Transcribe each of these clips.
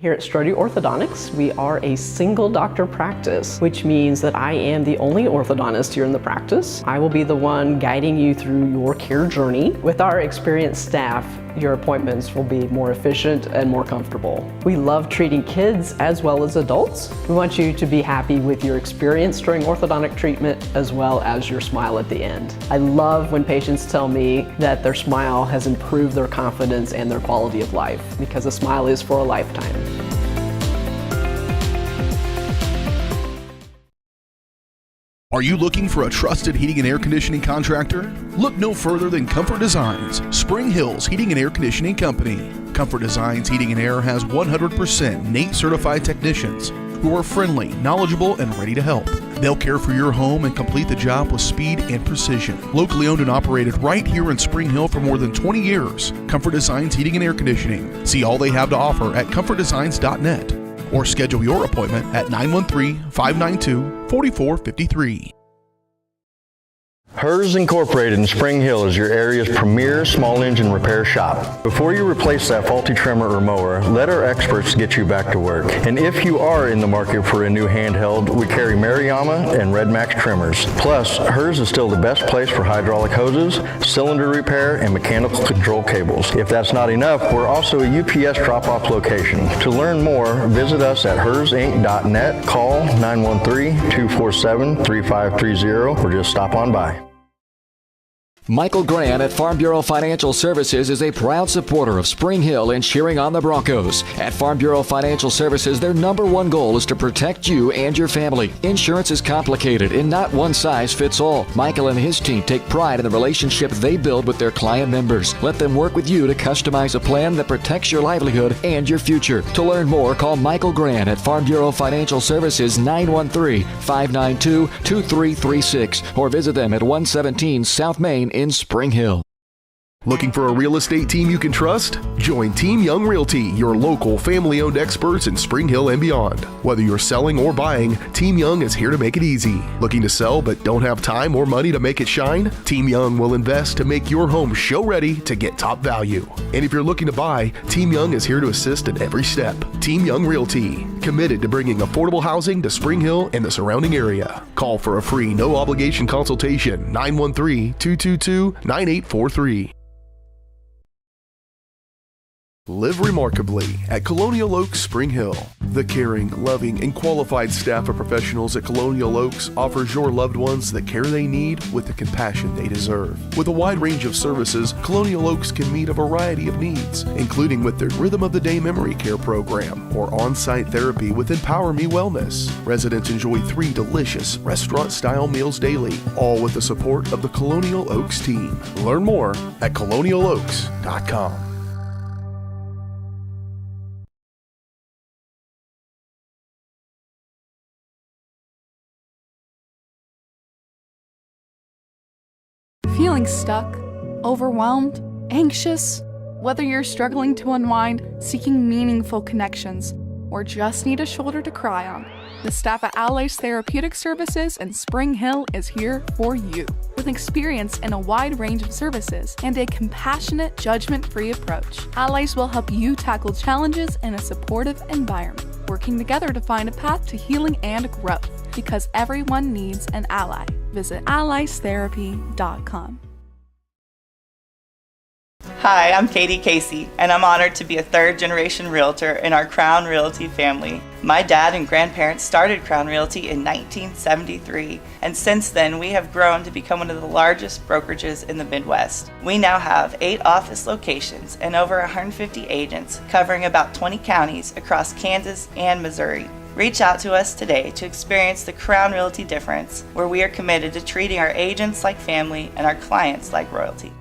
Here at Strode Orthodontics, we are a single doctor practice, which means that I am the only orthodontist here in the practice. I will be the one guiding you through your care journey. With our experienced staff, your appointments will be more efficient and more comfortable. We love treating kids as well as adults. We want you to be happy with your experience during orthodontic treatment as well as your smile at the end. I love when patients tell me that their smile has improved their confidence and their quality of life, because a smile is for a lifetime. Are you looking for a trusted heating and air conditioning contractor? Look no further than Comfort Designs, Spring Hill's Heating and Air Conditioning Company. Comfort Designs Heating and Air has 100% NATE certified technicians who are friendly, knowledgeable, and ready to help. They'll care for your home and complete the job with speed and precision. Locally owned and operated right here in Spring Hill for more than 20 years. Comfort Designs Heating and Air Conditioning. See all they have to offer at comfortdesigns.net. Or schedule your appointment at 913-592-4453. HERS Incorporated in Spring Hill is your area's premier small engine repair shop. Before you replace that faulty trimmer or mower, let our experts get you back to work. And if you are in the market for a new handheld, we carry Maruyama and Red Max trimmers. Plus, HERS is still the best place for hydraulic hoses, cylinder repair, and mechanical control cables. If that's not enough, we're also a UPS drop-off location. To learn more, visit us at hersinc.net, call 913-247-3530, or just stop on by. Michael Grant at Farm Bureau Financial Services is a proud supporter of Spring Hill and cheering on the Broncos. At Farm Bureau Financial Services, their number one goal is to protect you and your family. Insurance is complicated and not one size fits all. Michael and his team take pride in the relationship they build with their client members. Let them work with you to customize a plan that protects your livelihood and your future. To learn more, call Michael Grant at Farm Bureau Financial Services 913-592-2336 or visit them at 117 South Main in Spring Hill. Looking for a real estate team you can trust? Join Team Young Realty, your local family-owned experts in Spring Hill and beyond. Whether you're selling or buying, Team Young is here to make it easy. Looking to sell but don't have time or money to make it shine? Team Young will invest to make your home show ready to get top value. And if you're looking to buy, Team Young is here to assist at every step. Team Young Realty, committed to bringing affordable housing to Spring Hill and the surrounding area. Call for a free no-obligation consultation, 913-222-9843. Live remarkably at Colonial Oaks, Spring Hill. The caring, loving, and qualified staff of professionals at Colonial Oaks offers your loved ones the care they need with the compassion they deserve. With a wide range of services, Colonial Oaks can meet a variety of needs, including with their Rhythm of the Day memory care program or on-site therapy with Empower Me Wellness. Residents enjoy 3 delicious restaurant-style meals daily, all with the support of the Colonial Oaks team. Learn more at colonialoaks.com. Feeling stuck, overwhelmed, anxious? Whether you're struggling to unwind, seeking meaningful connections, or just need a shoulder to cry on, the staff at Allies Therapeutic Services in Spring Hill is here for you. With experience in a wide range of services and a compassionate, judgment-free approach, Allies will help you tackle challenges in a supportive environment, working together to find a path to healing and growth, because everyone needs an ally. Visit alliestherapy.com. Hi, I'm Katie Casey, and I'm honored to be a third-generation realtor in our Crown Realty family. My dad and grandparents started Crown Realty in 1973, and since then we have grown to become one of the largest brokerages in the Midwest. We now have 8 office locations and over 150 agents covering about 20 counties across Kansas and Missouri. Reach out to us today to experience the Crown Realty difference, where we are committed to treating our agents like family and our clients like royalty.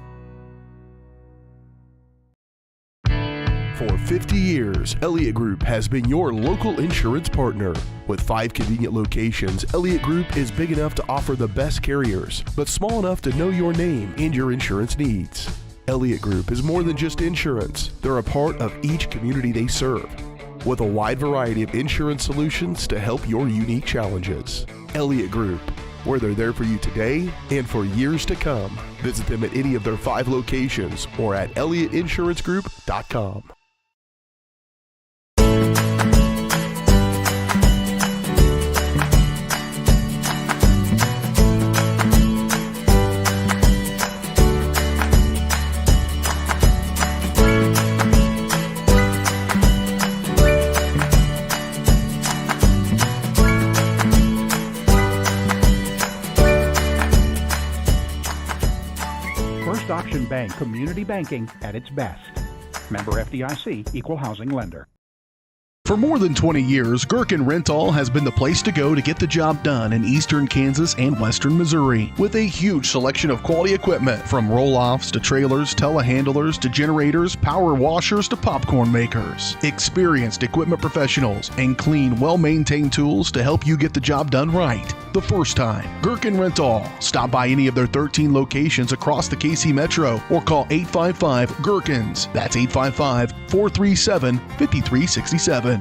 For 50 years, Elliott Group has been your local insurance partner. With 5 convenient locations, Elliott Group is big enough to offer the best carriers, but small enough to know your name and your insurance needs. Elliott Group is more than just insurance. They're a part of each community they serve, with a wide variety of insurance solutions to help your unique challenges. Elliott Group, where they're there for you today and for years to come. Visit them at any of their 5 locations or at ElliottInsuranceGroup.com. First Option Bank, community banking at its best. Member FDIC, Equal Housing Lender. For more than 20 years, Gherkin Rental has been the place to go to get the job done in eastern Kansas and western Missouri. With a huge selection of quality equipment, from roll-offs to trailers, telehandlers to generators, power washers to popcorn makers. Experienced equipment professionals and clean, well-maintained tools to help you get the job done right the first time. Gherkin Rental. Stop by any of their 13 locations across the KC Metro or call 855-GHERKINS. That's 855-437-5367.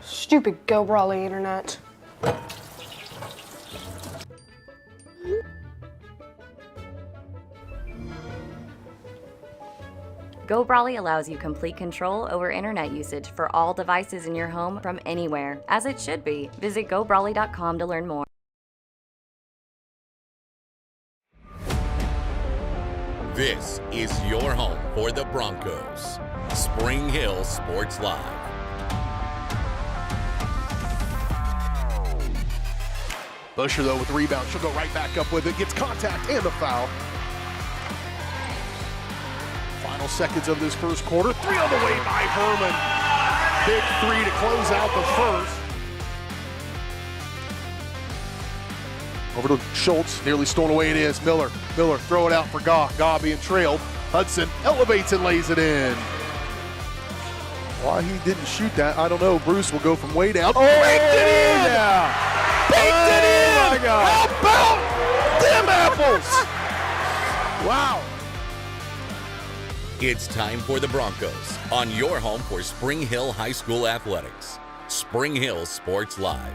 Stupid Go Brawly internet. Go Brawly allows you complete control over internet usage for all devices in your home from anywhere, as it should be. Visit GoBrawly.com to learn more. This is your home for the Broncos. Spring Hill Sports Live. Busher, though, with the rebound. She'll go right back up with it. Gets contact and a foul. Final seconds of this first quarter. Three on the way by Herman. Big three to close out the first. Over to Schultz. Nearly stolen away it is. Miller, throw it out for Gaw. Gaw being trailed. Hudson elevates and lays it in. Why he didn't shoot that, I don't know. Bruce will go from way down. Oh, baked it in! Yeah. Baked it in! My God. How about them apples? Wow. It's time for the Broncos on your home for Spring Hill High School athletics. Spring Hill Sports Live.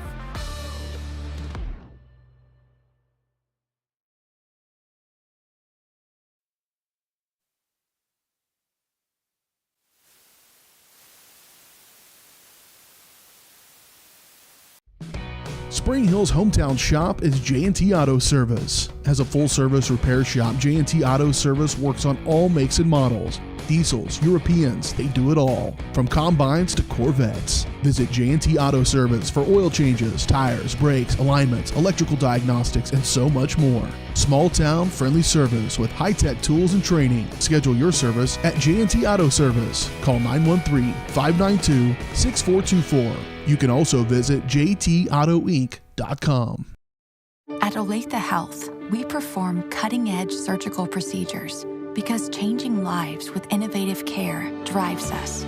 Spring Hill's hometown shop is J&T Auto Service. As a full-service repair shop, J&T Auto Service works on all makes and models. Diesels, Europeans, they do it all. From combines to Corvettes. Visit J&T Auto Service for oil changes, tires, brakes, alignments, electrical diagnostics, and so much more. Small town, friendly service with high-tech tools and training. Schedule your service at J&T Auto Service. Call 913-592-6424. You can also visit jtautoinc.com. At Olathe Health, we perform cutting-edge surgical procedures because changing lives with innovative care drives us.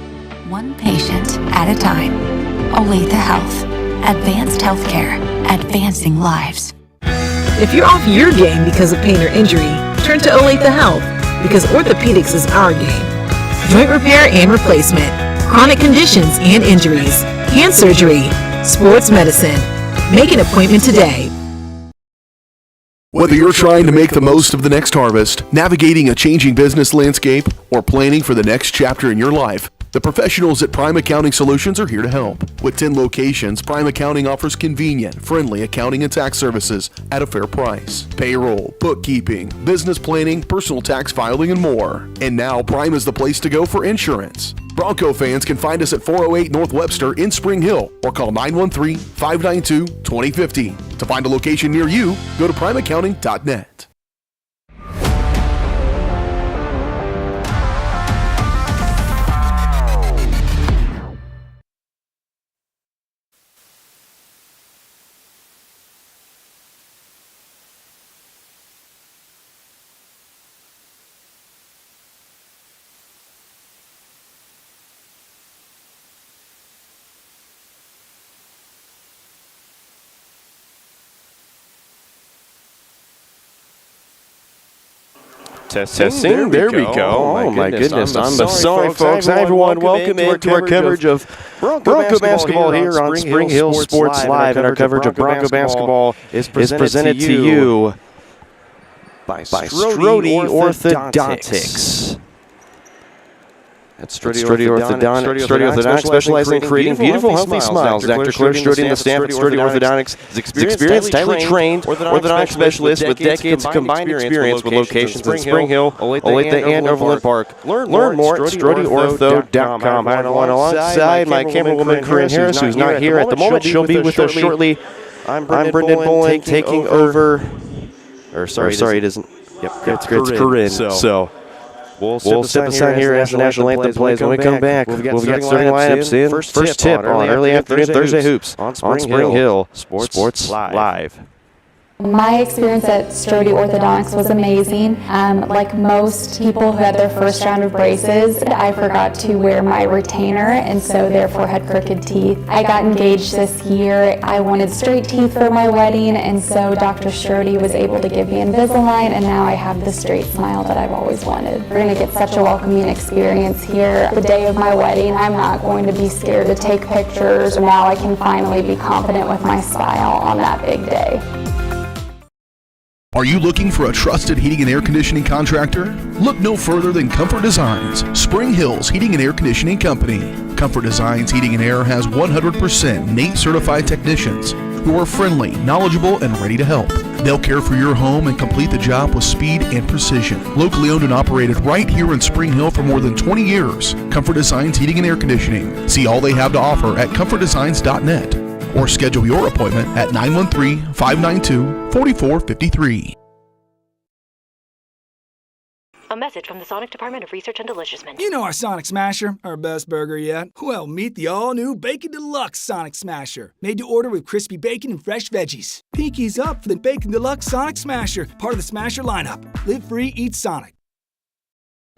One patient at a time. Olathe Health. Advanced healthcare. Advancing lives. If you're off your game because of pain or injury, turn to Olathe Health because orthopedics is our game. Joint repair and replacement, chronic conditions and injuries, hand surgery, sports medicine. Make an appointment today. Whether you're trying to make the most of the next harvest, navigating a changing business landscape, or planning for the next chapter in your life, the professionals at Prime Accounting Solutions are here to help. With 10 locations, Prime Accounting offers convenient, friendly accounting and tax services at a fair price. Payroll, bookkeeping, business planning, personal tax filing, and more. And now Prime is the place to go for insurance. Bronco fans can find us at 408 North Webster in Spring Hill or call 913-592-2050. To find a location near you, go to primeaccounting.net. Testing. There we go. Oh my goodness. I'm sorry, folks. Hi, everyone. Welcome into our coverage of Bronco basketball here on Spring Hill Sports Live. And our coverage of Bronco basketball is presented to you by Strode Orthodontics. It's Studio Orthodontics, specializing in creating beautiful, healthy smiles. Dr. Claire Strode and the staff at Studio Orthodontics is experienced, tightly trained orthodontic specialists with decades of combined experience with locations in Spring Hill, Olathe, and Overland Park. Learn more at StudiOrtho.com. I'm alongside my camerawoman, Corinne Harris, who's not here at the moment. She'll be with us shortly. I'm Brendan Bolin taking over. Sorry, it isn't. Yep, it's Corinne. So we'll step aside here as the national anthem plays. When we come back, we've got starting lineups in. First tip on early afternoon Thursday hoops on Spring Hill Sports Live. My experience at Strode Orthodontics was amazing. Like most people who had their first round of braces, I forgot to wear my retainer and so therefore had crooked teeth. I got engaged this year. I wanted straight teeth for my wedding, and so Dr. Strode was able to give me Invisalign, and now I have the straight smile that I've always wanted. We're going to get such a welcoming experience here. The day of my wedding, I'm not going to be scared to take pictures. Now I can finally be confident with my smile on that big day. Are you looking for a trusted heating and air conditioning contractor? Look no further than Comfort Designs, Spring Hill's heating and air conditioning company. Comfort Designs Heating and Air has 100% NATE certified technicians who are friendly, knowledgeable, and ready to help. They'll care for your home and complete the job with speed and precision. Locally owned and operated right here in Spring Hill for more than 20 years. Comfort Designs Heating and Air Conditioning. See all they have to offer at comfortdesigns.net. Or schedule your appointment at 913-592-4453. A message from the Sonic Department of Research and Deliciousment. You know our Sonic Smasher, our best burger yet. Well, meet the all-new Bacon Deluxe Sonic Smasher. Made to order with crispy bacon and fresh veggies. Pinkies up for the Bacon Deluxe Sonic Smasher, part of the Smasher lineup. Live free, eat Sonic.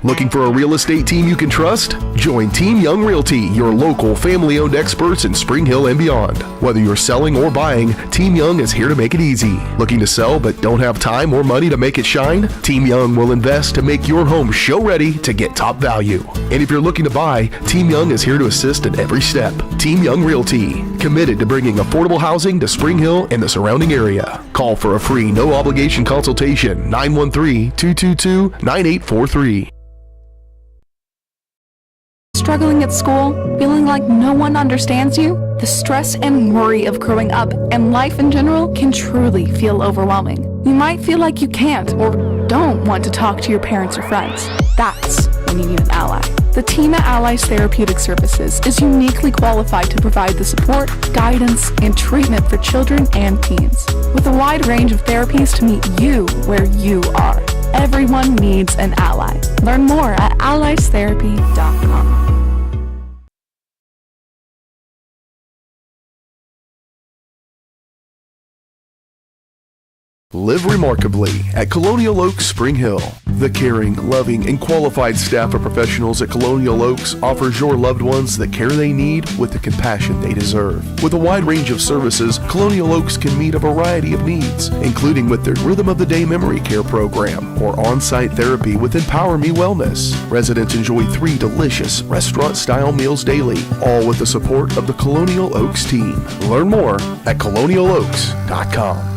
Looking for a real estate team you can trust? Join Team Young Realty, your local family-owned experts in Spring Hill and beyond. Whether you're selling or buying, Team Young is here to make it easy. Looking to sell but don't have time or money to make it shine? Team Young will invest to make your home show-ready to get top value. And if you're looking to buy, Team Young is here to assist in every step. Team Young Realty, committed to bringing affordable housing to Spring Hill and the surrounding area. Call for a free, no-obligation consultation, 913-222-9843. Struggling at school? Feeling like no one understands you? The stress and worry of growing up and life in general can truly feel overwhelming. You might feel like you can't or don't want to talk to your parents or friends. That's when you need an ally. The team at Allies Therapeutic Services is uniquely qualified to provide the support, guidance, and treatment for children and teens. With a wide range of therapies to meet you where you are. Everyone needs an ally. Learn more at alliestherapy.com. Live remarkably at Colonial Oaks Spring Hill. The caring, loving, and qualified staff of professionals at Colonial Oaks offers your loved ones the care they need with the compassion they deserve. With a wide range of services, Colonial Oaks can meet a variety of needs, including with their Rhythm of the Day memory care program or on-site therapy with Empower Me Wellness. Residents enjoy 3 delicious restaurant-style meals daily, all with the support of the Colonial Oaks team. Learn more at colonialoaks.com.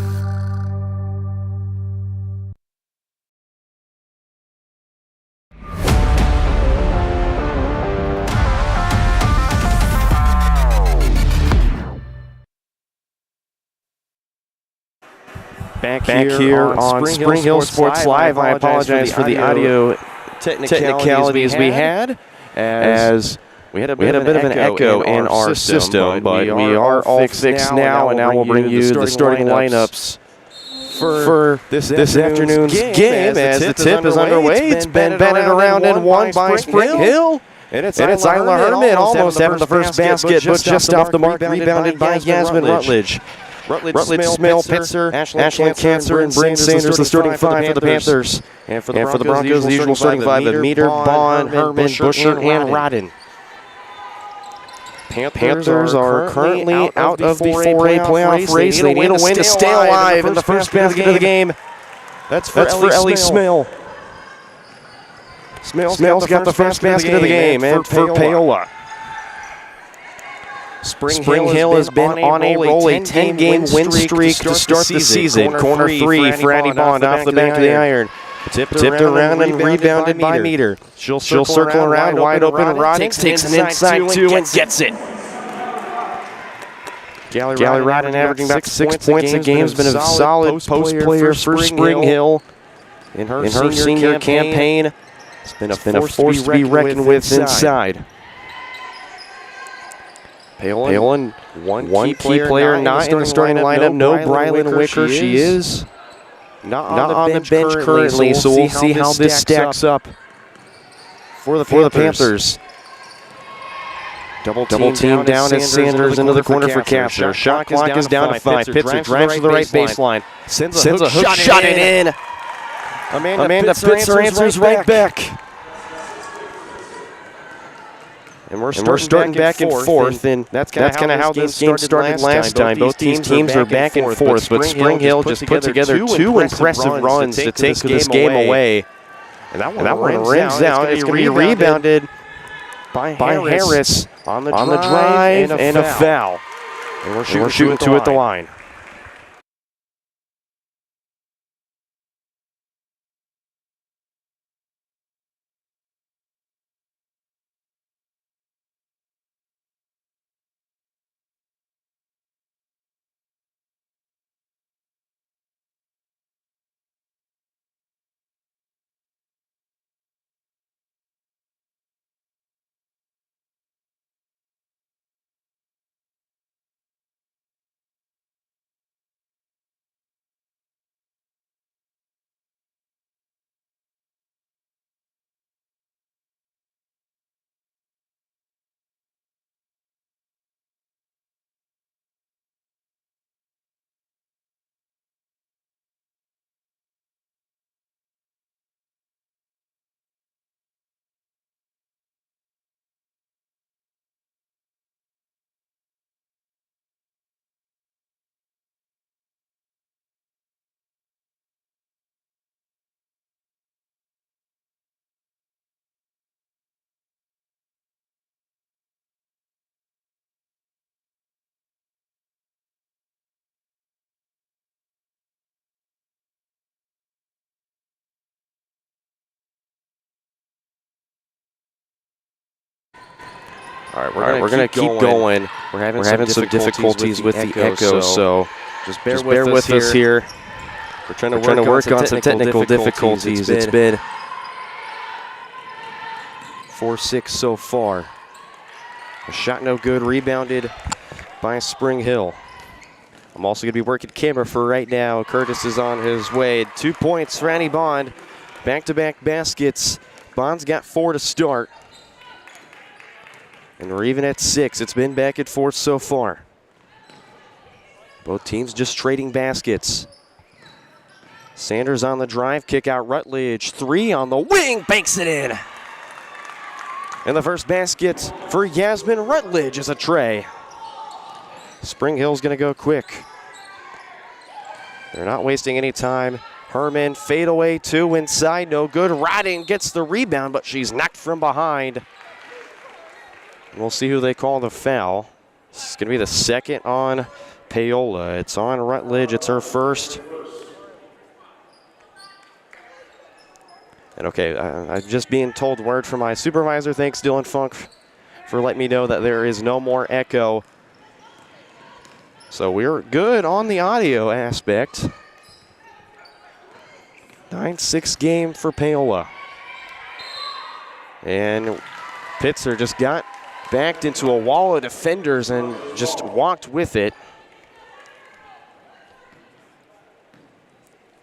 Back here on Spring Hill Sports Live. I apologize for the audio technicalities we had, as we had a bit of an echo in our system, but we are all fixed now, and now we'll bring you the starting lineups for this afternoon's game as the tip is underway. It's been batted around and won by Spring Hill. And it's Isla Herman almost having the first basket, but just off the mark, rebounded by Yasmin Rutledge. Rutledge, Smale, Pitzer, Ashlyn Cancer, and Bryn Sanders, the starting 5 for the Panthers. And for the Broncos, the usual starting 5 of Meter, Bond, Herman, Busher, and Rodden. Panthers are currently out of the 4A playoff race. They need a win to stay alive in the first basket of the game. That's for Ellie Smale. Smale's got the first basket of the game, and for Paola. Spring Hill has been on a roll, a 10-game win streak to start the season. Corner 3 for Addie Bond off the back of the iron. Tipped around and rebounded by Meter. She'll circle around, wide open. Rodden takes an inside two and gets it. Gallie Rodden averaging about 6 points a game has been a solid post player for Spring Hill in her senior campaign. It's been a force to be reckoned with inside. Paola, one key player not in the starting lineup. No Brylan Wicker. She is not on the bench currently, so we'll see how this stacks up for the Panthers. Double team down as Sanders into the corner for capture. Shot clock is down to 5. Pitzer drives to the right baseline. Sends a hook shot in. Amanda Pitzer answers right back. And we're starting back and forth, and that's kind of how this game started last time. Both these teams are back and forth, but Spring Hill just put together two impressive runs to take this game away. And that one rims out. It's going to be rebounded by Harris on the drive and a foul. And we're shooting two at the line. All right, we're going to keep going. We're having some difficulties with the echo, so just bear with us here. We're trying to work on some technical difficulties. It's been 4-6 so far. A shot no good, rebounded by Spring Hill. I'm also going to be working camera for right now. Curtis is on his way. 2 points for Annie Bond. Back-to-back baskets. Bond's got 4 to start. And we're even at 6. It's been back and forth so far. Both teams just trading baskets. Sanders on the drive, kick out Rutledge. 3 on the wing, banks it in. And the first basket for Yasmin Rutledge is a tray. Spring Hill's going to go quick. They're not wasting any time. Herman, fadeaway 2 inside, no good. Rodden gets the rebound, but she's knocked from behind. We'll see who they call the foul. It's going to be the second on Paola. It's on Rutledge. It's her first. And okay, I'm just being told word from my supervisor. Thanks, Dylan Funk, for letting me know that there is no more echo. So we're good on the audio aspect. 9-6 game for Paola. And Pitzer just got backed into a wall of defenders and just walked with it.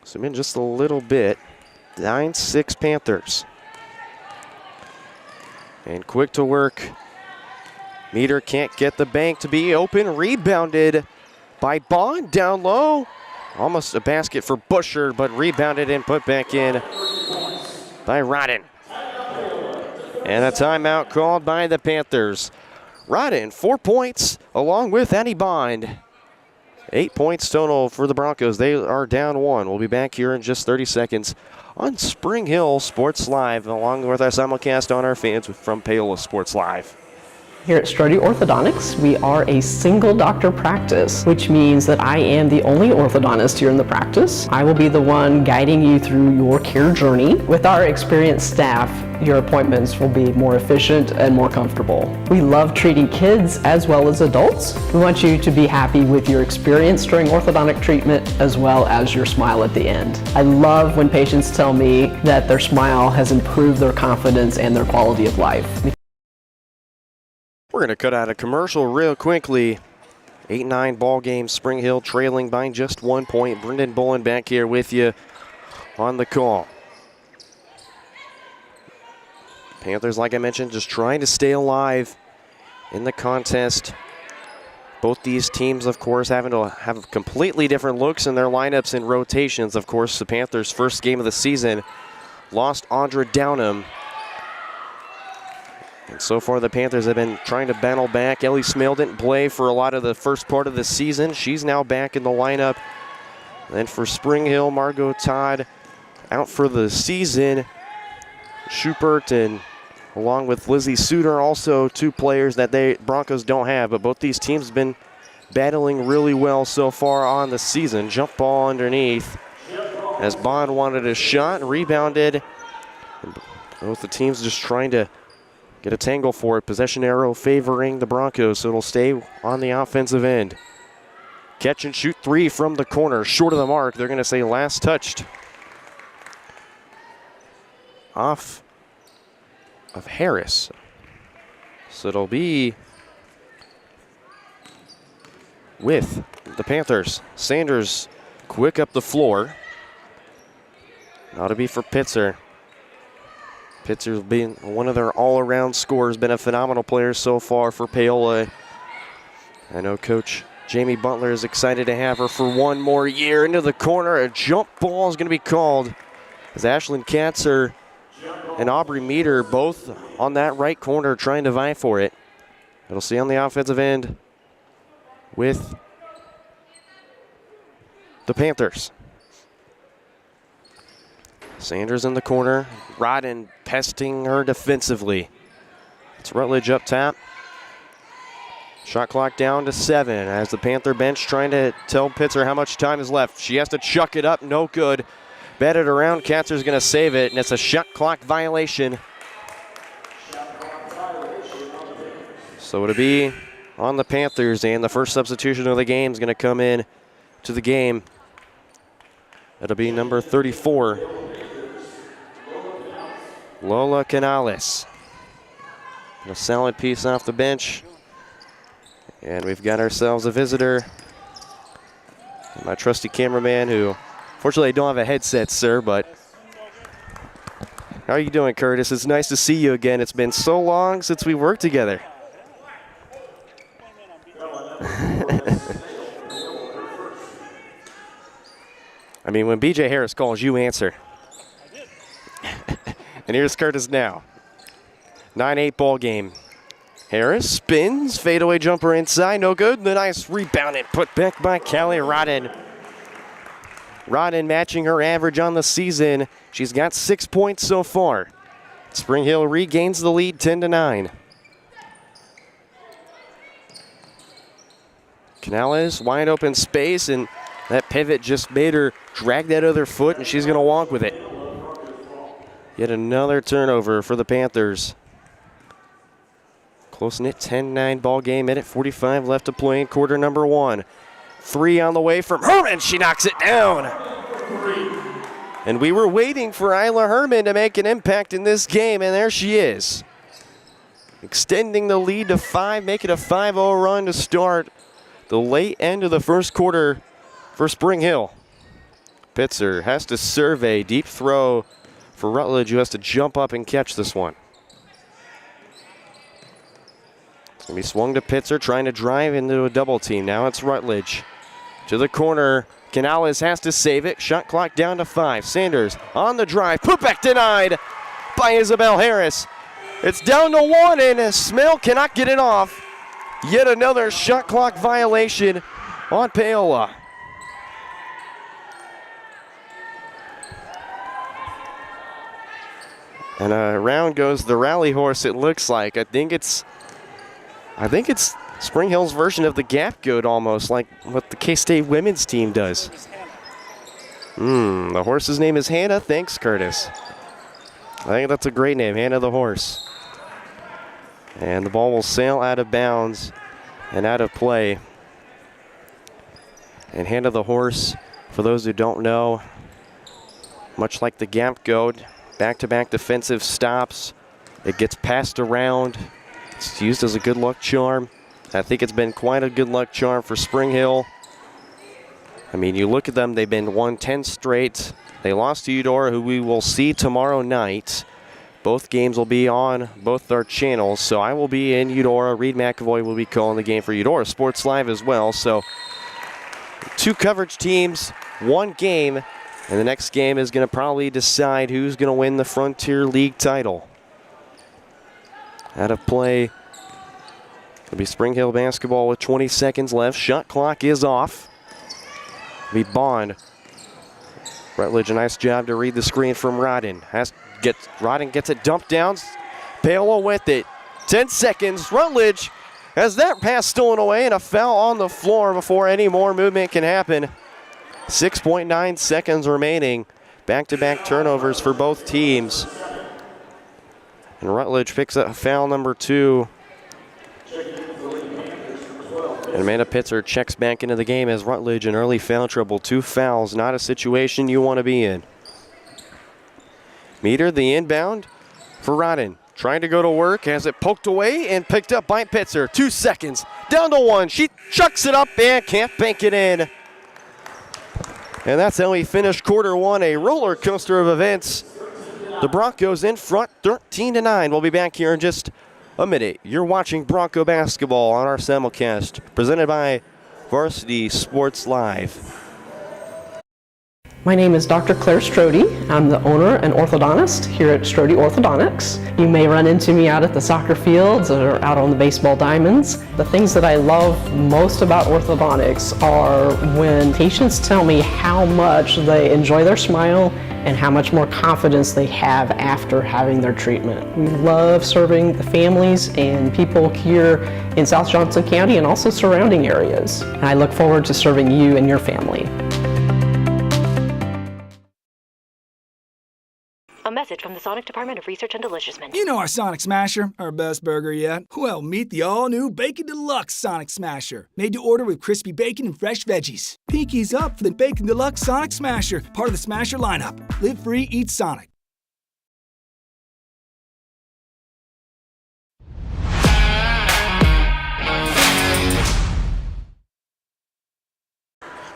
Zoom in just a little bit. 9-6 Panthers. And quick to work. Meter can't get the bank to be open. Rebounded by Bond down low. Almost a basket for Busher, but rebounded and put back in by Rodden. And a timeout called by the Panthers. Rodden, 4 points, along with Annie Bond. 8 points total for the Broncos. They are down 1. We'll be back here in just 30 seconds on Spring Hill Sports Live, along with our simulcast on our fans from Paola Sports Live. Here at Strode Orthodontics, we are a single doctor practice, which means that I am the only orthodontist here in the practice. I will be the one guiding you through your care journey. With our experienced staff, your appointments will be more efficient and more comfortable. We love treating kids as well as adults. We want you to be happy with your experience during orthodontic treatment as well as your smile at the end. I love when patients tell me that their smile has improved their confidence and their quality of life. We're going to cut out a commercial real quickly. 8-9 ball game, Spring Hill trailing by just 1 point. Brendan Bolin back here with you on the call. Panthers, like I mentioned, just trying to stay alive in the contest. Both these teams, of course, having to have completely different looks in their lineups and rotations. Of course, the Panthers' first game of the season lost Audra Downham. And so far, the Panthers have been trying to battle back. Ellie Smale didn't play for a lot of the first part of the season. She's now back in the lineup. And for Spring Hill, Margot Todd out for the season. Schubert and along with Lizzie Suter, also two players that Broncos don't have. But both these teams have been battling really well so far on the season. Jump ball underneath as Bond wanted a shot, rebounded. Both the teams just trying to get a tangle for it. Possession arrow favoring the Broncos, so it'll stay on the offensive end. Catch and shoot three from the corner, short of the mark. They're going to say last touched. Off of Harris. So it'll be with the Panthers. Sanders quick up the floor. Now to be for Pitzer. Pitzer's been one of their all-around scorers, been a phenomenal player so far for Paola. I know Coach Jamie Butler is excited to have her for one more year. Into the corner, a jump ball is going to be called as Ashlyn Katzer and Aubrey Meter both on that right corner trying to vie for it. It'll see on the offensive end with the Panthers. Sanders in the corner. Rodden pesting her defensively. It's Rutledge up top. Shot clock down to 7 as the Panther bench trying to tell Pitzer how much time is left. She has to chuck it up, no good. Batted around, Katzer's going to save it, and it's a shot clock violation. So it'll be on the Panthers, and the first substitution of the game is going to come in to the game. It'll be number 34. Lola Canales. A solid piece off the bench. And we've got ourselves a visitor. My trusty cameraman who, fortunately I don't have a headset, sir, but how are you doing, Curtis? It's nice to see you again. It's been so long since we worked together. I mean, when BJ Harris calls, you answer. And here's Curtis now. 9-8 ball game. Harris spins, fadeaway jumper inside, no good. The nice rebound and put back by Callie Rodden. Rodden matching her average on the season. She's got 6 points so far. Spring Hill regains the lead 10-9. Canales, wide open space, and that pivot just made her drag that other foot, and she's going to walk with it. Yet another turnover for the Panthers. Close-knit 10-9 ball game, minute 45 left to play in quarter number 1. 3 on the way from Herman, she knocks it down. And we were waiting for Isla Herman to make an impact in this game, and there she is. Extending the lead to 5, make it a 5-0 run to start the late end of the first quarter for Spring Hill. Pitzer has to serve a deep throw for Rutledge, who has to jump up and catch this one. It's going to be swung to Pitzer, trying to drive into a double team. Now it's Rutledge to the corner. Canales has to save it. Shot clock down to 5. Sanders on the drive. Putback denied by Isabel Harris. It's down to 1, and Smale cannot get it off. Yet another shot clock violation on Paola. And around goes the rally horse, it looks like. I think it's I think it's Spring Hill's version of the gap goat almost, like what the K-State women's team does. The horse's name is Hannah. Thanks, Curtis. I think that's a great name, Hannah the horse. And the ball will sail out of bounds and out of play. And Hannah the horse, for those who don't know, much like the gap goat, back-to-back defensive stops. It gets passed around. It's used as a good luck charm. I think it's been quite a good luck charm for Spring Hill. I mean, you look at them, they've been won 10 straight. They lost to Eudora, who we will see tomorrow night. Both games will be on both our channels, so I will be in Eudora. Reed McAvoy will be calling the game for Eudora Sports Live as well. So 2 coverage teams, 1 game, and the next game is going to probably decide who's going to win the Frontier League title. Out of play, it'll be Spring Hill basketball with 20 seconds left. Shot clock is off. It'll be Bond. Rutledge, a nice job to read the screen from Rodden. Rodden gets it dumped down. Paola with it. 10 seconds. Rutledge has that pass stolen away and a foul on the floor before any more movement can happen. 6.9 seconds remaining. Back-to-back turnovers for both teams. And Rutledge picks up foul number 2. And Amanda Pitzer checks back into the game as Rutledge in early foul trouble. 2 fouls, not a situation you want to be in. Meter, the inbound for Rodden. Trying to go to work, has it poked away and picked up by Pitzer. 2 seconds, down to 1. She chucks it up and can't bank it in. And that's how we finish quarter 1, a roller coaster of events. The Broncos in front, 13-9. We'll be back here in just a minute. You're watching Bronco basketball on our simulcast, presented by Varsity Sports Live. My name is Dr. Claire Strode. I'm the owner and orthodontist here at Strode Orthodontics. You may run into me out at the soccer fields or out on the baseball diamonds. The things that I love most about orthodontics are when patients tell me how much they enjoy their smile and how much more confidence they have after having their treatment. We love serving the families and people here in South Johnson County and also surrounding areas. And I look forward to serving you and your family. A message from the Sonic Department of Research and Deliciousment. You know our Sonic Smasher, our best burger yet. Well, meet the all-new Bacon Deluxe Sonic Smasher. Made to order with crispy bacon and fresh veggies. Pinkies up for the Bacon Deluxe Sonic Smasher, part of the Smasher lineup. Live free, eat Sonic.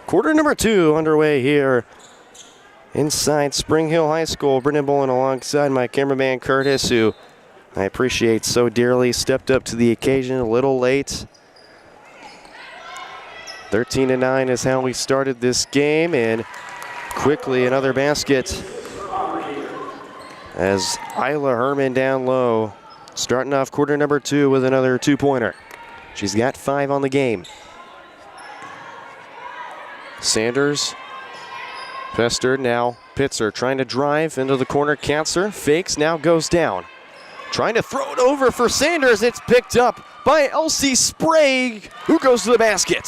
Quarter number 2 underway here inside Spring Hill High School. Brendan Bolin alongside my cameraman Curtis, who I appreciate so dearly, stepped up to the occasion a little late. 13-9 is how we started this game, and quickly another basket as Isla Herman down low, starting off quarter number 2 with another 2-pointer. She's got 5 on the game. Sanders pestered, now Pitzer trying to drive into the corner, Katzer fakes, now goes down. Trying to throw it over for Sanders, it's picked up by Elsie Sprague, who goes to the basket.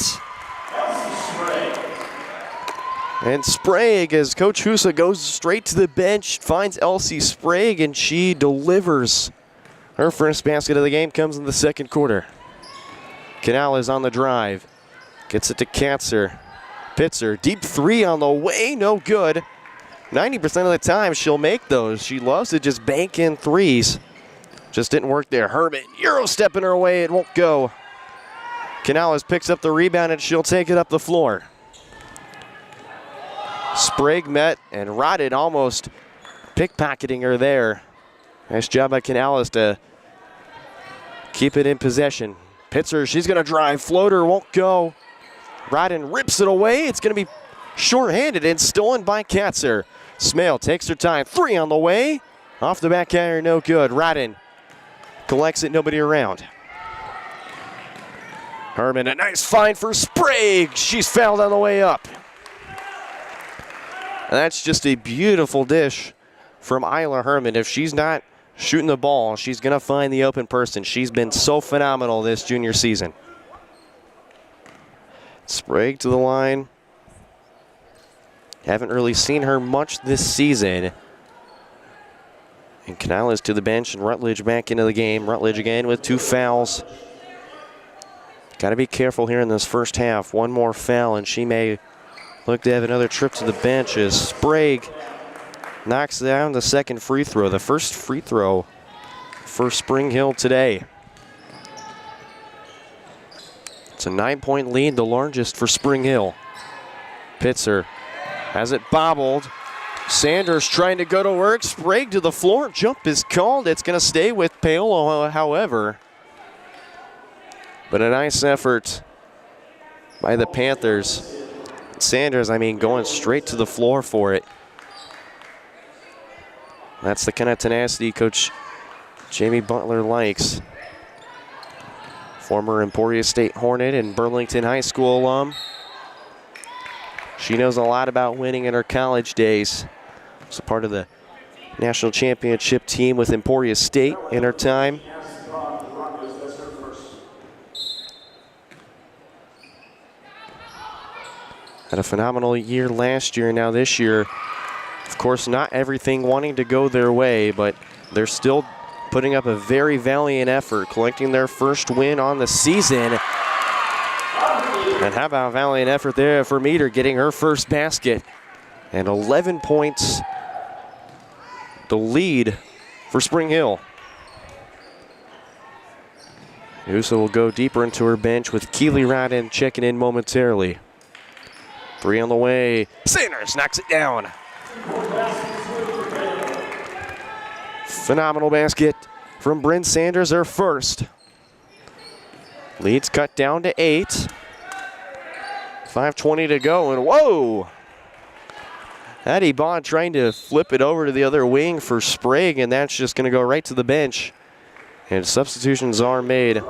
And Sprague, as Coach Husa goes straight to the bench, finds Elsie Sprague, and she delivers. Her first basket of the game comes in the second quarter. Canales on the drive, gets it to Katzer. Pitzer, deep 3 on the way, no good. 90% of the time she'll make those. She loves to just bank in 3s. Just didn't work there. Herman, Euro stepping her way, it won't go. Canales picks up the rebound and she'll take it up the floor. Sprague met and Rodden almost pickpocketing her there. Nice job by Canales to keep it in possession. Pitzer, she's gonna drive, floater won't go. Rodden rips it away. It's going to be short-handed and stolen by Katzer. Smale takes her time. 3 on the way. Off the back iron, no good. Rodden collects it, nobody around. Herman, a nice find for Sprague. She's fouled on the way up. And that's just a beautiful dish from Isla Herman. If she's not shooting the ball. She's going to find the open person. She's been so phenomenal this junior season. Sprague to the line. Haven't really seen her much this season. And Canales to the bench and Rutledge back into the game. Rutledge again with 2 fouls. Got to be careful here in this first half. One more foul and she may look to have another trip to the bench as Sprague knocks down the second free throw. The first free throw for Spring Hill today. It's a 9-point lead, the largest for Spring Hill. Pitzer has it bobbled. Sanders trying to go to work. Sprague to the floor. Jump is called. It's going to stay with Paola, however. But a nice effort by the Panthers. Sanders, going straight to the floor for it. That's the kind of tenacity Coach Jamie Butler likes. Former Emporia State Hornet and Burlington High School alum. She knows a lot about winning in her college days. Was a part of the national championship team with Emporia State in her time. Had a phenomenal year last year. Now this year, of course, not everything wanting to go their way, but they're still putting up a very valiant effort, collecting their first win on the season. And how about a valiant effort there for Meter getting her first basket. And 11 points, the lead for Spring Hill. Usa will go deeper into her bench with Keely Rodden checking in momentarily. 3 on the way. Sanders knocks it down. Phenomenal basket from Bryn Sanders, her first. Lead's cut down to 8. 5:20 to go, and whoa! Addie Bond trying to flip it over to the other wing for Sprague, and that's just going to go right to the bench. And substitutions are made.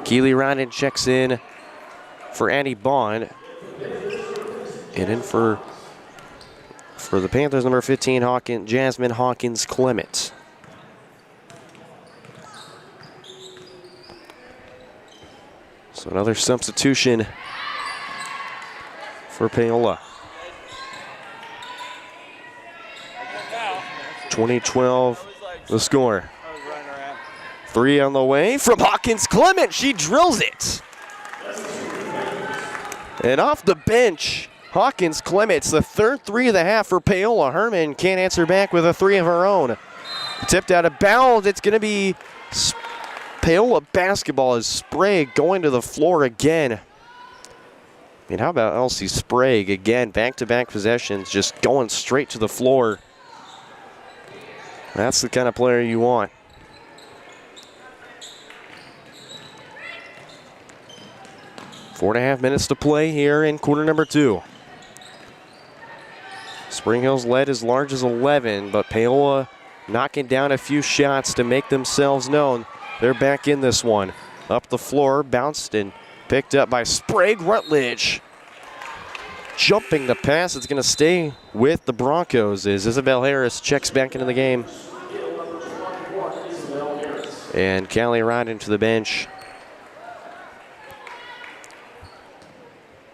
Keely Rodden checks in for Addie Bond. And in for the Panthers, number 15, Jasmine Hawkins-Clement. So another substitution for Paola. 2012, the score. 3 on the way from Hawkins-Clement. She drills it. And off the bench, Hawkins-Clement's the third 3 of the half for Paola. Herman can't answer back with a 3 of her own. Tipped out of bounds. It's going to be Paola basketball as Sprague going to the floor again. And how about Elsie Sprague again? Back-to-back possessions, just going straight to the floor. That's the kind of player you want. 4.5 minutes to play here in quarter number 2. Spring Hill's led as large as 11, but Paola knocking down a few shots to make themselves known. They're back in this one. Up the floor, bounced and picked up by Sprague. Rutledge jumping the pass. It's going to stay with the Broncos as Isabel Harris checks back into the game. And Callie Rodden to the bench.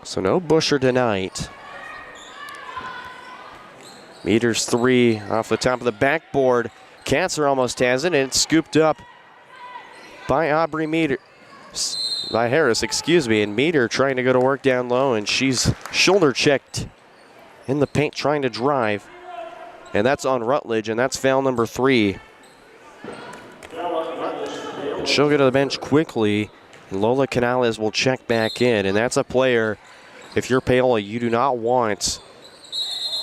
So no Busher tonight. Meters 3 off the top of the backboard. Cancer almost has it, and it's scooped up by Harris, and Meter trying to go to work down low, and she's shoulder checked in the paint trying to drive. And that's on Rutledge, and that's foul number 3. And she'll go to the bench quickly, and Lola Canales will check back in, and that's a player, if you're Paola, you do not want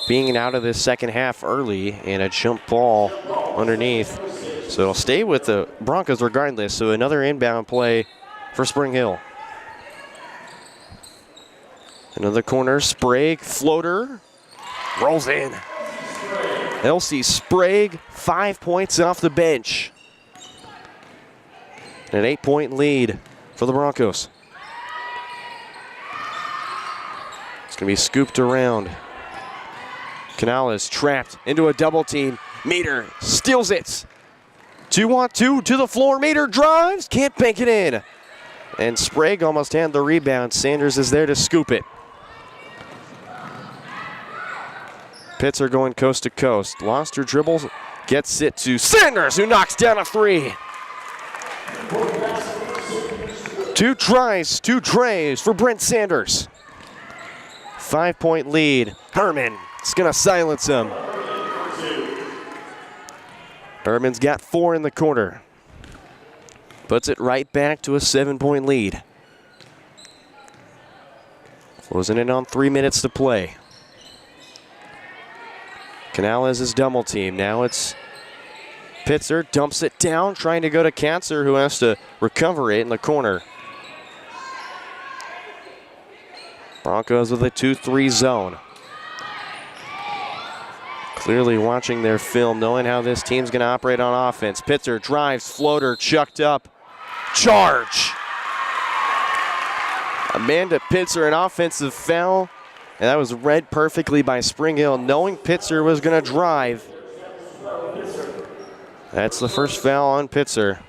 being out of this second half early and a jump ball underneath. So it'll stay with the Broncos regardless. So another inbound play for Spring Hill. Another corner, Sprague, floater, rolls in. Elsie Sprague, 5 points off the bench. An 8-point lead for the Broncos. It's going to be scooped around. Canales trapped into a double team. Meter steals it. 2-on-2 to the floor. Meter drives. Can't bank it in. And Sprague almost had the rebound. Sanders is there to scoop it. Pitzer going coast to coast. Lost her dribbles. Gets it to Sanders, who knocks down a three. 2 tries, 2 trays for Brent Sanders. 5-point lead. Herman is going to silence him. Herman's got 4 in the quarter. Puts it right back to a 7-point lead. Closing in on 3 minutes to play. Canales is double team. Now it's Pitzer, dumps it down, trying to go to Katzer, who has to recover it in the corner. Broncos with a 2-3 zone. Clearly watching their film, knowing how this team's going to operate on offense. Pitzer drives, floater, chucked up. Charge! Amanda Pitzer, an offensive foul. And that was read perfectly by Spring Hill, knowing Pitzer was going to drive. That's the first foul on Pitzer.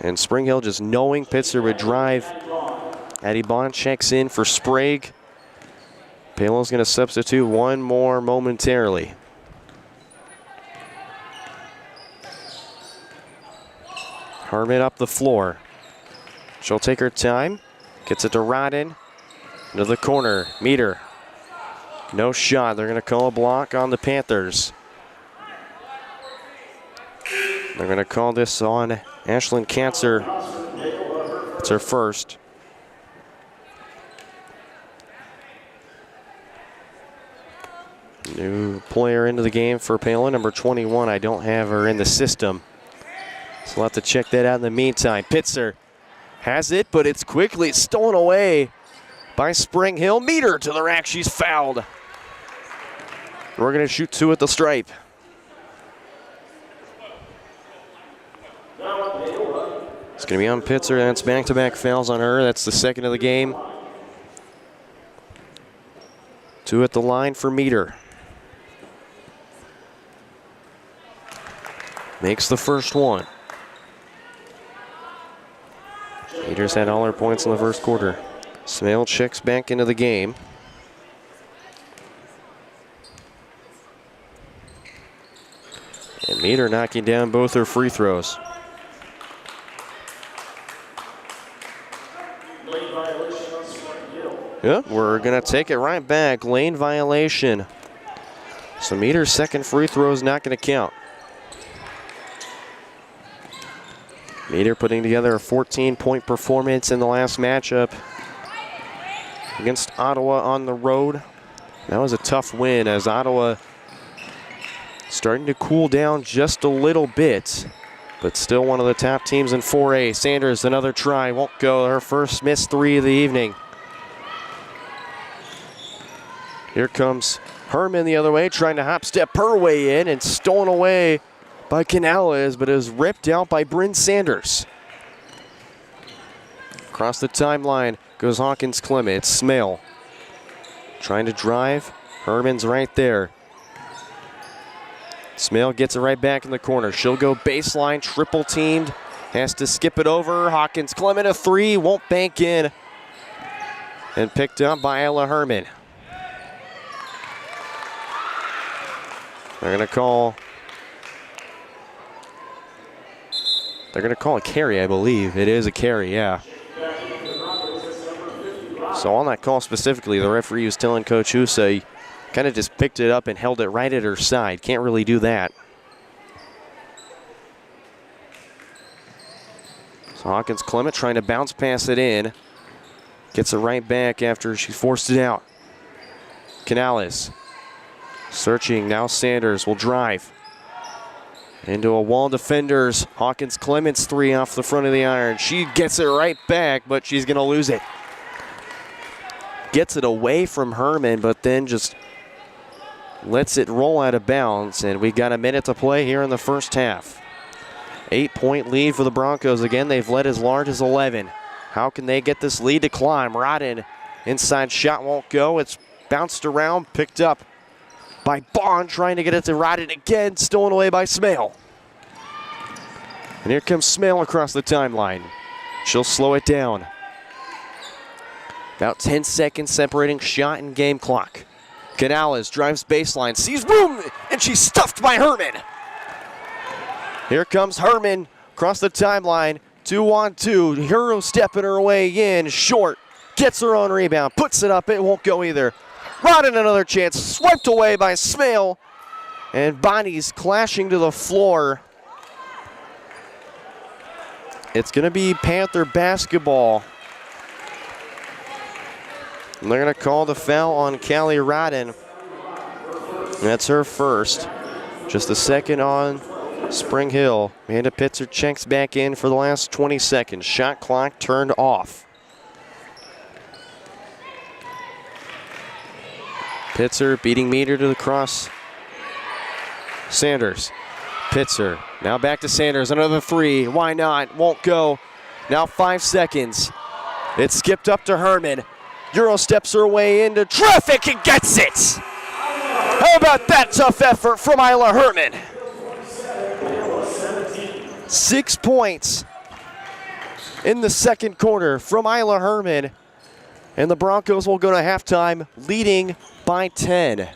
And Spring Hill just knowing Pitzer would drive. Addie Bond checks in for Sprague. Paola's going to substitute one more momentarily. Herman up the floor. She'll take her time. Gets it to Rodden. Into the corner. Meter. No shot. They're going to call a block on the Panthers. They're going to call this on Ashlyn Katzer. It's her first. New player into the game for Paola, number 21. I don't have her in the system, so we'll have to check that out in the meantime. Pitzer has it, but it's quickly stolen away by Spring Hill. Meter to the rack. She's fouled. We're going to shoot 2 at the stripe. It's going to be on Pitzer. That's back-to-back fouls on her. That's the second of the game. 2 at the line for Meter. Makes the first one. Meter's had all her points in the first quarter. Smale checks back into the game. And Meter knocking down both her free throws. Yeah, we're going to take it right back. Lane violation. So Meter's second free throw is not going to count. Meter putting together a 14-point performance in the last matchup against Ottawa on the road. That was a tough win as Ottawa starting to cool down just a little bit, but still one of the top teams in 4A. Sanders, another try, won't go. Her first missed 3 of the evening. Here comes Herman the other way, trying to hop step her way in and stolen away by Canales, but is ripped out by Bryn Sanders. Across the timeline goes Hawkins Clement. It's Smale trying to drive. Herman's right there. Smale gets it right back in the corner. She'll go baseline, triple teamed. Has to skip it over. Hawkins Clement a 3, won't bank in. And picked up by Ella Herman. They're going to call a carry, I believe. It is a carry, yeah. So on that call specifically, the referee was telling Coach Husa, kind of just picked it up and held it right at her side. Can't really do that. So Hawkins Clement trying to bounce pass it in. Gets it right back after she forced it out. Canales searching, now Sanders will drive. Into a wall of defenders. Hawkins Clement's 3 off the front of the iron. She gets it right back, but she's going to lose it. Gets it away from Herman, but then just lets it roll out of bounds. And we got a minute to play here in the first half. 8-point lead for the Broncos. Again, they've led as large as 11. How can they get this lead to climb? Rodden, inside shot won't go. It's bounced around, picked up by Bond, trying to get it to Rodden again, stolen away by Smale. And here comes Smale across the timeline. She'll slow it down. About 10 seconds separating shot and game clock. Canales drives baseline, sees room, and she's stuffed by Herman. Here comes Herman across the timeline. 2-on-2, Hero stepping her way in, short, gets her own rebound, puts it up, it won't go either. Rodden another chance, swiped away by Smale, and bodies clashing to the floor. It's going to be Panther basketball. And they're going to call the foul on Callie Rodden. That's her first. Just the second on Spring Hill. Amanda Pitzer checks back in for the last 20 seconds. Shot clock turned off. Pitzer beating Meter to the cross. Sanders. Pitzer. Now back to Sanders. Another three. Why not? Won't go. Now 5 seconds. It's skipped up to Herman. Euro steps her way into traffic and gets it. How about that tough effort from Isla Herman? 6 points in the second quarter from Isla Herman. And the Broncos will go to halftime leading by 10. We've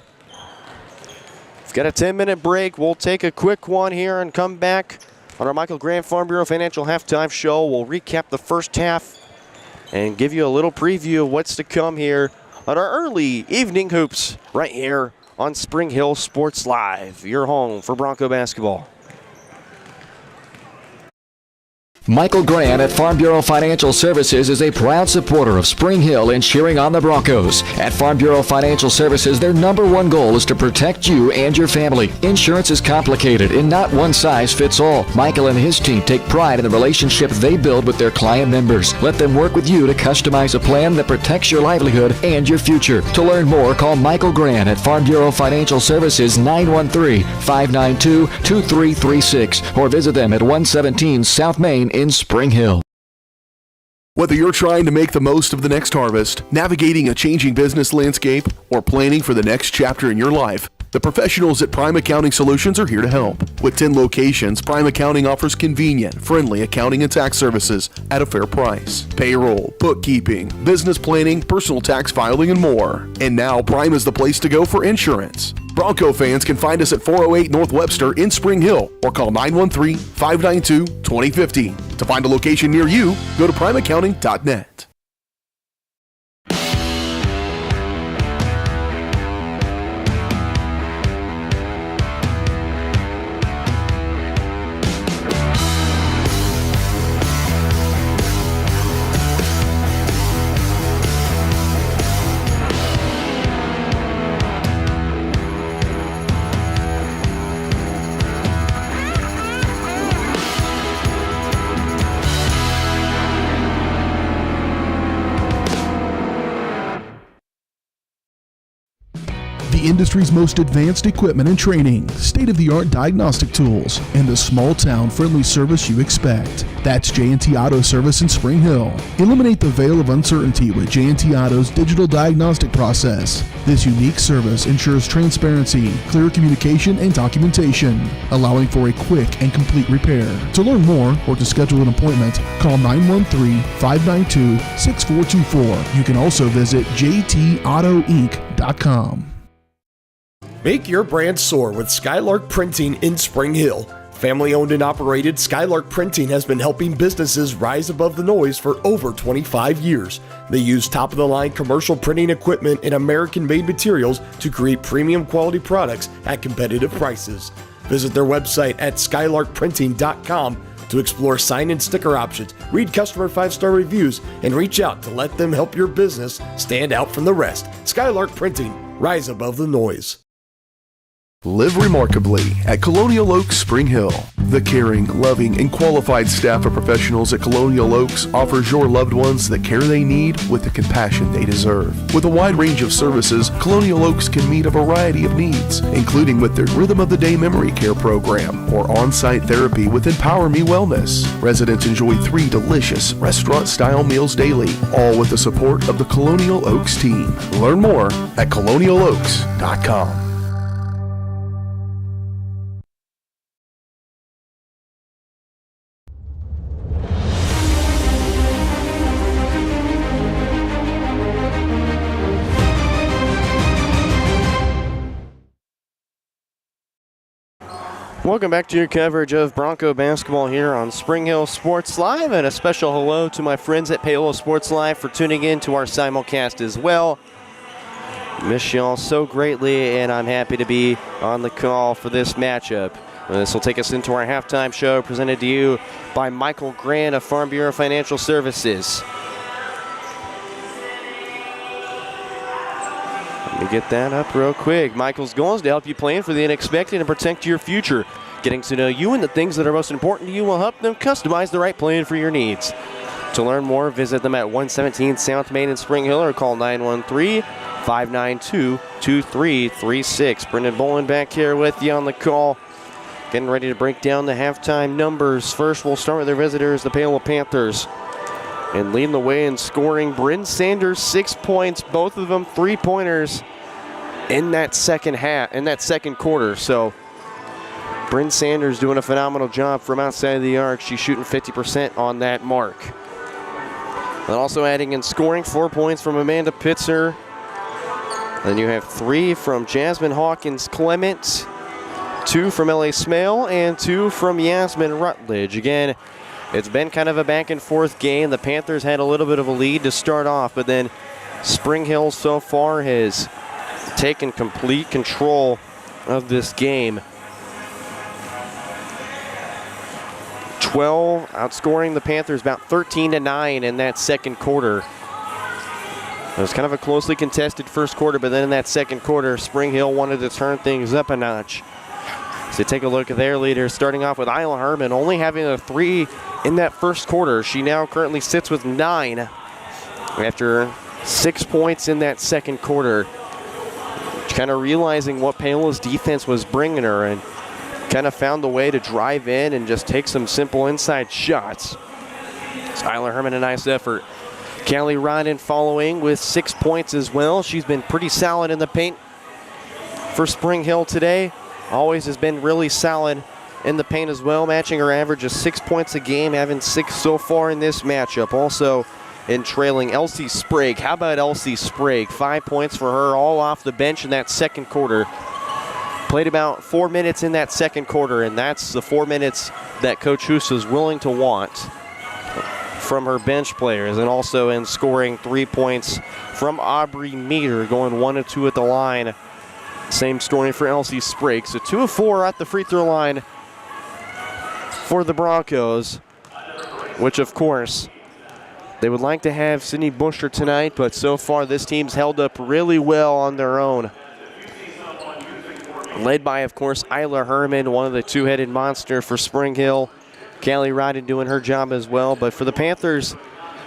got a 10-minute break. We'll take a quick one here and come back on our Michael Grant Farm Bureau Financial Halftime Show. We'll recap the first half and give you a little preview of what's to come here on our early evening hoops right here on Spring Hill Sports Live, your home for Bronco basketball. Michael Grant at Farm Bureau Financial Services is a proud supporter of Spring Hill and cheering on the Broncos. At Farm Bureau Financial Services, their number one goal is to protect you and your family. Insurance is complicated and not one size fits all. Michael and his team take pride in the relationship they build with their client members. Let them work with you to customize a plan that protects your livelihood and your future. To learn more, call Michael Grant at Farm Bureau Financial Services 913-592-2336 or visit them at 117 South Main in Spring Hill. Whether you're trying to make the most of the next harvest, navigating a changing business landscape, or planning for the next chapter in your life, the professionals at Prime Accounting Solutions are here to help. With 10 locations, Prime Accounting offers convenient, friendly accounting and tax services at a fair price. Payroll, bookkeeping, business planning, personal tax filing, and more. And now Prime is the place to go for insurance. Bronco fans can find us at 408 North Webster in Spring Hill or call 913-592-2050. To find a location near you, go to primeaccounting.net. The industry's most advanced equipment and training, state-of-the-art diagnostic tools, and the small-town friendly service you expect. That's J&T Auto Service in Spring Hill. Eliminate the veil of uncertainty with J&T Auto's digital diagnostic process. This unique service ensures transparency, clear communication, and documentation, allowing for a quick and complete repair. To learn more or to schedule an appointment, call 913-592-6424. You can also visit jtautoinc.com. Make your brand soar with Skylark Printing in Spring Hill. Family owned and operated, Skylark Printing has been helping businesses rise above the noise for over 25 years. They use top-of-the-line commercial printing equipment and American-made materials to create premium quality products at competitive prices. Visit their website at skylarkprinting.com to explore sign and sticker options, read customer 5-star reviews, and reach out to let them help your business stand out from the rest. Skylark Printing, rise above the noise. Live remarkably at Colonial Oaks Spring Hill. The caring, loving, and qualified staff of professionals at Colonial Oaks offers your loved ones the care they need with the compassion they deserve. With a wide range of services, Colonial Oaks can meet a variety of needs, including with their Rhythm of the Day memory care program or on-site therapy with Empower Me Wellness. Residents enjoy 3 delicious restaurant-style meals daily, all with the support of the Colonial Oaks team. Learn more at colonialoaks.com. Welcome back to your coverage of Bronco basketball here on Spring Hill Sports Live, and a special hello to my friends at Paola Sports Live for tuning in to our simulcast as well. Miss y'all so greatly, and I'm happy to be on the call for this matchup. This will take us into our halftime show presented to you by Michael Grant of Farm Bureau Financial Services. Let me get that up real quick. Michael's goal is to help you plan for the unexpected and protect your future. Getting to know you and the things that are most important to you will help them customize the right plan for your needs. To learn more, visit them at 117 South Main in Spring Hill or call 913-592-2336. Brendan Bolin back here with you on the call. Getting ready to break down the halftime numbers. First, we'll start with their visitors, the Paola Panthers. And leading the way in scoring, Bryn Sanders, 6 points, both of them 3-pointers in that second quarter. So Bryn Sanders doing a phenomenal job from outside of the arc. She's shooting 50% on that mark. And also adding in scoring, 4 points from Amanda Pitzer. Then you have 3 from Jasmine Hawkins Clement, 2 from L.A. Smale, and 2 from Yasmin Rutledge. Again, it's been kind of a back and forth game. The Panthers had a little bit of a lead to start off, but then Spring Hill so far has taken complete control of this game. 12, outscoring the Panthers about 13-9 in that second quarter. It was kind of a closely contested first quarter, but then in that second quarter, Spring Hill wanted to turn things up a notch. So take a look at their leaders, starting off with Isla Herman, only having a 3 in that first quarter. She now currently sits with 9 after 6 points in that second quarter. Kind of realizing what Paola's defense was bringing her, and kind of found the way to drive in and just take some simple inside shots. So Isla Herman, a nice effort. Callie Rodden following with 6 points as well. She's been pretty solid in the paint for Spring Hill today. Always has been really solid in the paint as well, matching her average of 6 points a game, having 6 so far in this matchup. Also in trailing, Elsie Sprague. How about Elsie Sprague? 5 points for her, all off the bench in that second quarter. Played about 4 minutes in that second quarter, and that's the 4 minutes that Coach Hoos is willing to want from her bench players. And also in scoring, 3 points from Aubrey Meter, going 1 of 2 at the line. Same story for Elsie Sprague. So 2 of 4 at the free throw line for the Broncos, which of course they would like to have Sydney Busher tonight, but so far this team's held up really well on their own. Led by, of course, Isla Herman, one of the two-headed monster for Spring Hill. Callie Rodden doing her job as well. But for the Panthers,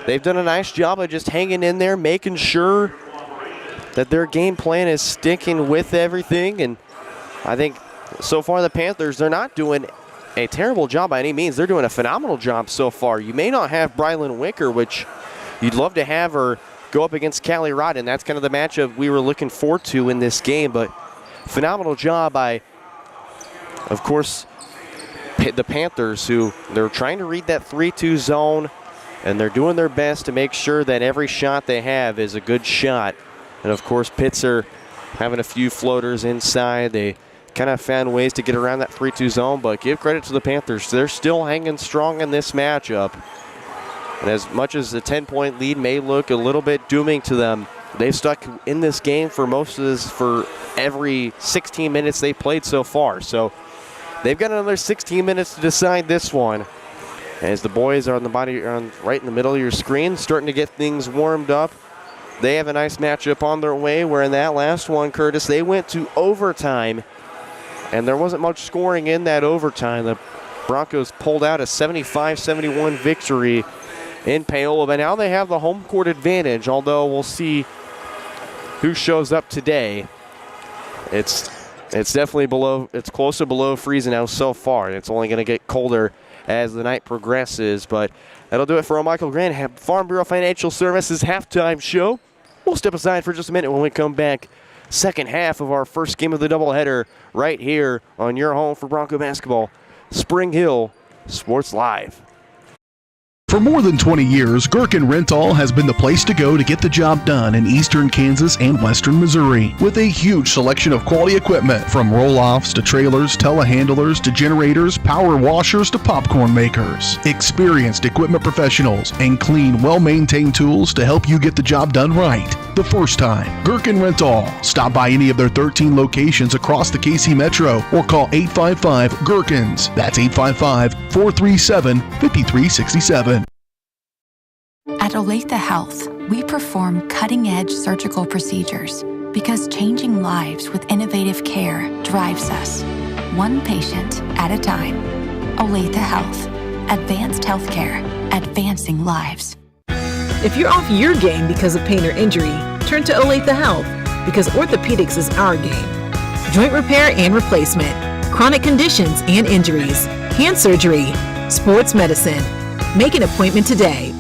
they've done a nice job of just hanging in there, making sure that their game plan is sticking with everything. And I think so far the Panthers, they're not doing a terrible job by any means. They're doing a phenomenal job so far. You may not have Brylan Wicker, which you'd love to have her go up against Callie Rodden. That's kind of the matchup we were looking forward to in this game. But phenomenal job by, of course, the Panthers, who they're trying to read that 3-2 zone, and they're doing their best to make sure that every shot they have is a good shot. And of course, Pitzer having a few floaters inside. They kind of found ways to get around that 3-2 zone, but give credit to the Panthers. They're still hanging strong in this matchup. And as much as the 10-point lead may look a little bit dooming to them, they've stuck in this game for every 16 minutes they played so far. So they've got another 16 minutes to decide this one. As the boys are on the right in the middle of your screen, starting to get things warmed up. They have a nice matchup on their way, where in that last one, Curtis, they went to overtime, and there wasn't much scoring in that overtime. The Broncos pulled out a 75-71 victory in Paola, but now they have the home court advantage, although we'll see who shows up today. It's definitely it's close to below freezing now so far, and it's only going to get colder as the night progresses. But that'll do it for Michael Grant, Farm Bureau Financial Services halftime show. We'll step aside for just a minute when we come back. Second half of our first game of the doubleheader right here on your home for Bronco basketball, Spring Hill Sports Live. For more than 20 years, Gherkin Rental has been the place to go to get the job done in eastern Kansas and western Missouri. With a huge selection of quality equipment, from roll-offs to trailers, telehandlers to generators, power washers to popcorn makers. Experienced equipment professionals and clean, well-maintained tools to help you get the job done right the first time. Gherkin Rental. Stop by any of their 13 locations across the KC Metro or call 855-GHERKINS. That's 855-437-5367. At Olathe Health, we perform cutting-edge surgical procedures because changing lives with innovative care drives us, one patient at a time. Olathe Health. Advanced healthcare. Advancing lives. If you're off your game because of pain or injury, turn to Olathe Health because orthopedics is our game. Joint repair and replacement, chronic conditions and injuries, hand surgery, sports medicine. Make an appointment today.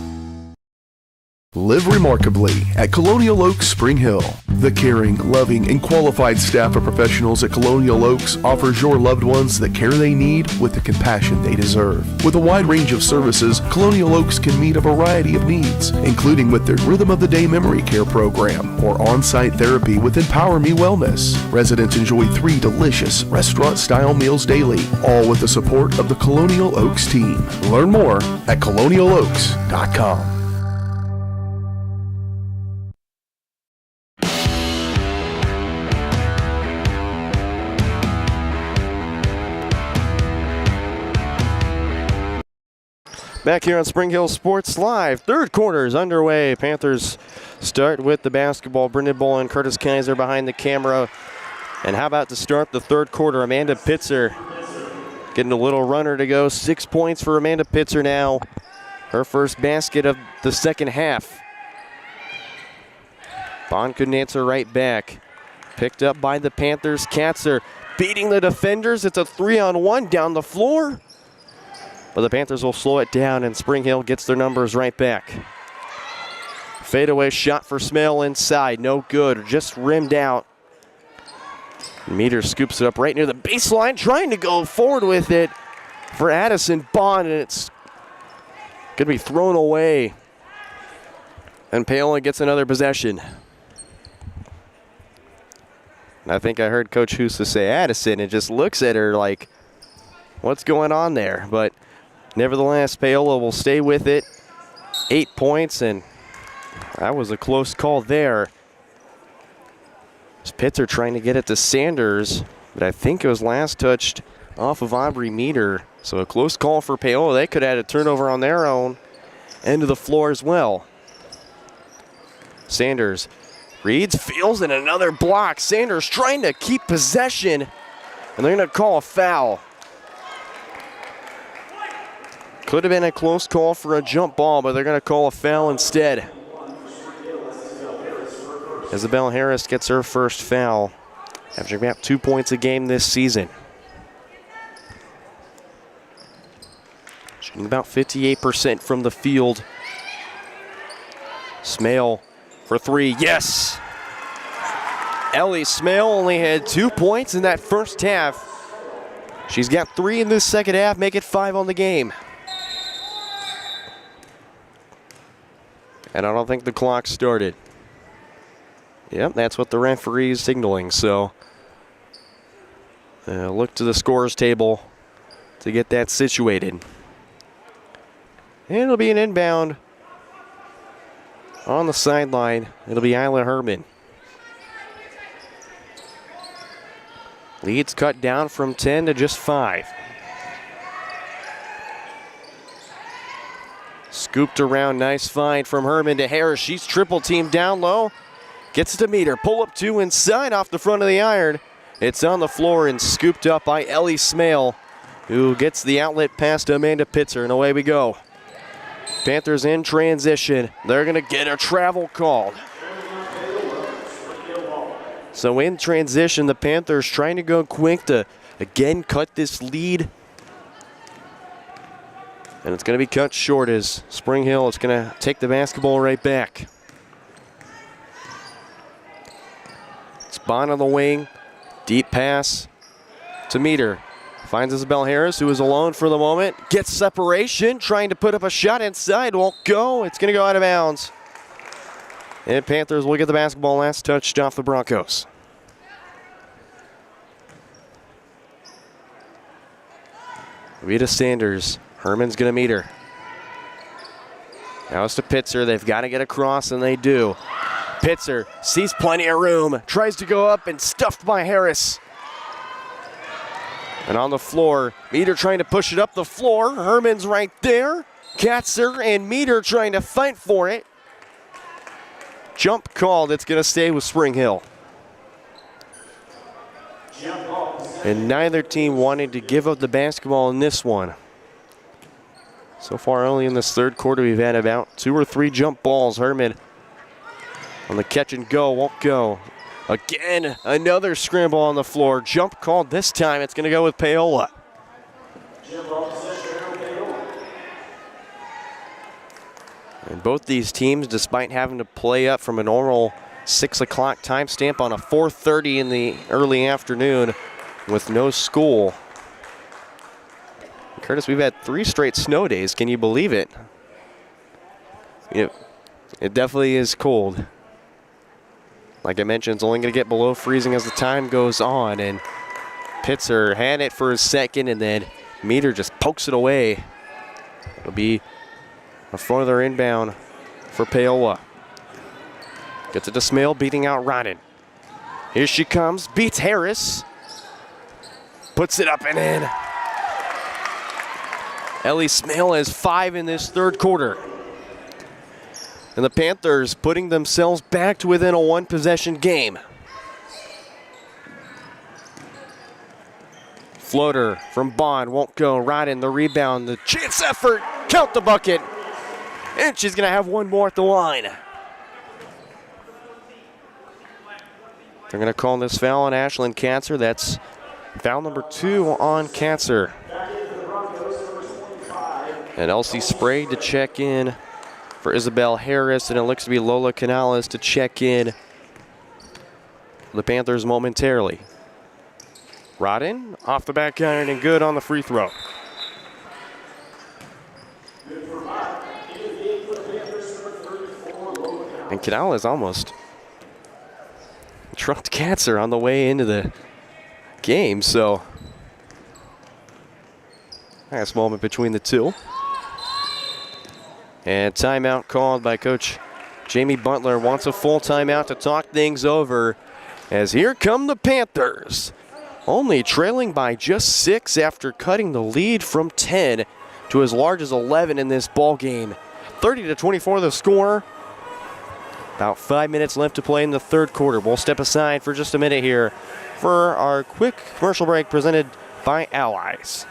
Live remarkably at Colonial Oaks Spring Hill. The caring, loving, and qualified staff of professionals at Colonial Oaks offers your loved ones the care they need with the compassion they deserve. With a wide range of services, Colonial Oaks can meet a variety of needs, including with their Rhythm of the Day Memory Care program or on-site therapy with Empower Me Wellness. Residents enjoy 3 delicious restaurant-style meals daily, all with the support of the Colonial Oaks team. Learn more at colonialoaks.com. Back here on Spring Hill Sports Live, third quarter is underway. Panthers start with the basketball. Brendan Bull and Curtis Kaiser behind the camera. And how about to start the third quarter, Amanda Pitzer getting a little runner to go. 6 points for Amanda Pitzer now. Her first basket of the second half. Bond couldn't answer right back. Picked up by the Panthers. Katzer beating the defenders. It's a 3-on-1 down the floor. But the Panthers will slow it down, and Spring Hill gets their numbers right back. Fadeaway shot for Smale inside. No good. Just rimmed out. Meter scoops it up right near the baseline, trying to go forward with it for Addison Bond, and it's going to be thrown away. And Paola gets another possession. And I think I heard Coach Husa say Addison and just looks at her like, what's going on there? But nevertheless, Paola will stay with it. 8 points, and that was a close call there. Pitzer trying to get it to Sanders, but I think it was last touched off of Aubrey Meter. So a close call for Paola. They could add a turnover on their own end of the floor as well. Sanders reads, feels, and another block. Sanders trying to keep possession, and they're going to call a foul. Could have been a close call for a jump ball, but they're going to call a foul instead. Isabel Harris gets her first foul, averaging about 2 points a game this season. Shooting about 58% from the field. Smale for 3, yes! Ellie Smale only had 2 points in that first half. She's got 3 in this second half, make it 5 on the game. And I don't think the clock started. Yep, that's what the referee is signaling. So look to the scores table to get that situated. And it'll be an inbound on the sideline. It'll be Isla Herman. Leads cut down from 10 to just 5. Scooped around, nice find from Herman to Harris. She's triple teamed down low. Gets it to Meter, pull up 2 inside off the front of the iron. It's on the floor and scooped up by Ellie Smale, who gets the outlet pass to Amanda Pitzer, and away we go. Panthers in transition. They're gonna get a travel called. So in transition, the Panthers trying to go quick to again cut this lead. And it's gonna be cut short as Spring Hill is gonna take the basketball right back. Bond on the wing, deep pass to Meter. Finds Isabel Harris, who is alone for the moment. Gets separation, trying to put up a shot inside. Won't go. It's going to go out of bounds. And Panthers will get the basketball last touched off the Broncos. Rita Sanders. Herman's going to meet her. Now it's to Pitzer. They've got to get across, and they do. Pitzer sees plenty of room. Tries to go up and stuffed by Harris. And on the floor, Meter trying to push it up the floor. Herman's right there. Katzer and Meter trying to fight for it. Jump called. It's going to stay with Spring Hill. And neither team wanted to give up the basketball in this one. So far, only in this third quarter, we've had about 2 or 3 jump balls. Herman on the catch and go, won't go. Again, another scramble on the floor. Jump called this time. It's going to go with Paola. And both these teams, despite having to play up from a normal 6 o'clock timestamp on a 4:30 in the early afternoon with no school. Curtis, we've had 3 straight snow days. Can you believe it? It definitely is cold. Like I mentioned, it's only going to get below freezing as the time goes on. And Pitzer had it for a second, and then Meter just pokes it away. It'll be a further inbound for Paola. Gets it to Smale, beating out Rodden. Here she comes, beats Harris. Puts it up and in. Ellie Smale has 5 in this third quarter. And the Panthers putting themselves back to within a 1-possession game. Floater from Bond, won't go. Rodden, the rebound, the chance effort, count the bucket. And she's going to have one more at the line. They're going to call this foul on Ashlyn Katzer. That's foul number 2 on Katzer. And Elsie Sprague to check in for Isabel Harris, and it looks to be Lola Canales to check in for the Panthers momentarily. Rodden off the back iron and good on the free throw. And Canales almost trucked Katzer on the way into the game, so nice moment between the two. And timeout called by Coach Jamie Butler. Wants a full timeout to talk things over, as here come the Panthers. Only trailing by just 6 after cutting the lead from 10 to as large as 11 in this ball game. 30-24 the score. About 5 minutes left to play in the third quarter. We'll step aside for just a minute here for our quick commercial break presented by Allies.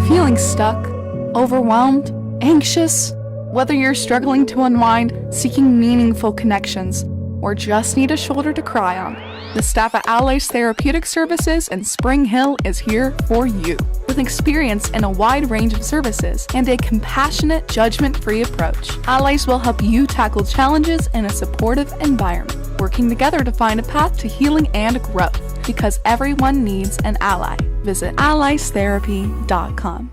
Feeling stuck, overwhelmed, anxious? Whether you're struggling to unwind, seeking meaningful connections, or just need a shoulder to cry on, the staff at Allies Therapeutic Services in Spring Hill is here for you. With experience in a wide range of services and a compassionate, judgment-free approach, Allies will help you tackle challenges in a supportive environment, working together to find a path to healing and growth, because everyone needs an ally. Visit alliestherapy.com.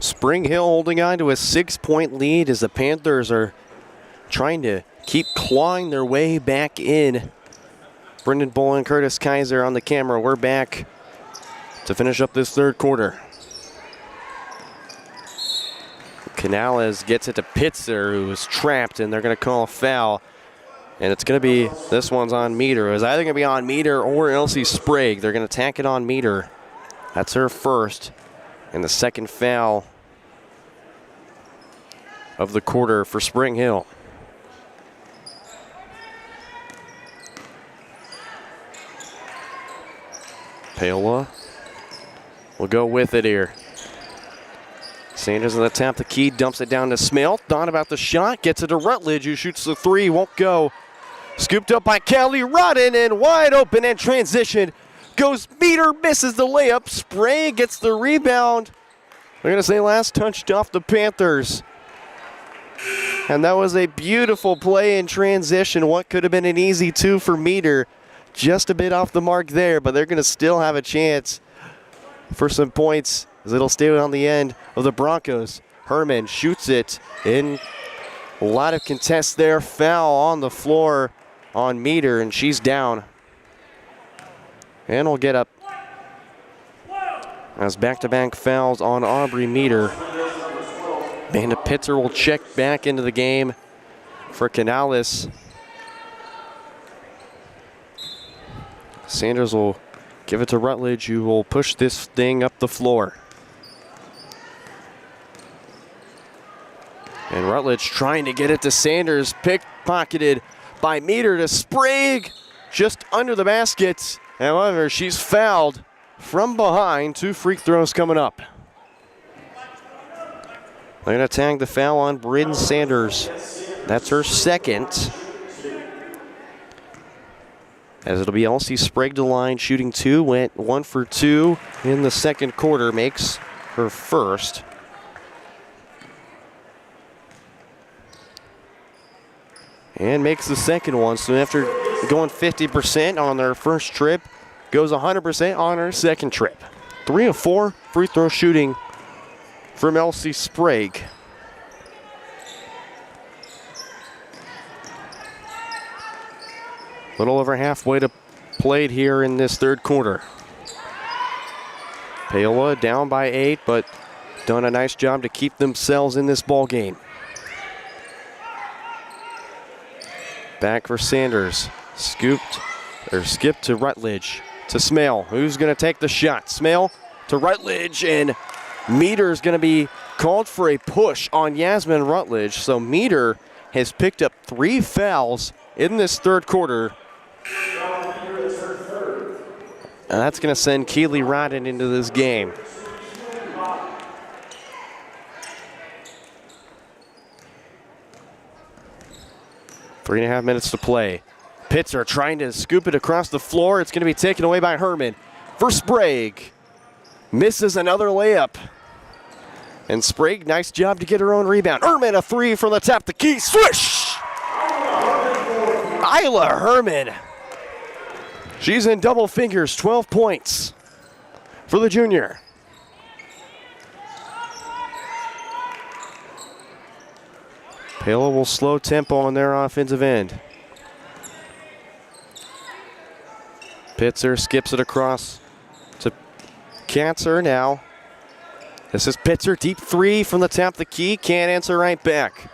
Spring Hill holding on to a 6-point lead as the Panthers are trying to keep clawing their way back in. Brendan Bull and Curtis Kaiser on the camera. We're back to finish up this third quarter. Canales gets it to Pitzer, who is trapped, and they're going to call a foul. And it's going to be, this one's on Meter. It was either going to be on Meter or Elsie Sprague. They're going to tack it on Meter. That's her first. And the second foul of the quarter for Spring Hill. Paola will go with it here. Sanders on the top, the key, dumps it down to Smale. Thought about the shot, gets it to Rutledge, who shoots the 3, won't go. Scooped up by Callie Rodden, and wide open in transition. Goes Meter, misses the layup. Sprague gets the rebound. We're going to say last touched off the Panthers. And that was a beautiful play in transition. What could have been an easy 2 for Meter. Just a bit off the mark there, but they're going to still have a chance for some points as it'll stay on the end of the Broncos. Herman shoots it in. A lot of contests there. Foul on the floor on Meter, and she's down. And we'll get up as back-to-back fouls on Aubrey Meter. Amanda Pitzer will check back into the game for Canales. Sanders will give it to Rutledge, who will push this thing up the floor. And Rutledge trying to get it to Sanders, pickpocketed by Meter to Sprague, just under the basket. However, she's fouled from behind. 2 free throws coming up. They're going to tag the foul on Bryn Sanders. That's her second. As it'll be Elsie Sprague to line, shooting 2, went 1 for 2 in the second quarter, makes her first. And makes the second one, so after going 50% on their first trip, goes 100% on her second trip. 3 of 4 free throw shooting from Elsie Sprague. Little over halfway to played here in this third quarter. Paola down by 8, but done a nice job to keep themselves in this ball game. Back for Sanders. Skipped to Rutledge. To Smale, who's going to take the shot. Smale to Rutledge, and Meter's going to be called for a push on Yasmin Rutledge. So Meter has picked up 3 fouls in this third quarter. And that's going to send Keely Rodden into this game. Three and a half minutes to play. Pitzer trying to scoop it across the floor. It's going to be taken away by Herman. For Sprague. Misses another layup. And Sprague, nice job to get her own rebound. Herman, a 3 from the top. The key, swish! Isla Herman. She's in double figures, 12 points for the junior. Paola will slow tempo on their offensive end. Pitzer skips it across to Katzer now. This is Pitzer, deep 3 from the top of the key. Can't answer right back.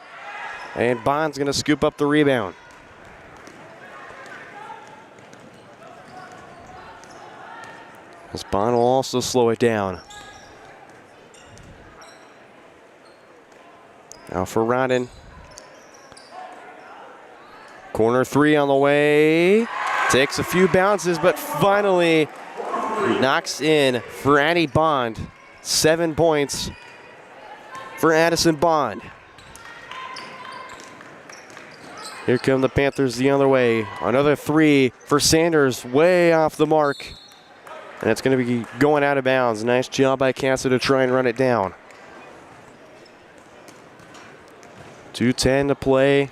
And Bond's going to scoop up the rebound. As Bond will also slow it down. Now for Rodden. Corner 3 on the way. Takes a few bounces, but finally knocks in for Addie Bond. 7 points for Addison Bond. Here come the Panthers the other way. Another 3 for Sanders, way off the mark. And it's going to be going out of bounds. Nice job by Casa to try and run it down. 2:10 to play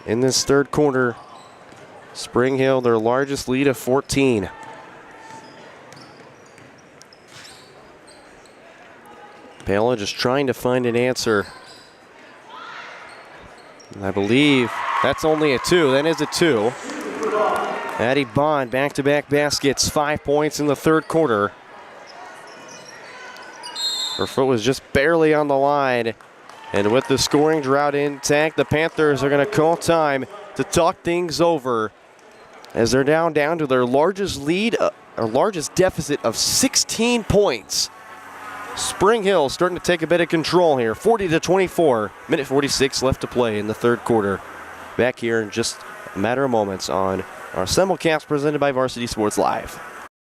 in this third quarter. Spring Hill, their largest lead of 14. Paola just trying to find an answer. And I believe that's only a 2. That is a 2. Addie Bond, back-to-back baskets, 5 points in the third quarter. Her foot was just barely on the line. And with the scoring drought intact, the Panthers are going to call time to talk things over as they're down to their largest lead, or largest deficit of 16 points. Spring Hill starting to take a bit of control here, 40-24. Minute 46 left to play in the third quarter. Back here in just a matter of moments on our SIMULCAST presented by Varsity Sports Live.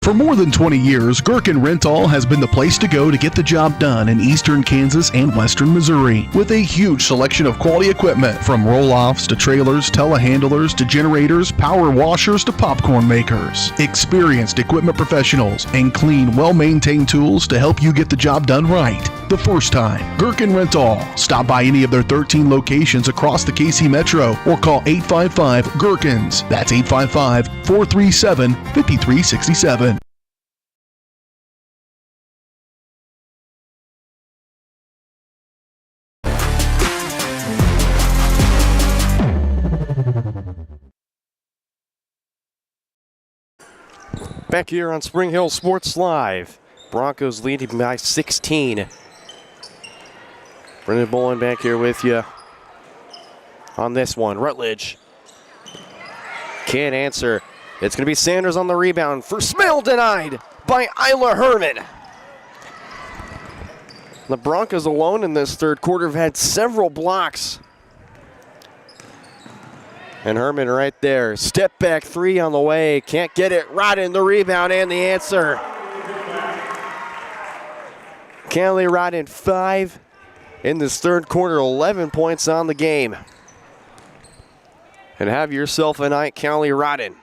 For more than 20 years, Gherkin Rental has been the place to go to get the job done in eastern Kansas and western Missouri. With a huge selection of quality equipment, from roll-offs to trailers, telehandlers to generators, power washers to popcorn makers. Experienced equipment professionals and clean, well-maintained tools to help you get the job done right. the first time. Gherkin Rental. Stop by any of their 13 locations across the KC Metro or call 855-GHERKINS. That's 855-437-5367. Back here on Spring Hill Sports Live. Broncos leading by 16. Brendan Bolin back here with you on this one. Rutledge can't answer. It's going to be Sanders on the rebound. For Smell denied by Isla Herman. The Broncos alone in this third quarter have had several blocks. And Herman right there. Step back three on the way. Can't get it. Rodden the rebound and the answer. Callie Rodden 5 in this third quarter. 11 points on the game. And have yourself a night, Callie Rodden.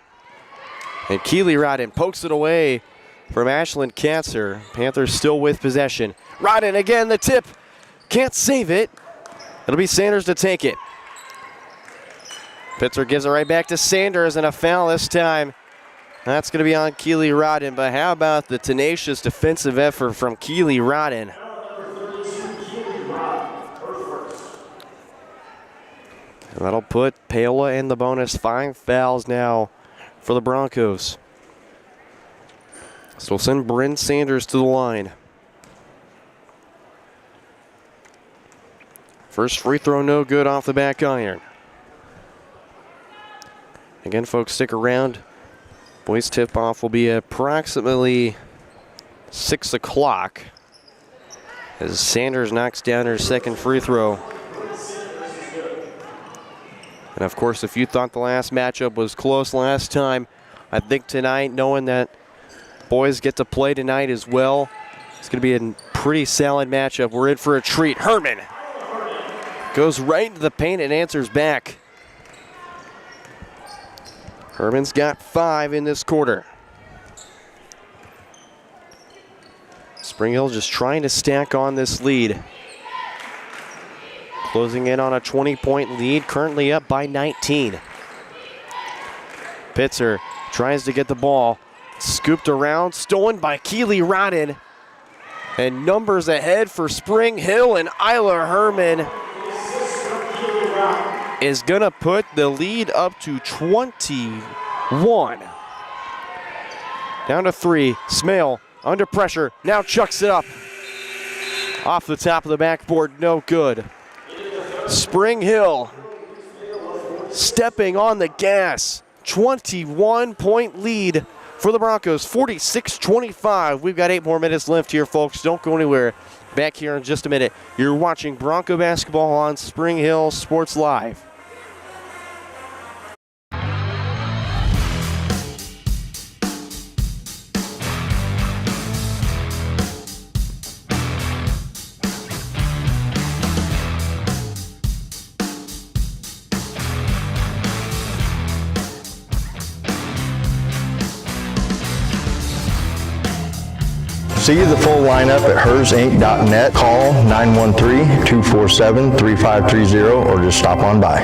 And Keely Rodden pokes it away from Ashlyn Katzer. Panthers still with possession. Rodden again, the tip. Can't save it. It'll be Sanders to take it. Pitzer gives it right back to Sanders, and a foul this time. That's going to be on Keely Rodden, but how about the tenacious defensive effort from Keely Rodden? And that'll put Paola in the bonus. 5 fouls now for the Broncos. So we'll send Bryn Sanders to the line. First free throw no good off the back iron. Again, folks, stick around. Boys tip-off will be approximately 6 o'clock as Sanders knocks down her second free throw. And, of course, if you thought the last matchup was close last time, I think tonight, knowing that boys get to play tonight as well, it's going to be a pretty solid matchup. We're in for a treat. Herman goes right into the paint and answers back. Herman's got 5 in this quarter. Spring Hill just trying to stack on this lead. Closing in on a 20-point lead, currently up by 19. Pitzer tries to get the ball. Scooped around, stolen by Keely Rodden. And numbers ahead for Spring Hill, and Isla Herman is gonna put the lead up to 21. Down to 3, Smale under pressure, now chucks it up. Off the top of the backboard, no good. Spring Hill stepping on the gas. 21-point lead for the Broncos, 46-25. We've got 8 more minutes left here, folks. Don't go anywhere. Back here in just a minute. You're watching Bronco basketball on Spring Hill Sports Live. See the full lineup at hersinc.net. Call 913-247-3530 or just stop on by.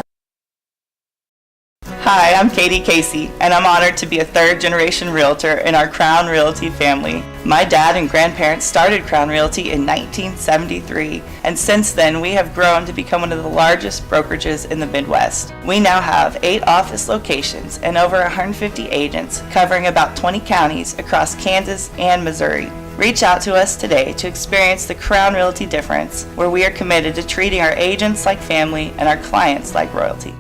Hi, I'm Katie Casey, and I'm honored to be a third-generation realtor in our Crown Realty family. My dad and grandparents started Crown Realty in 1973, and since then we have grown to become one of the largest brokerages in the Midwest. We now have 8 office locations and over 150 agents covering about 20 counties across Kansas and Missouri. Reach out to us today to experience the Crown Realty difference, where we are committed to treating our agents like family and our clients like royalty.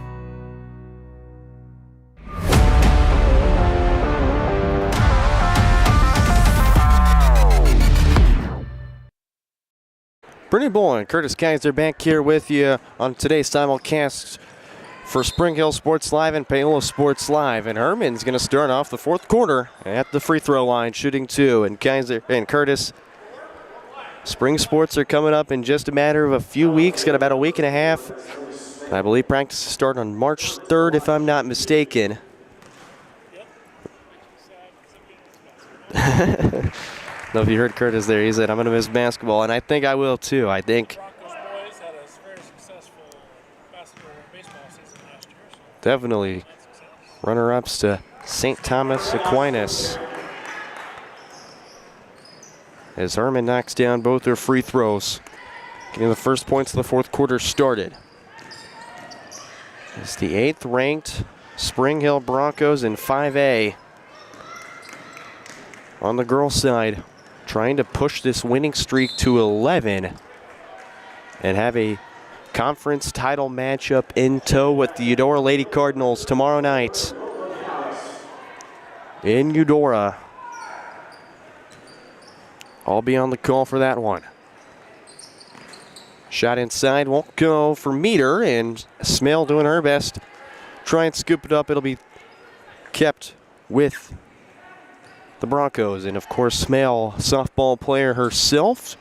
Brittany Bowen, Curtis Kaiser back here with you on today's simulcast for Spring Hill Sports Live and Paola Sports Live. And Herman's going to start off the fourth quarter at the free throw line, shooting 2. And Kaiser and Curtis, spring sports are coming up in just a matter of a few weeks. Got about a week and a half. I believe practices start on March 3rd, if I'm not mistaken. know if you heard Curtis there. He said, I'm going to miss basketball, and I think I will too. I think Broncos boys had a very successful basketball and baseball season last year. So definitely runner-ups to St. Thomas Aquinas. As Herman knocks down both their free throws, getting the first points of the fourth quarter started. It's the 8th-ranked Spring Hill Broncos in 5A. On the girls' side, trying to push this winning streak to 11 and have a conference title matchup in tow with the Eudora Lady Cardinals tomorrow night in Eudora. I'll be on the call for that one. Shot inside won't go for Meter, and Smale doing her best. Try and scoop it up. It'll be kept with the Broncos. And of course, Smale, softball player herself.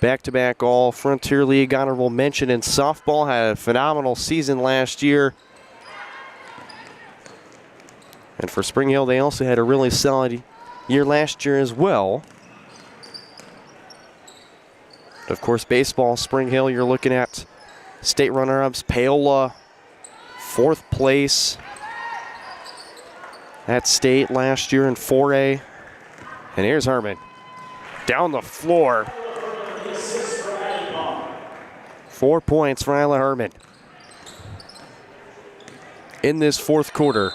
Back-to-back all Frontier League honorable mention in softball. Had a phenomenal season last year. And for Spring Hill, they also had a really solid year last year as well. Of course, baseball, Spring Hill, you're looking at state runner-ups. Paola, 4th place at state last year in 4A. And here's Herman. Down the floor. 4 points for Isla Herman in this fourth quarter.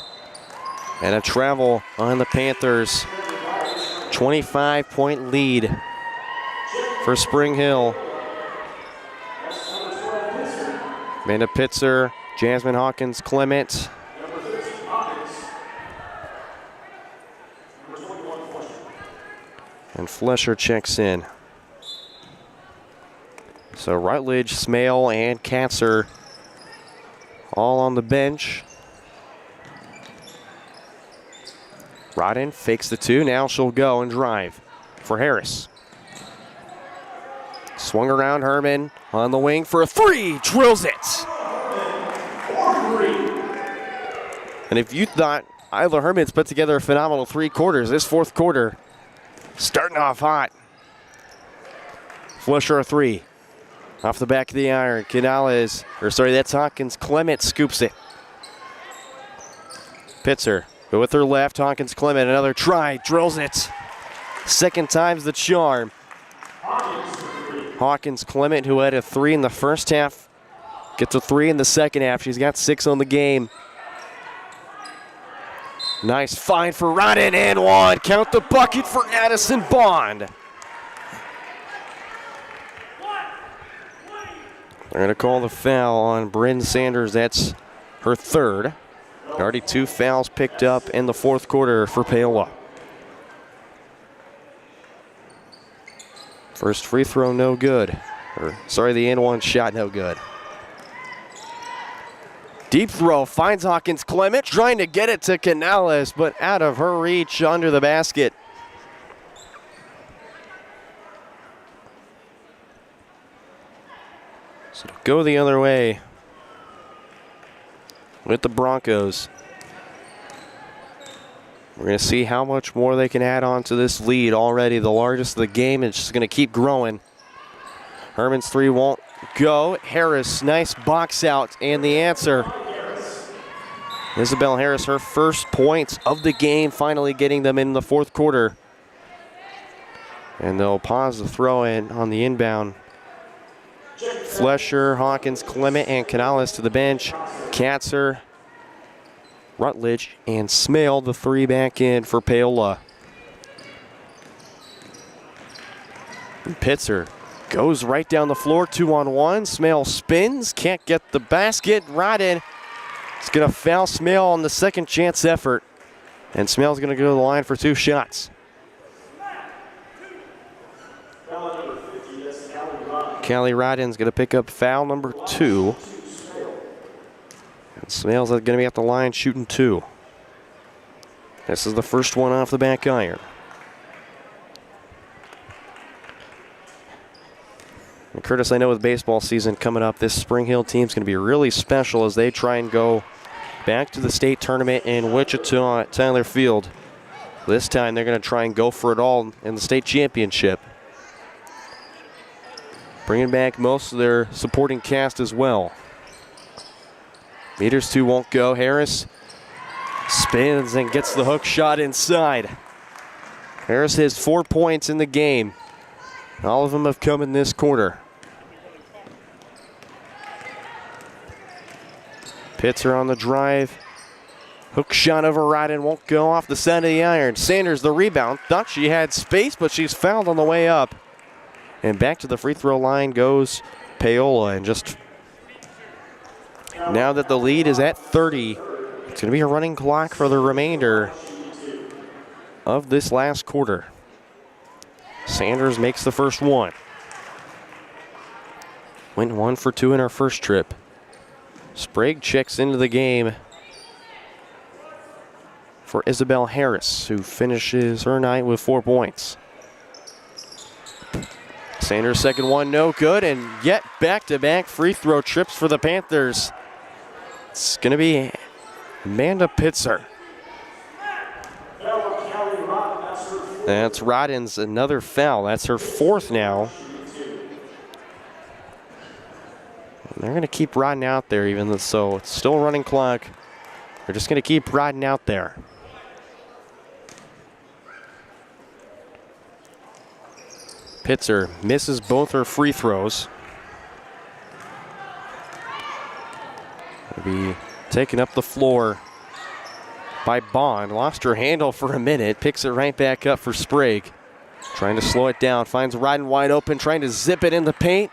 And a travel on the Panthers. 25-point lead for Spring Hill. Amanda Pitzer, Jasmine Hawkins Clement. And Flesher checks in. So Rutledge, Smale, and Katzer all on the bench. Rodden fakes the 2. Now she'll go and drive for Harris. Swung around, Herman on the wing for a 3. Drills it. And if you thought Isla Herman's put together a phenomenal 3 quarters, this fourth quarter starting off hot. Flesher a 3. Off the back of the iron. Canales, that's Hawkins. Clement scoops it. Pitzer, but with her left, Hawkins Clement, another try, drills it. Second time's the charm. Hawkins Clement, who had a 3 in the first half, gets a 3 in the second half. She's got 6 on the game. Nice find for Rodden and 1. Count the bucket for Addison Bond. They're going to call the foul on Bryn Sanders. That's her 3rd. Already 2 fouls picked up in the fourth quarter for Paola. First free throw, no good. The and-1 shot, no good. Deep throw, finds Hawkins Clement, trying to get it to Canales, but out of her reach under the basket. So it'll go the other way with the Broncos. We're going to see how much more they can add on to this lead already. The largest of the game is just going to keep growing. Herman's 3 won't go. Harris, nice box out, and the answer. Isabel Harris, her first points of the game, finally getting them in the fourth quarter. And they'll pause the throw in on the inbound. Flesher, Hawkins, Clement, and Canales to the bench. Katzer, Rutledge, and Smale, the 3 back in for Paola. And Pitzer goes right down the floor, 2-on-1. Smale spins, can't get the basket. Rodden is going to foul Smale on the second chance effort. And Smale's going to go to the line for 2 shots. Callie Rodden's going to pick up foul number 2. And Smale's going to be at the line shooting 2. This is the first one off the back iron. And Curtis, I know with baseball season coming up, this Spring Hill team's going to be really special as they try and go back to the state tournament in Wichita at Tyler Field. This time they're going to try and go for it all in the state championship. Bringing back most of their supporting cast as well. Meters 2 won't go. Harris spins and gets the hook shot inside. Harris has 4 points in the game. All of them have come in this quarter. Pitzer on the drive. Hook shot over Ryden won't go off the side of the iron. Sanders the rebound. Thought she had space, but she's fouled on the way up. And back to the free throw line goes Paola. And just now that the lead is at 30, it's going to be a running clock for the remainder of this last quarter. Sanders makes the first one. Went 1 for 2 in her first trip. Sprague checks into the game for Isabel Harris, who finishes her night with 4 points. Sanders' second one, no good, and yet back-to-back free throw trips for the Panthers. It's going to be Amanda Pitzer. That's Rodden's another foul. That's her 4th now. And they're going to keep Rodden out there, even so it's still a running clock. They're just going to keep Rodden out there. Pitzer misses both her free throws. Will be taken up the floor by Bond. Lost her handle for a minute. Picks it right back up for Sprague. Trying to slow it down. Finds Rodden wide open. Trying to zip it in the paint.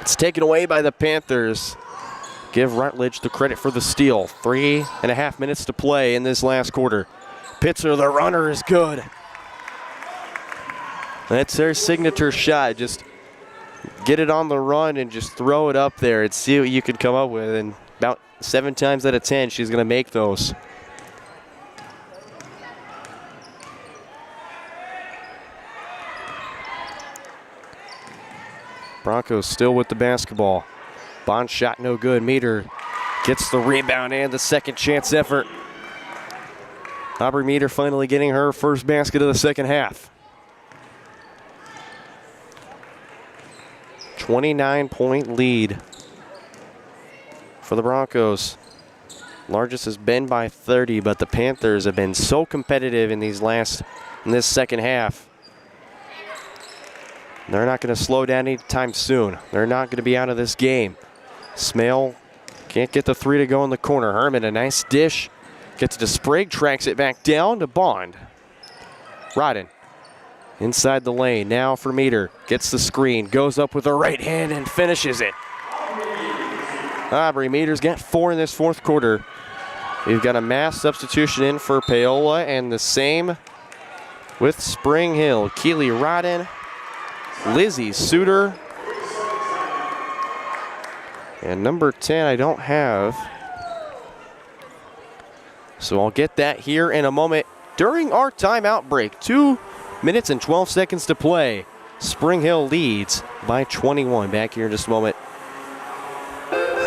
It's taken away by the Panthers. Give Rutledge the credit for the steal. 3.5 minutes to play in this last quarter. Pitzer, the runner, is good. That's their signature shot. Just get it on the run and just throw it up there and see what you can come up with. And about 7 times out of 10, she's going to make those. Broncos still with the basketball. Bond shot no good. Meter gets the rebound and the second chance effort. Aubrey Meter finally getting her first basket of the second half. 29-point lead for the Broncos. Largest has been by 30, but the Panthers have been so competitive in this second half. They're not going to slow down anytime soon. They're not going to be out of this game. Smale can't get the 3 to go in the corner. Herman, a nice dish. Gets it to Sprague, tracks it back down to Bond. Rodden inside the lane, now for Meter. Gets the screen, goes up with her right hand and finishes it. Aubrey Meter's got 4 in this fourth quarter. We've got a mass substitution in for Paola, and the same with Spring Hill. Keely Rodden, Lizzie Suter, and number 10 I don't have. So I'll get that here in a moment during our timeout break. 2 minutes and 12 seconds to play. Spring Hill leads by 21. Back here in just a moment.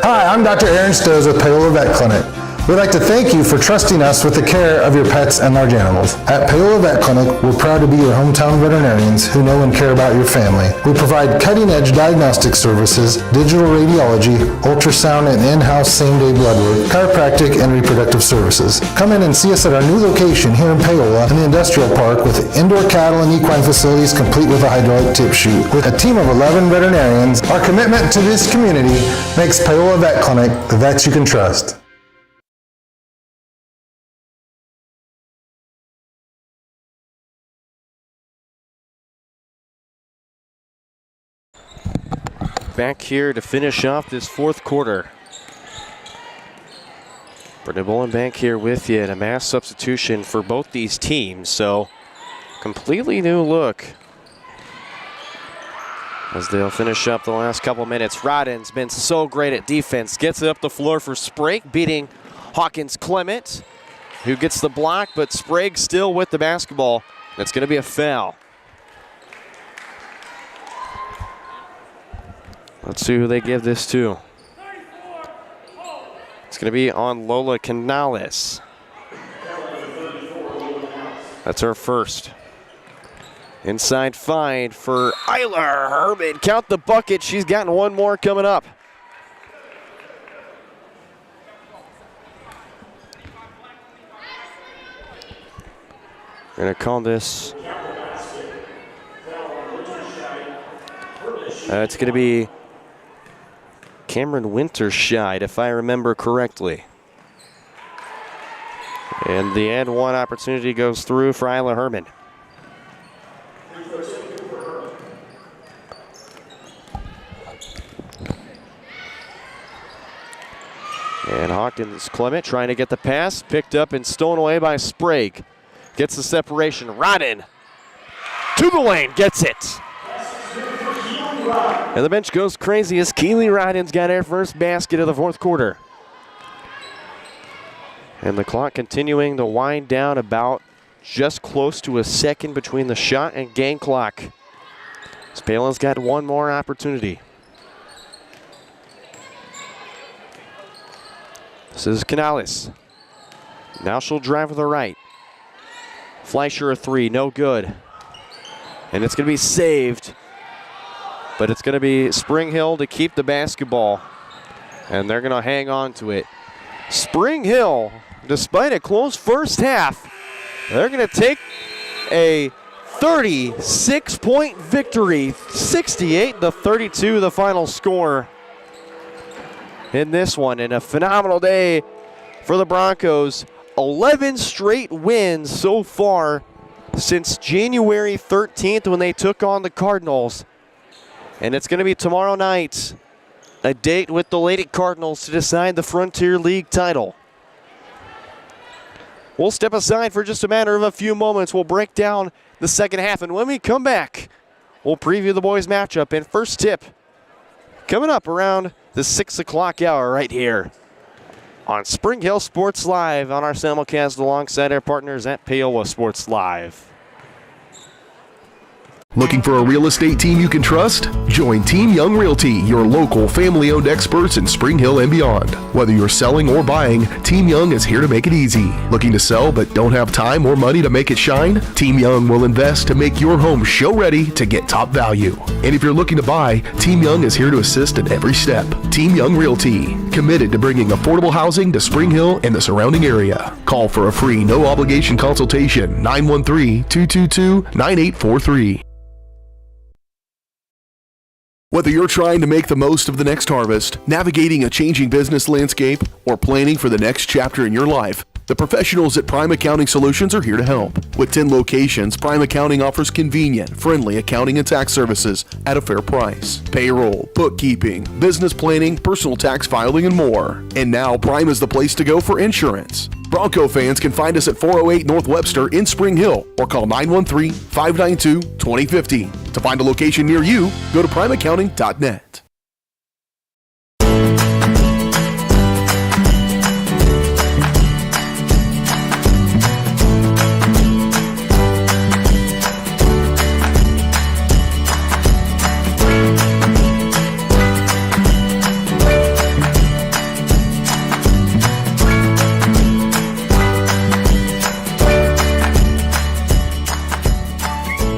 Hi, I'm Dr. Aaron Stoes with Paola Vet Clinic. We'd like to thank you for trusting us with the care of your pets and large animals. At Paola Vet Clinic, we're proud to be your hometown veterinarians who know and care about your family. We provide cutting-edge diagnostic services, digital radiology, ultrasound, and in-house same-day blood work, chiropractic, and reproductive services. Come in and see us at our new location here in Paola in the Industrial Park with indoor cattle and equine facilities complete with a hydraulic tip chute. With a team of 11 veterinarians, our commitment to this community makes Paola Vet Clinic the vets you can trust. Back here to finish off this fourth quarter. Brittany Bolenbank here with you, and a mass substitution for both these teams. So completely new look as they'll finish up the last couple minutes. Rodden's been so great at defense. Gets it up the floor for Sprague, beating Hawkins Clement, who gets the block, but Sprague still with the basketball. That's going to be a foul. Let's see who they give this to. It's going to be on Lola Canales. That's her first. Inside find for Isla Herman. Count the bucket. She's gotten one more coming up. Going to call this. It's going to be Cameron Winterscheid, if I remember correctly. And the and one opportunity goes through for Isla Herman. And Hawkins Clement trying to get the pass, picked up and stolen away by Sprague. Gets the separation. Rodden to the lane, gets it. And the bench goes crazy as Keely Rodden's got her first basket of the fourth quarter. And the clock continuing to wind down, about just close to a second between the shot and game clock. Palin's got one more opportunity. This is Canales. Now she'll drive with the right. Fleischer a three, no good. And it's going to be saved. But it's going to be Spring Hill to keep the basketball. And they're going to hang on to it. Spring Hill, despite a close first half, they're going to take a 36-point victory. 68-32 the final score in this one. And a phenomenal day for the Broncos. 11 straight wins so far since January 13th when they took on the Cardinals. And it's going to be tomorrow night, a date with the Lady Cardinals to decide the Frontier League title. We'll step aside for just a matter of a few moments. We'll break down the second half, and when we come back, we'll preview the boys' matchup. And first tip coming up around the 6 o'clock hour right here on Spring Hill Sports Live on our simulcast alongside our partners at Paola Sports Live. Looking for a real estate team you can trust? Join Team Young Realty, your local family-owned experts in Spring Hill and beyond. Whether you're selling or buying, Team Young is here to make it easy. Looking to sell but don't have time or money to make it shine? Team Young will invest to make your home show-ready to get top value. And if you're looking to buy, Team Young is here to assist at every step. Team Young Realty, committed to bringing affordable housing to Spring Hill and the surrounding area. Call for a free, no-obligation consultation, 913-222-9843. Whether you're trying to make the most of the next harvest, navigating a changing business landscape, or planning for the next chapter in your life, the professionals at Prime Accounting Solutions are here to help. With 10 locations, Prime Accounting offers convenient, friendly accounting and tax services at a fair price. Payroll, bookkeeping, business planning, personal tax filing, and more. And now Prime is the place to go for insurance. Bronco fans can find us at 408 North Webster in Spring Hill or call 913-592-2050. To find a location near you, go to primeaccounting.net.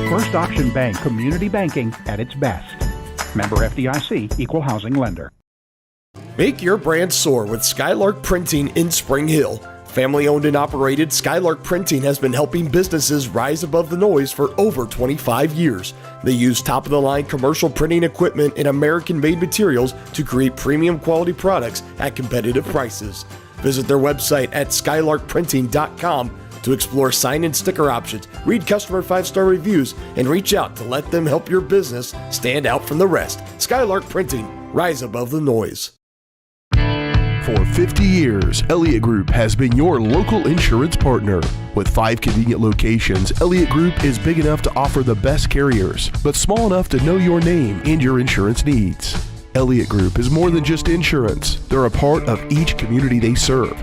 First Option Bank, community banking at its best. Member FDIC, equal housing lender. Make your brand soar with Skylark Printing in Spring Hill. Family owned and operated, Skylark Printing has been helping businesses rise above the noise for over 25 years. They use top-of-the-line commercial printing equipment and American-made materials to create premium quality products at competitive prices. Visit their website at skylarkprinting.com to explore sign and sticker options, read customer 5-star reviews, and reach out to let them help your business stand out from the rest. Skylark Printing, rise above the noise. For 50 years, Elliott Group has been your local insurance partner. With 5 convenient locations, Elliott Group is big enough to offer the best carriers, but small enough to know your name and your insurance needs. Elliott Group is more than just insurance. They're a part of each community they serve,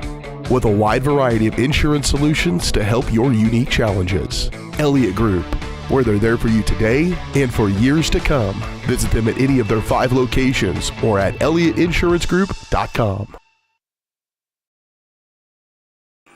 with a wide variety of insurance solutions to help your unique challenges. Elliott Group, where they're there for you today and for years to come. Visit them at any of their 5 locations or at ElliottInsuranceGroup.com.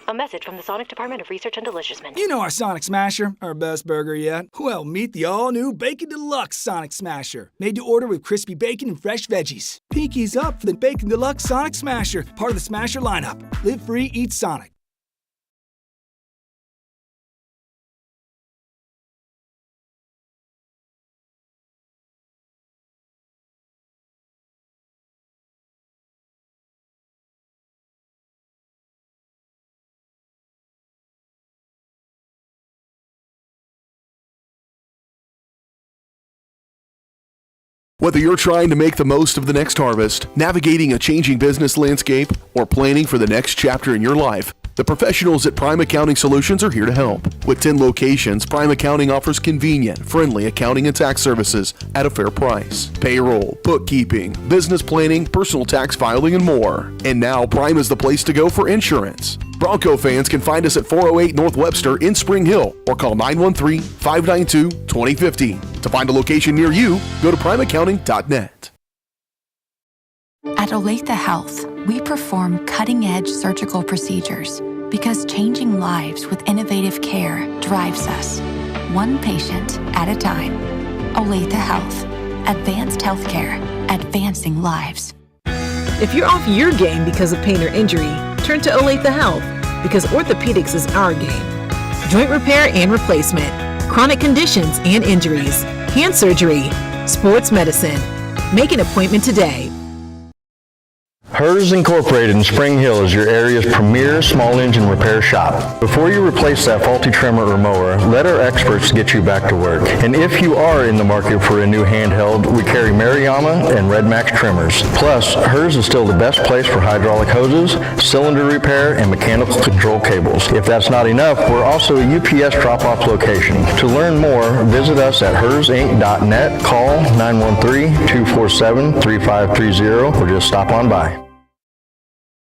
A message from the Sonic Department of Research and Deliciousment. You know our Sonic Smasher, our best burger yet? Well, meet the all-new Bacon Deluxe Sonic Smasher. Made to order with crispy bacon and fresh veggies. Pinkies up for the Bacon Deluxe Sonic Smasher, part of the Smasher lineup. Live free, eat Sonic. Whether you're trying to make the most of the next harvest, navigating a changing business landscape, or planning for the next chapter in your life, the professionals at Prime Accounting Solutions are here to help. With 10 locations, Prime Accounting offers convenient, friendly accounting and tax services at a fair price. Payroll, bookkeeping, business planning, personal tax filing, and more. And now Prime is the place to go for insurance. Bronco fans can find us at 408 North Webster in Spring Hill or call 913-592-2050. To find a location near you, go to primeaccounting.net. At Olathe Health, we perform cutting-edge surgical procedures because changing lives with innovative care drives us, one patient at a time. Olathe Health. Advanced healthcare. Advancing lives. If you're off your game because of pain or injury, turn to Olathe Health because orthopedics is our game. Joint repair and replacement, chronic conditions and injuries, hand surgery, sports medicine. Make an appointment today. Hers Incorporated in Spring Hill is your area's premier small engine repair shop. Before you replace that faulty trimmer or mower, let our experts get you back to work. And if you are in the market for a new handheld, we carry Maruyama and Red Max trimmers. Plus, Hers is still the best place for hydraulic hoses, cylinder repair, and mechanical control cables. If that's not enough, we're also a UPS drop-off location. To learn more, visit us at hersinc.net, call 913-247-3530, or just stop on by.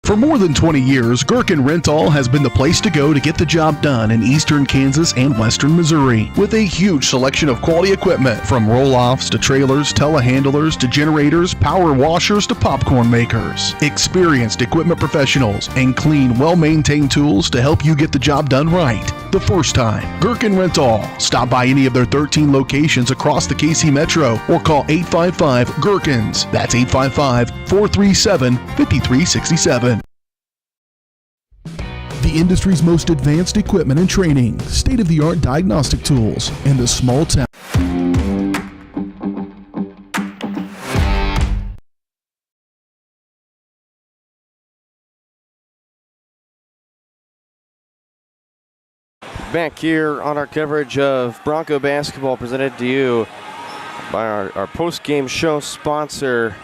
For more than 20 years, Gherkin Rental has been the place to go to get the job done in eastern Kansas and western Missouri. With a huge selection of quality equipment, from roll-offs to trailers, telehandlers to generators, power washers to popcorn makers. Experienced equipment professionals and clean, well-maintained tools to help you get the job done right the first time. Gherkin Rental. Stop by any of their 13 locations across the KC Metro or call 855-GHERKINS. That's 855-437-5367. The industry's most advanced equipment and training, state-of-the-art diagnostic tools, and the small town. Back here on our coverage of Bronco basketball, presented to you by our post-game show sponsor,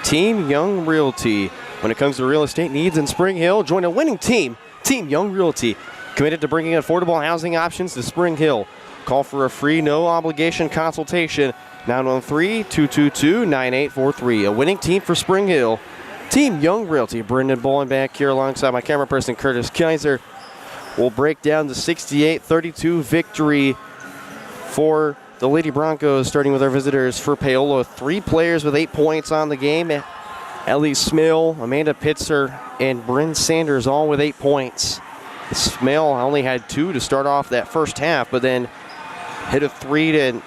Team Young Realty. When it comes to real estate needs in Spring Hill, join a winning team, Team Young Realty, committed to bringing affordable housing options to Spring Hill. Call for a free, no-obligation consultation, 913-222-9843. A winning team for Spring Hill, Team Young Realty. Brendan Bolin back here alongside my camera person, Curtis Kaiser. We'll break down the 68-32 victory for the Lady Broncos, starting with our visitors for Paola. 3 players with 8 points on the game. Ellie Smill, Amanda Pitzer, and Bryn Sanders all with 8 points. Smill only had 2 to start off that first half, but then hit a 3 to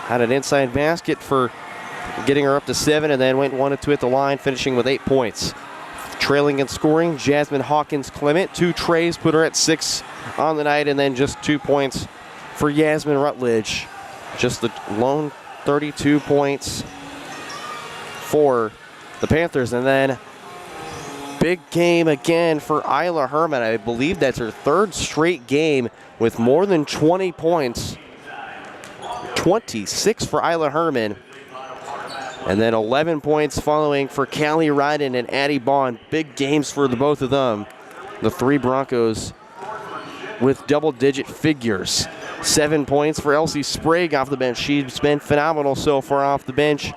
had an inside basket for getting her up to 7, and then went 1 of 2 at the line, finishing with 8 points. Trailing in scoring, Jasmine Hawkins-Clement. 2 trays put her at 6 on the night, and then just 2 points for Yasmin Rutledge. Just the lone 32 points for the Panthers. And then big game again for Isla Herman. I believe that's her 3rd straight game with more than 20 points. 26 for Isla Herman. And then 11 points following for Callie Ryden and Addie Bond. Big games for the both of them. The 3 Broncos with double-digit figures. 7 points for Elsie Sprague off the bench. She's been phenomenal so far off the bench.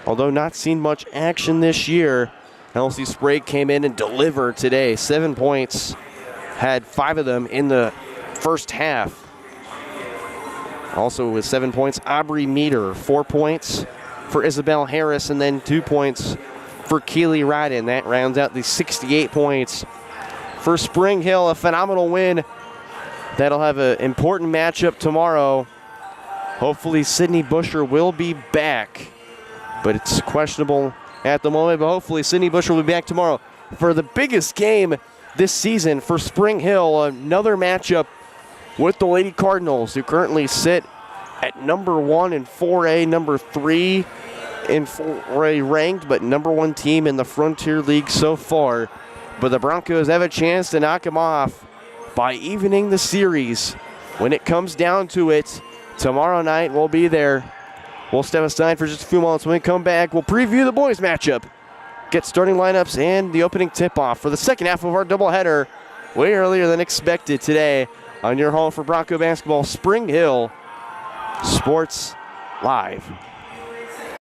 Although not seen much action this year, Elsie Sprague came in and delivered today. 7 points, had 5 of them in the first half. Also with 7 points, Aubrey Meter. 4 points for Isabel Harris, and then 2 points for Keely Ryden. That rounds out the 68 points for Spring Hill, a phenomenal win. That'll have an important matchup tomorrow. Hopefully Sydney Busher will be back, but it's questionable at the moment. But hopefully Sydney Busher will be back tomorrow for the biggest game this season for Spring Hill. Another matchup with the Lady Cardinals, who currently sit at number 1 in 4A, number 3 in 4A ranked, but number 1 team in the Frontier League so far. But the Broncos have a chance to knock them off by evening the series. When it comes down to it, tomorrow night we'll be there. We'll step aside for just a few moments. When we come back, we'll preview the boys matchup, get starting lineups and the opening tip-off for the second half of our doubleheader way earlier than expected today on your home for Bronco basketball, Spring Hill Sports Live.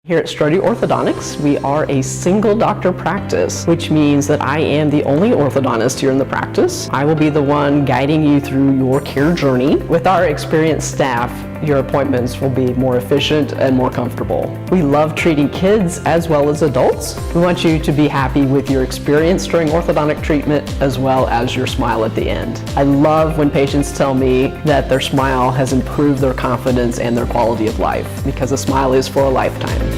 Here at Strode Orthodontics, we are a single doctor practice, which means that I am the only orthodontist here in the practice. I will be the one guiding you through your care journey. With our experienced staff, your appointments will be more efficient and more comfortable. We love treating kids as well as adults. We want you to be happy with your experience during orthodontic treatment as well as your smile at the end. I love when patients tell me that their smile has improved their confidence and their quality of life, because a smile is for a lifetime.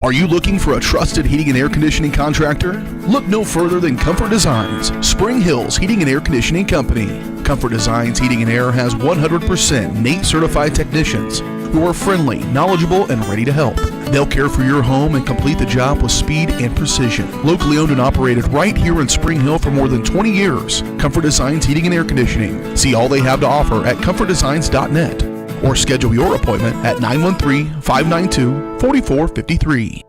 Are you looking for a trusted heating and air conditioning contractor? Look no further than Comfort Designs, Spring Hill's heating and air conditioning company. Comfort Designs Heating and Air has 100% NATE certified technicians who are friendly, knowledgeable, and ready to help. They'll care for your home and complete the job with speed and precision. Locally owned and operated right here in Spring Hill for more than 20 years. Comfort Designs Heating and Air Conditioning. See all they have to offer at comfortdesigns.net. Or schedule your appointment at 913-592-4453.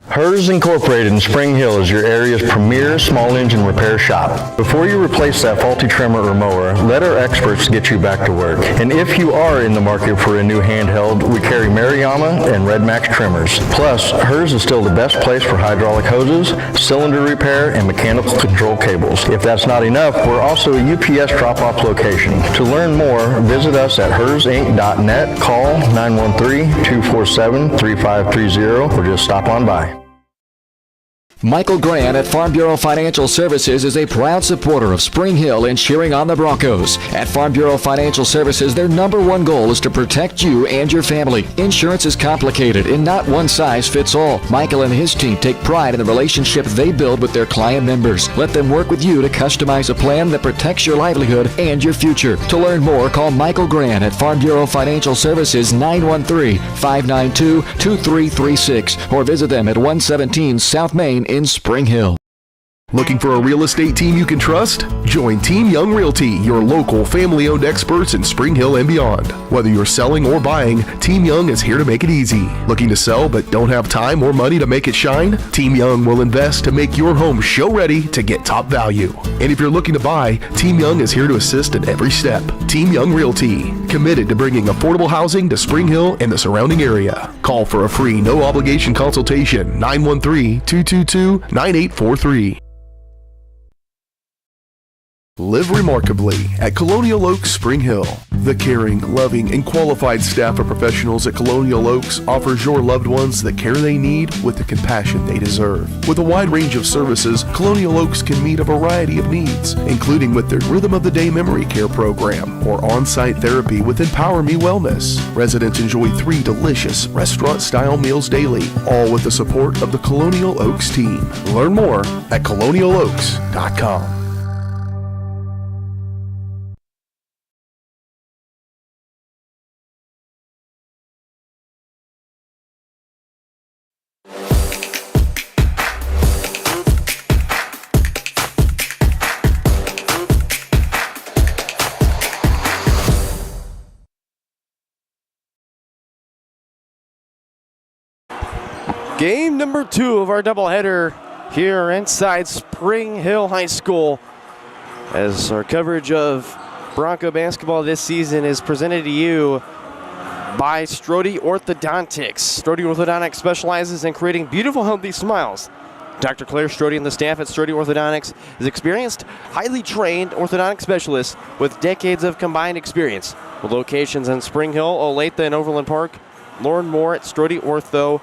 Hers Incorporated in Spring Hill is your area's premier small engine repair shop. Before you replace that faulty trimmer or mower, let our experts get you back to work. And if you are in the market for a new handheld, we carry Maruyama and Red Max trimmers. Plus, Hers is still the best place for hydraulic hoses, cylinder repair, and mechanical control cables. If that's not enough, we're also a UPS drop-off location. To learn more, visit us at hersinc.net, call 913-247-3530, or just stop on by. Michael Grant at Farm Bureau Financial Services is a proud supporter of Spring Hill and cheering on the Broncos. At Farm Bureau Financial Services, their number one goal is to protect you and your family. Insurance is complicated and not one size fits all. Michael and his team take pride in the relationship they build with their client members. Let them work with you to customize a plan that protects your livelihood and your future. To learn more, call Michael Grant at Farm Bureau Financial Services 913-592-2336 or visit them at 117 South Main in Spring Hill. Looking for a real estate team you can trust? Join Team Young Realty, your local family-owned experts in Spring Hill and beyond. Whether you're selling or buying, Team Young is here to make it easy. Looking to sell but don't have time or money to make it shine? Team Young will invest to make your home show-ready to get top value. And if you're looking to buy, Team Young is here to assist in every step. Team Young Realty, committed to bringing affordable housing to Spring Hill and the surrounding area. Call for a free, no-obligation consultation, 913-222-9843. Live remarkably at Colonial Oaks Spring Hill. The caring, loving, and qualified staff of professionals at Colonial Oaks offers your loved ones the care they need with the compassion they deserve. With a wide range of services, Colonial Oaks can meet a variety of needs, including with their Rhythm of the Day Memory Care program or on-site therapy with Empower Me Wellness. Residents enjoy 3 delicious restaurant-style meals daily, all with the support of the Colonial Oaks team. Learn more at colonialoaks.com. Game number 2 of our doubleheader here inside Spring Hill High School, as our coverage of Bronco basketball this season is presented to you by Strode Orthodontics. Strode Orthodontics specializes in creating beautiful, healthy smiles. Dr. Claire Strode and the staff at Strode Orthodontics is experienced, highly trained orthodontic specialists with decades of combined experience. With locations in Spring Hill, Olathe, and Overland Park, learn more at StrodeOrtho.com.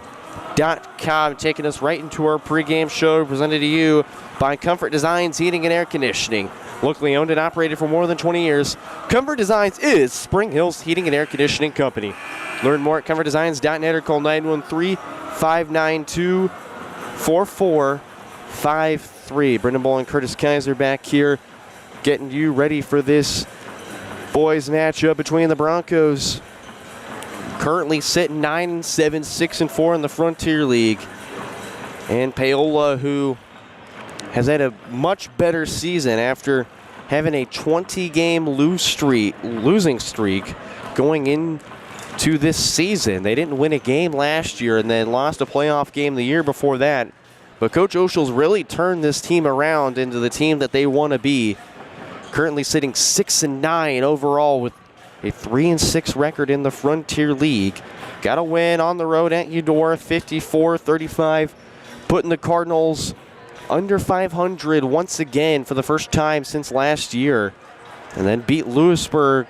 SpringHillHighSchool.com, taking us right into our pregame show presented to you by Comfort Designs Heating and Air Conditioning. Locally owned and operated for more than 20 years, Comfort Designs is Spring Hill's heating and air conditioning company. Learn more at comfortdesigns.net or call 913-592-4453. Brendan Bull and Curtis Kaiser back here getting you ready for this boys matchup between the Broncos. Currently sitting 9-7, 6-4 in the Frontier League. And Paola, who has had a much better season after having a 20-game losing streak going into this season. They didn't win a game last year and then lost a playoff game the year before that. But Coach Oschel's really turned this team around into the team that they want to be. Currently sitting 6-9 overall with a 3-6 record in the Frontier League. Got a win on the road at Eudora, 54-35, putting the Cardinals under 500 once again for the first time since last year. And then beat Lewisburg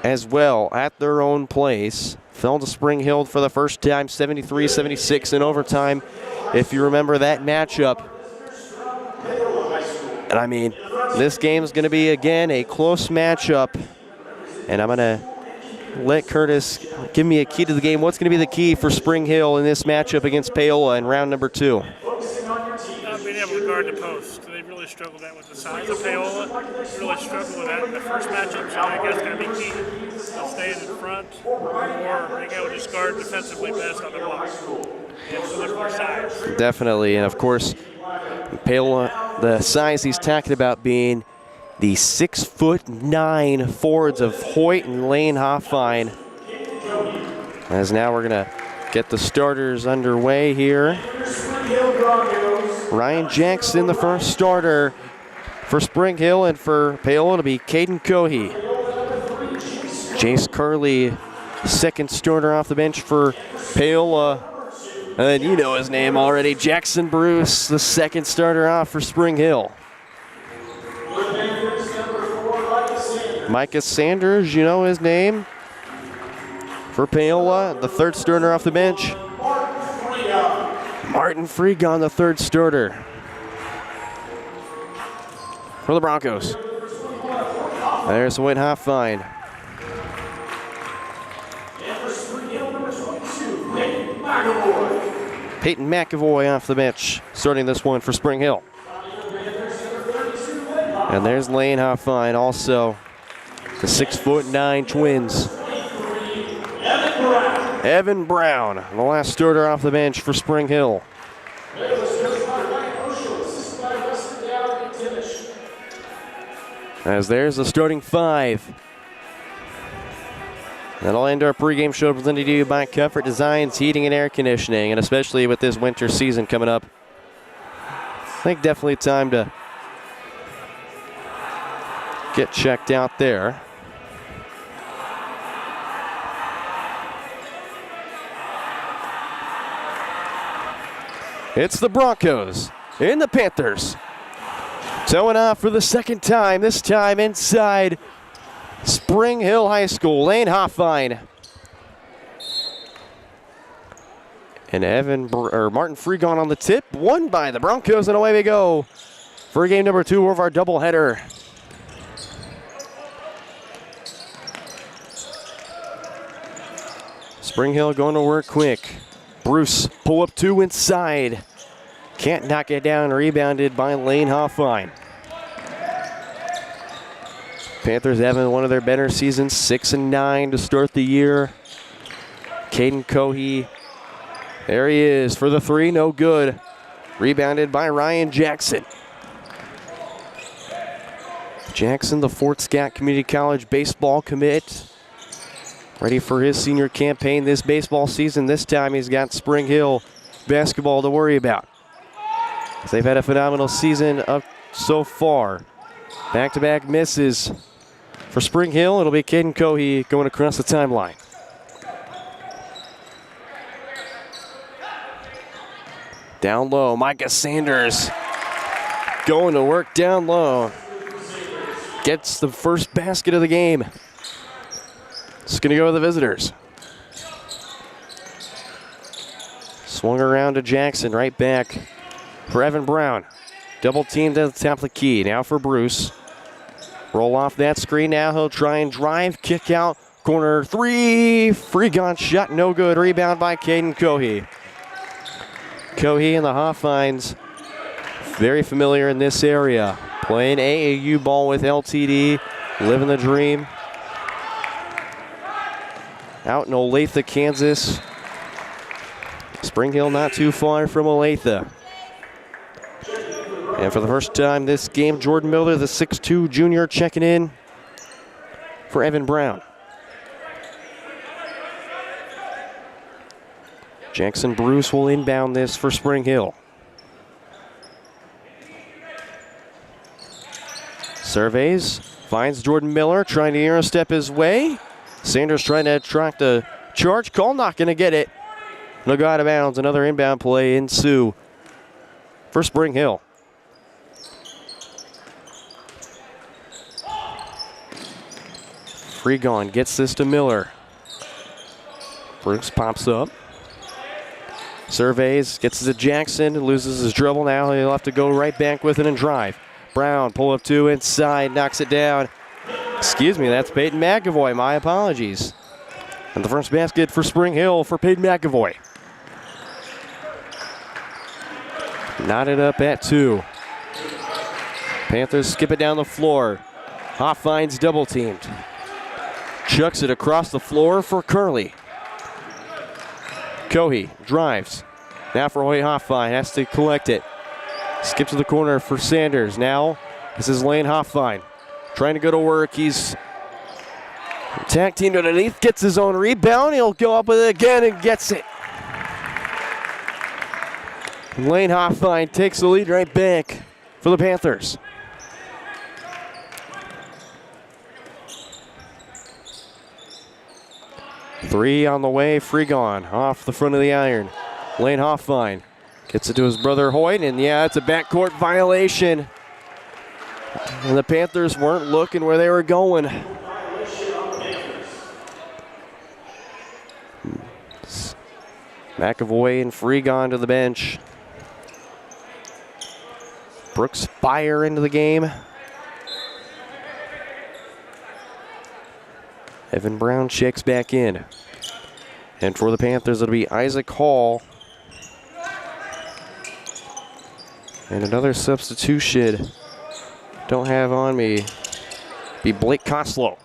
as well at their own place. Fell to Spring Hill for the first time, 73-76 in overtime, if you remember that matchup. And I mean, this game is going to be, again, a close matchup. And I'm going to let Curtis give me a key to the game. What's going to be the key for Spring Hill in this matchup against Paola in round number 2? Being able to guard the post. They really struggled that with the size of Paola. Really struggled with that in the first matchup, so I guess it's going to be key. They'll stay in front or being able to just guard defensively best on the block. And so there's more size. Definitely, and of course, Paola, the size he's talking about being the 6'9" forwards of Hoyt and Lane Hoffine. As now we're going to get the starters underway here. Ryan Jackson, the first starter for Spring Hill, and for Paola to be Caden Cohey. Jace Curley, second starter off the bench for Paola. And you know his name already, Jackson Bruce, the second starter off for Spring Hill. Micah Sanders, you know his name, for Paola, the third starter off the bench. Martin Freegon, the third starter for the Broncos. There's Wayne Hoffine. Peyton McAvoy off the bench, starting this one for Spring Hill. And there's Lane Hoffine, also the 6'9" twins. Evan Brown, the last starter off the bench for Spring Hill. As there's the starting 5. That'll end our pregame show presented to you by Comfort Designs Heating and Air Conditioning, and especially with this winter season coming up, I think definitely time to get checked out there. It's the Broncos and the Panthers. Towing off for the second time, this time inside Spring Hill High School. Lane Hoffine and Martin Freegon on the tip. Won by the Broncos, and away we go for game number 2 of our doubleheader. Spring Hill going to work quick. Bruce, pull up 2 inside. Can't knock it down, rebounded by Lane Hoffine. Panthers having one of their better seasons, 6-9 to start the year. Caden Cohey, there he is for the 3, no good. Rebounded by Ryan Jackson. Jackson, the Fort Scott Community College baseball commit, ready for his senior campaign this baseball season. This time he's got Spring Hill basketball to worry about. They've had a phenomenal season up so far. Back-to-back misses for Spring Hill. It'll be Caden Cohey going across the timeline. Down low, Micah Sanders going to work down low. Gets the first basket of the game. It's going to go to the visitors. Swung around to Jackson, right back for Evan Brown. Double teamed at the top of the key. Now for Bruce. Roll off that screen. Now he'll try and drive. Kick out. Corner three. Freegon shot. No good. Rebound by Caden Cohey. Cohey and the Hofheinz. Very familiar in this area. Playing AAU ball with LTD. Living the dream. Out in Olathe, Kansas. Spring Hill not too far from Olathe. And for the first time this game, Jordan Miller, the 6'2 junior, checking in for Evan Brown. Jackson Bruce will inbound this for Spring Hill. Surveys, finds Jordan Miller, trying to Euro step his way. Sanders trying to attract a charge call, not going to get it. No go out of bounds. Another inbound play ensue for Spring Hill. Freegon gets this to Miller. Brooks pops up. Surveys, gets it to Jackson, loses his dribble. Now he'll have to go right back with it and drive. Brown, pull up two inside, knocks it down. Excuse me, that's Peyton McAvoy. My apologies. And the first basket for Spring Hill for Peyton McAvoy. Knotted up at 2. Panthers skip it down the floor. Hofheinz double teamed. Chucks it across the floor for Curley. Cohey drives. Now for Hoyt Hofheinz, has to collect it. Skip to the corner for Sanders. Now this is Lane Hofheinz. Trying to go to work. He's tag teamed underneath, gets his own rebound. He'll go up with it again and gets it. Lane Hofheinz takes the lead right back for the Panthers. Three on the way, Freegon off the front of the iron. Lane Hofheinz gets it to his brother Hoyt, and yeah, it's a backcourt violation. And the Panthers weren't looking where they were going. McAvoy and Freegon to the bench. Brooks fire into the game. Evan Brown checks back in. And for the Panthers, it'll be Isaac Hall. And another substitution. Don't have on me. Be Blake Koslow.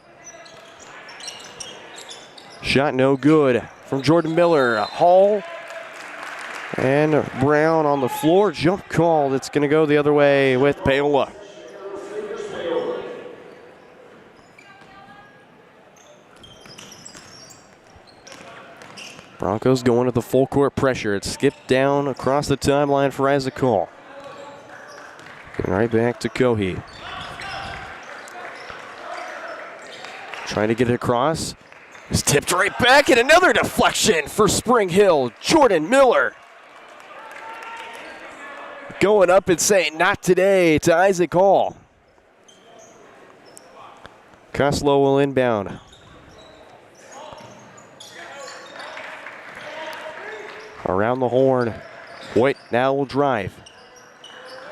Shot no good from Jordan Miller. Hall and Brown on the floor. Jump called. It's going to go the other way with Paola. Broncos going to the full court pressure. It's skipped down across the timeline for Isaac Hall. Getting right back to Cohey. Trying to get it across. It's tipped right back, and another deflection for Spring Hill. Jordan Miller going up and saying, not today, to Isaac Hall. Koslow will inbound. Around the horn. Hoyt now will drive.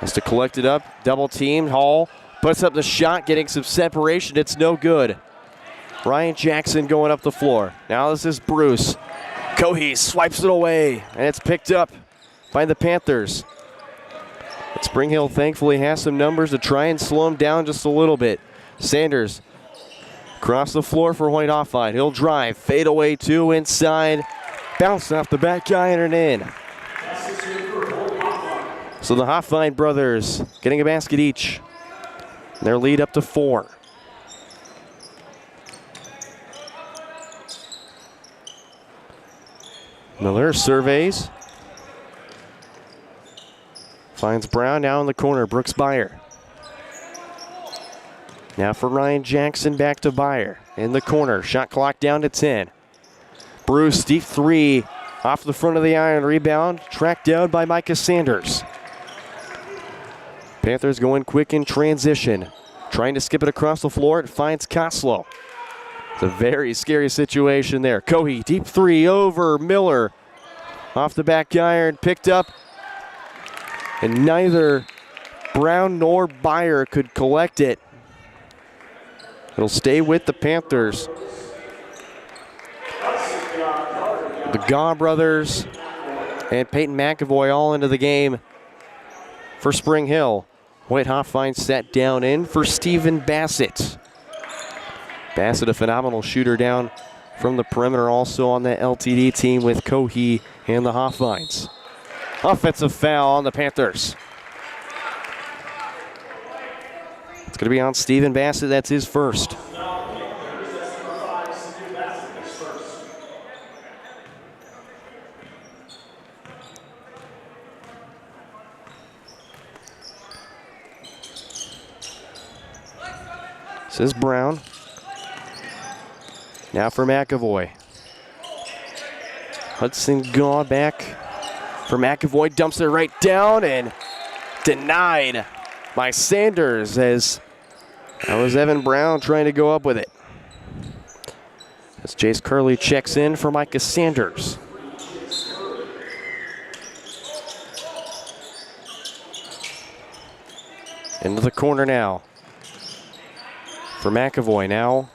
Has to collect it up. Double teamed. Hall puts up the shot, getting some separation. It's no good. Ryan Jackson going up the floor. Now this is Bruce. Cohey swipes it away, and it's picked up by the Panthers. But Spring Hill thankfully has some numbers to try and slow him down just a little bit. Sanders across the floor for Hoyt Hofheinz. He'll drive. Fade away two inside. Bounce off the back iron and in. So the Hofheinz brothers getting a basket each. Their lead up to 4. Miller surveys. Finds Brown now in the corner. Brooks Byer. Now for Ryan Jackson, back to Byer. In the corner. Shot clock down to 10. Bruce, deep 3. Off the front of the iron. Rebound. Tracked down by Micah Sanders. Panthers going quick in transition. Trying to skip it across the floor. It finds Koslow. It's a very scary situation there. Cohey, deep 3 over Miller. Off the back iron, picked up. And neither Brown nor Byer could collect it. It'll stay with the Panthers. The Gaw brothers and Peyton McAvoy all into the game for Spring Hill. White Hoffine sat down in for Stephen Bassett. Bassett, a phenomenal shooter down from the perimeter, also on that LTD team with Cohee and the Hoffines. Offensive foul on the Panthers. It's going to be on Stephen Bassett. That's his first. This is Brown. Now for McAvoy. Hudson Gaw back for McAvoy. Dumps it right down and denied by Sanders, as that was Evan Brown trying to go up with it. As Jace Curley checks in for Micah Sanders. Into the corner now for McAvoy now.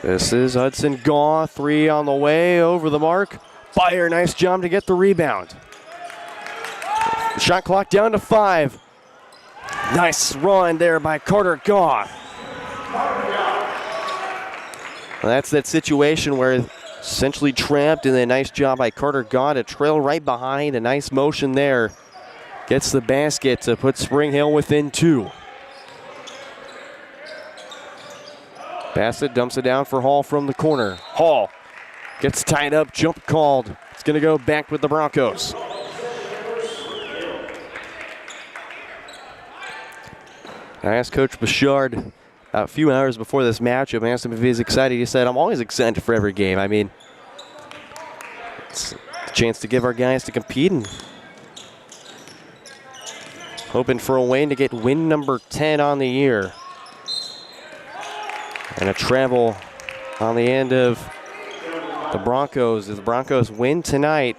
This is Hudson Gaw, 3 on the way, over the mark. Byer, nice job to get the rebound. The shot clock down to 5. Nice run there by Carter Gaw. Well, that's that situation where essentially trapped, and a nice job by Carter Gaw to trail right behind. A nice motion there. Gets the basket to put Spring Hill within 2. Bassett dumps it down for Hall from the corner. Hall gets tied up, jump called. It's going to go back with the Broncos. I asked Coach Bouchard a few hours before this matchup, I asked him if he's excited. He said, I'm always excited for every game. I mean, it's a chance to give our guys to compete, and hoping for a way to get win number 10 on the year. And a travel on the end of the Broncos. If the Broncos win tonight,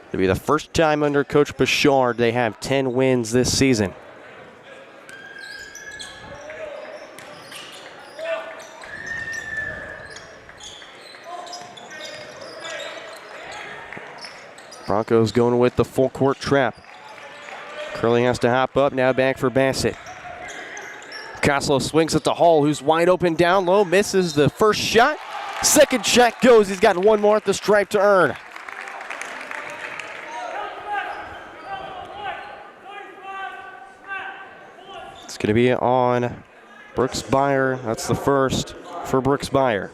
it'll be the first time under Coach Bouchard they have 10 wins this season. Broncos going with the full court trap. Curley has to hop up, now back for Bassett. Coslow swings it to Hall, who's wide open down low, misses the first shot. Second shot goes, he's got one more at the stripe to earn. It's going to be on Brooks Byer. That's the first for Brooks Byer.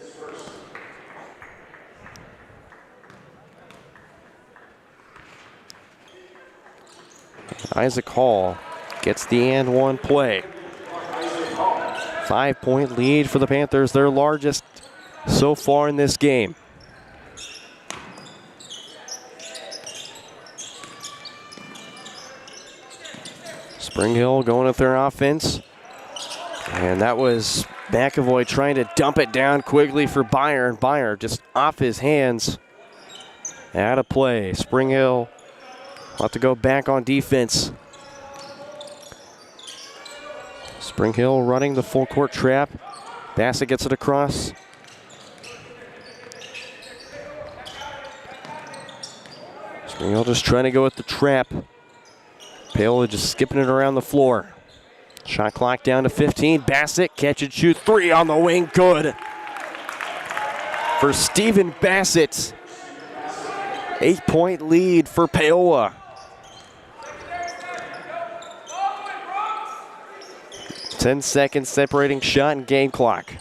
Isaac Hall gets the and one play. 5-point lead for the Panthers, their largest so far in this game. Spring Hill going with their offense. And that was McAvoy trying to dump it down quickly for Byer, and Byer just off his hands. Out of play. Spring Hill will have to go back on defense. Spring Hill running the full court trap. Bassett gets it across. Spring Hill just trying to go with the trap. Paola just skipping it around the floor. Shot clock down to 15. Bassett, catch and shoot 3 on the wing, good. For Stephen Bassett. 8-point lead for Paola. 10 seconds separating shot and game clock.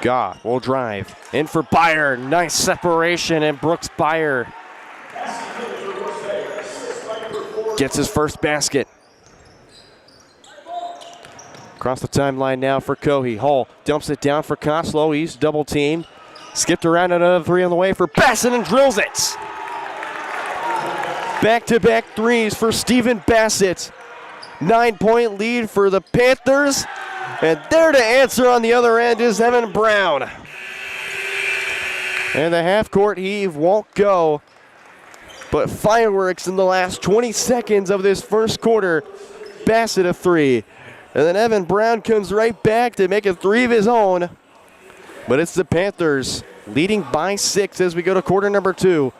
Gaw will drive. In for Byer. Nice separation, and Brooks Byer gets his first basket. Across the timeline now for Cohee. Hall dumps it down for Coslow. He's double teamed. Skipped around, another 3 on the way for Bassett and drills it. Back-to-back threes for Stephen Bassett. 9-point lead for the Panthers. And there to answer on the other end is Evan Brown. And the half-court heave won't go. But fireworks in the last 20 seconds of this first quarter. Bassett a three. And then Evan Brown comes right back to make a three of his own. But it's the Panthers leading by 6 as we go to quarter number 2.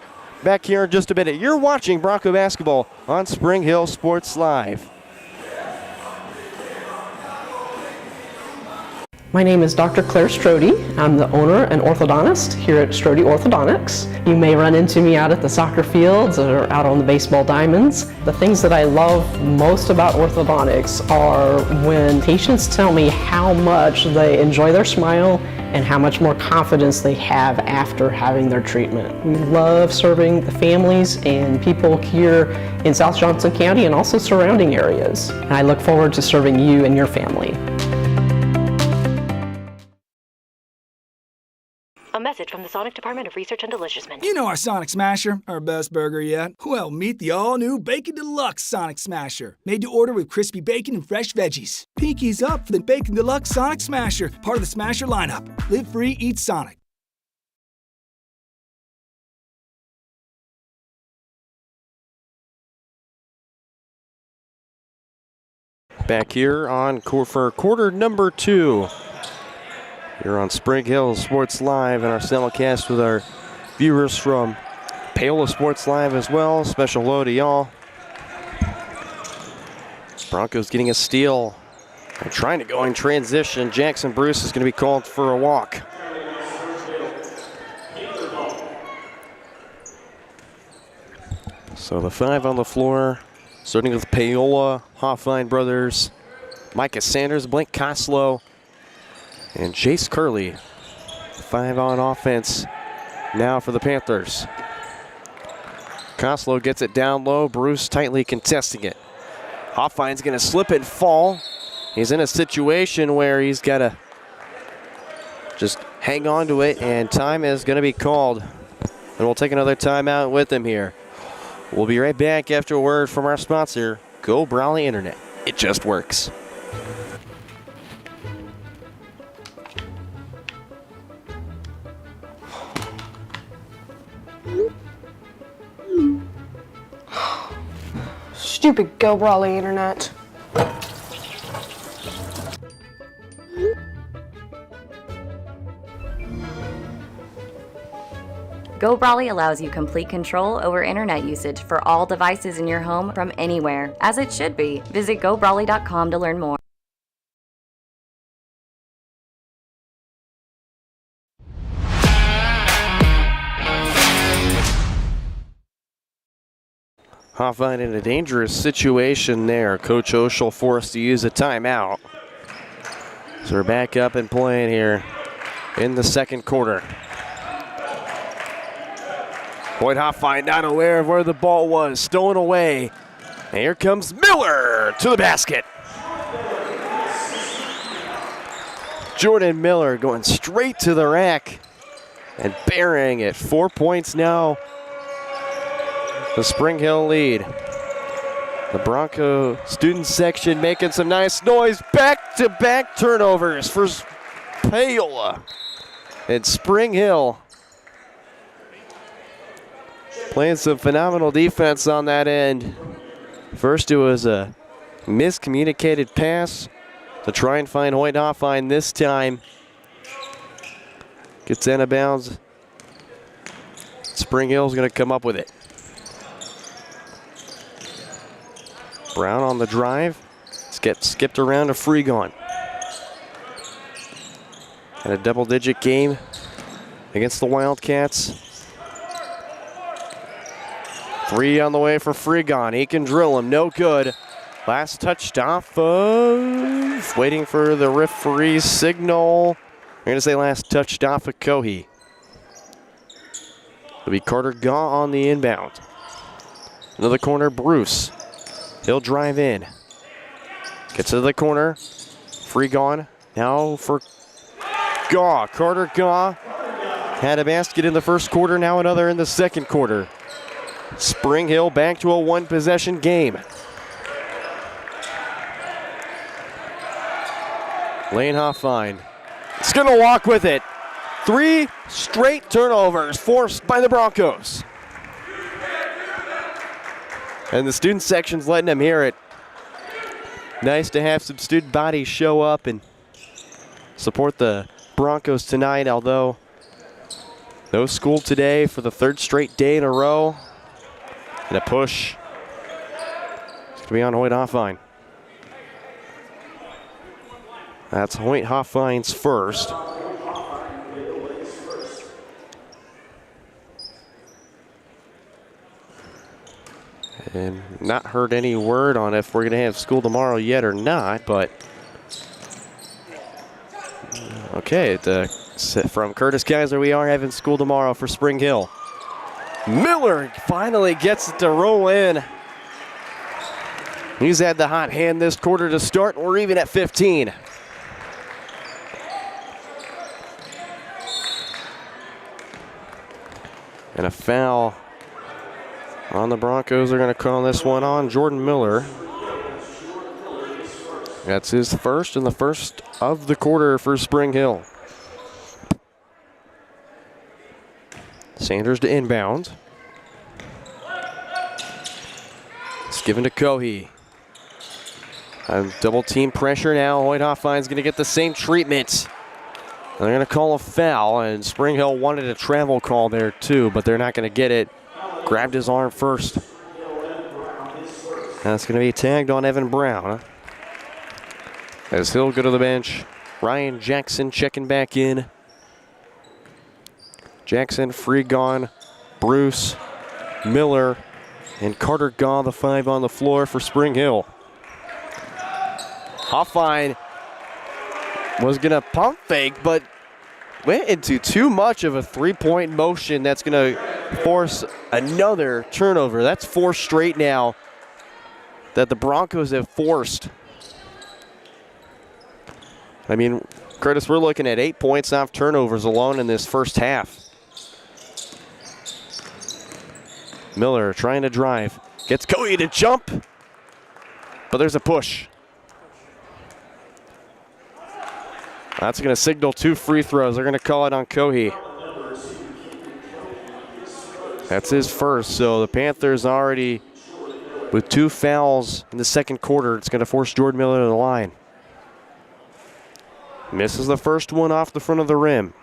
Back here in just a minute. You're watching Bronco basketball on Spring Hill Sports Live. My name is Dr. Claire Strode. I'm the owner and orthodontist here at Strode Orthodontics. You may run into me out at the soccer fields or out on the baseball diamonds. The things that I love most about orthodontics are when patients tell me how much they enjoy their smile and how much more confidence they have after having their treatment. We love serving the families and people here in South Johnson County and also surrounding areas. And I look forward to serving you and your family. A message from the Sonic Department of Research and Deliciousment. You know our Sonic Smasher, our best burger yet? Well, meet the all-new Bacon Deluxe Sonic Smasher. Made to order with crispy bacon and fresh veggies. Pinkies up for the Bacon Deluxe Sonic Smasher, part of the Smasher lineup. Live free, eat Sonic. Back here for quarter number 2. You're on Spring Hill Sports Live and our simulcast with our viewers from Paola Sports Live as well. Special hello to y'all. Broncos getting a steal. They're trying to go in transition. Jackson Bruce is going to be called for a walk. So the 5 on the floor, starting with Paola, Hoffine brothers, Micah Sanders, Blake Koslow, and Jace Curley. 5 on offense now for the Panthers. Koslow gets it down low. Bruce tightly contesting it. Hoffine's going to slip and fall. He's in a situation where he's got to just hang on to it, and time is going to be called. And we'll take another timeout with him here. We'll be right back after a word from our sponsor, Go Brawley Internet. It just works. Stupid Go Brawley Internet. Go Brawley allows you complete control over internet usage for all devices in your home from anywhere, as it should be. Visit GoBrawley.com to learn more. Hoffine in a dangerous situation there. Coach Oshel forced to use a timeout. So we're back up and playing here in the second quarter. Boyd Hoffine not aware of where the ball was, stolen away. And here comes Miller to the basket. Jordan Miller going straight to the rack and burying it. 4 points now. The Spring Hill lead. The Bronco student section making some nice noise. Back-to-back turnovers for Paola and Spring Hill. Playing some phenomenal defense on that end. First it was a miscommunicated pass to try and find Hoyt Hoffine this time. Gets out of bounds. Spring Hill's going to come up with it. Brown on the drive. Gets skipped around to Freegon. And a double-digit game against the Wildcats. 3 on the way for Freegon. He can drill him, no good. Last touched off of, waiting for the referee's signal. I'm going to say last touched off of Cohee. It'll be Carter Gaw on the inbound. Another corner, Bruce. He'll drive in. Gets to the corner. Freegon now for Gaw. Carter Gaw had a basket in the first quarter, now another in the second quarter. Spring Hill back to a one-possession game. Lane Hoffine is going to walk with it. 3 straight turnovers forced by the Broncos. And the student section's letting them hear it. Nice to have some student bodies show up and support the Broncos tonight, although no school today for the 3rd straight day in a row. And a push. It's going to be on Hoyt Hoffine. That's Hoyt Hoffine's first. And not heard any word on if we're going to have school tomorrow yet or not, but okay, from Curtis Kaiser, we are having school tomorrow for Spring Hill. Miller finally gets it to roll in. He's had the hot hand this quarter to start, and we're even at 15. And a foul on the Broncos. They're going to call this one on Jordan Miller. That's his first and the first of the quarter for Spring Hill. Sanders to inbound. It's given to Cohey. Double team pressure now. Hoyt Hoffine's going to get the same treatment. They're going to call a foul, and Spring Hill wanted a travel call there too, but they're not going to get it. Grabbed his arm first. That's going to be tagged on Evan Brown. As he'll go to the bench. Ryan Jackson checking back in. Jackson, Freegon, Bruce, Miller, and Carter Gaw, the 5 on the floor for Spring Hill. Hoffine was going to pump fake, but went into too much of a three-point motion that's going to force another turnover. That's 4 straight now that the Broncos have forced. I mean, Curtis, we're looking at 8 points off turnovers alone in this first half. Miller trying to drive. Gets Cohey to jump, but there's a push. That's going to signal 2 free throws. They're going to call it on Cohey. That's his first, so the Panthers already with 2 fouls in the second quarter. It's going to force Jordan Miller to the line. Misses the first one off the front of the rim.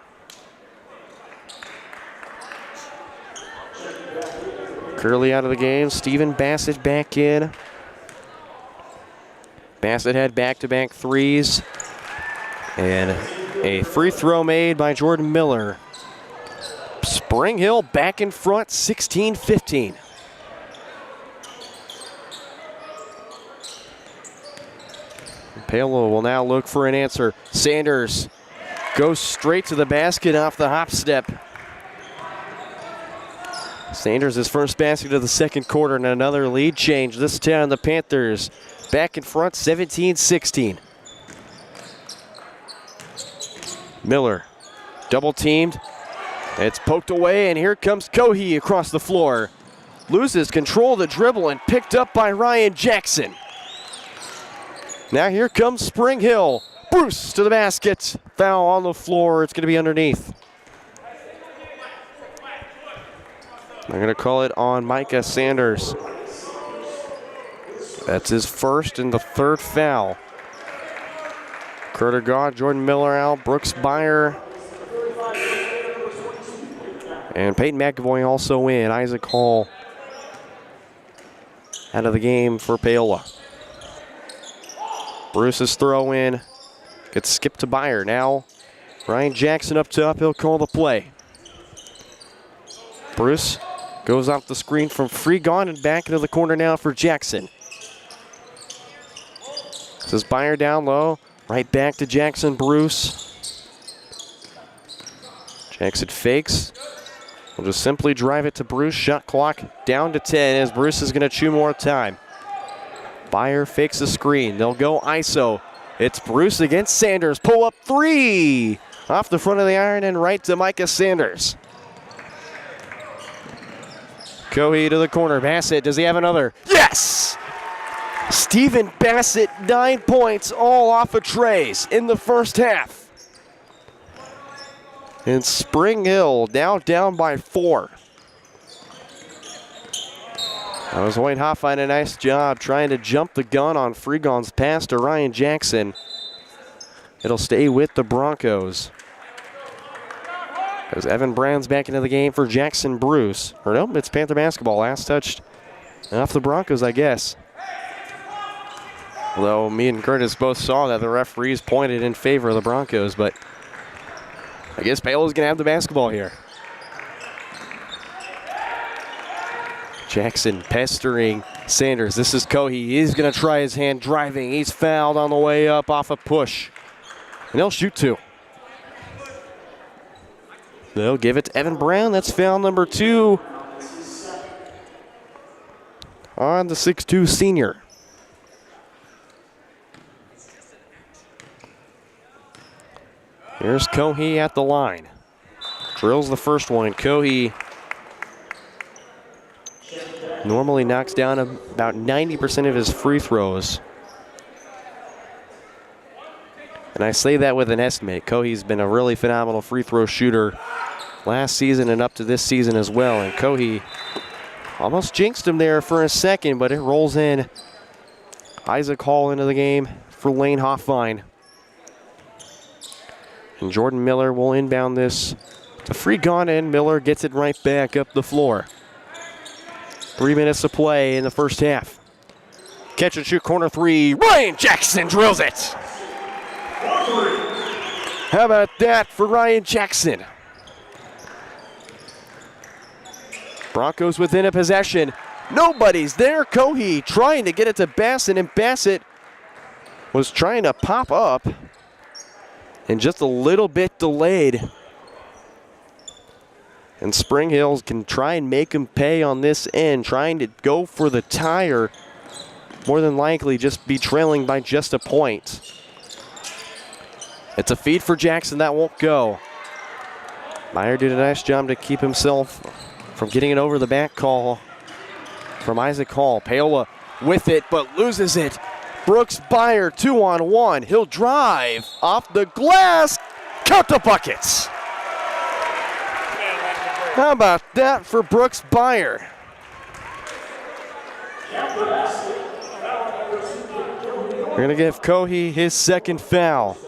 Curley out of the game. Steven Bassett back in. Bassett had back-to-back threes. And a free throw made by Jordan Miller. Spring Hill back in front, 16-15. Paola will now look for an answer. Sanders goes straight to the basket off the hop step. Sanders his first basket of the second quarter and another lead change. This time the Panthers back in front, 17-16. Miller double teamed. It's poked away, and here comes Cohey across the floor. Loses control of the dribble and picked up by Ryan Jackson. Now here comes Spring Hill. Bruce to the basket. Foul on the floor. It's going to be underneath. They're going to call it on Micah Sanders. That's his first and the third foul. Carter Gaw, Jordan Miller out, Brooks Byer, and Peyton McAvoy also in. Isaac Hall out of the game for Paola. Bruce's throw in gets skipped to Byer. Now Ryan Jackson up top, he'll call the play. Bruce goes off the screen from Freegon and back into the corner now for Jackson. This is Byer down low. Right back to Jackson Bruce. Jackson fakes. We'll just simply drive it to Bruce. Shot clock down to 10 as Bruce is going to chew more time. Byer fakes the screen. They'll go ISO. It's Bruce against Sanders. Pull up 3. Off the front of the iron and right to Micah Sanders. Cohey to the corner. Bassett, does he have another? Yes! Steven Bassett, 9 points, all off of trays in the first half. And Spring Hill now down by 4. That was Wayne Hoffine, a nice job trying to jump the gun on Freegon's pass to Ryan Jackson. It'll stay with the Broncos. As Evan Brown's back into the game for Jackson Bruce. Or no, it's Panther basketball. Last touched off the Broncos, I guess. Although me and Curtis both saw that the referees pointed in favor of the Broncos, but I guess Paola's going to have the basketball here. Jackson pestering Sanders. This is Cohey. He's going to try his hand driving. He's fouled on the way up off a push. And they'll shoot 2. They'll give it to Evan Brown. That's foul number 2 on the 6'2 senior. Here's Cohey at the line. Drills the first one, and Cohey normally knocks down about 90% of his free throws. And I say that with an estimate. Cohey's been a really phenomenal free throw shooter last season and up to this season as well. And Cohey almost jinxed him there for a second, but it rolls in. Isaac Hall into the game for Lane Hoffine. And Jordan Miller will inbound this to Freegon, and Miller gets it right back up the floor. 3 minutes to play in the first half. Catch and shoot corner 3. Ryan Jackson drills it. How about that for Ryan Jackson? Broncos within a possession. Nobody's there. Cohey trying to get it to Bassett, and Bassett was trying to pop up and just a little bit delayed. And Spring Hill can try and make him pay on this end, trying to go for the tire. More than likely just be trailing by just a point. It's a feed for Jackson. That won't go. Meyer did a nice job to keep himself from getting it over the back call from Isaac Hall. Paola with it, but loses it. Brooks Byer 2-on-1. He'll drive off the glass. Count the buckets. How about that for Brooks Byer? We're going to give Cohey his second foul.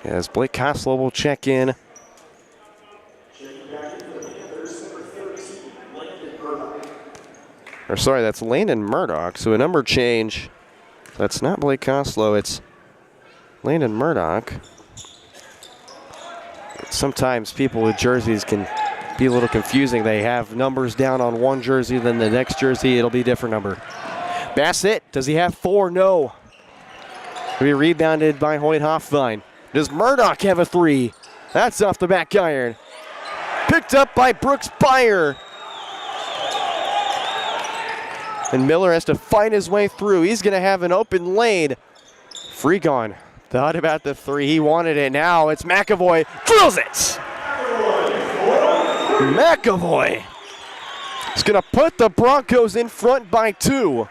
As Blake Koslow will check in. Or sorry, that's Landon Murdoch. So a number change. That's not Blake Koslow, it's Landon Murdoch. Sometimes people with jerseys can be a little confusing. They have numbers down on one jersey, then the next jersey, it'll be a different number. Bassett, does he have 4? No. He'll be rebounded by Hoyt Hoffine. Does Murdoch have a 3? That's off the back iron. Picked up by Brooks Byer. And Miller has to find his way through. He's going to have an open lane. Freegon thought about the 3. He wanted it. Now it's McAvoy. Drills it. McAvoy is going to put the Broncos in front by 2.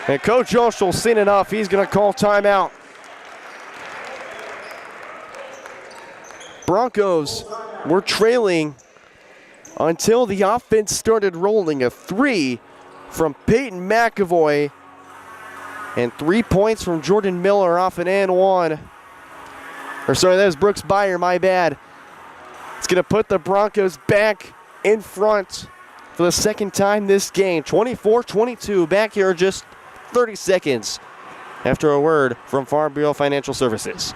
And Coach Oshel seen enough. He's going to call timeout. Broncos were trailing until the offense started rolling. A 3 from Peyton McAvoy and 3 points from Jordan Miller off an and 1. Or sorry, that was Brooks Byer, my bad. It's going to put the Broncos back in front for the second time this game. 24-22, back here just 30 seconds after a word from Farm Bureau Financial Services.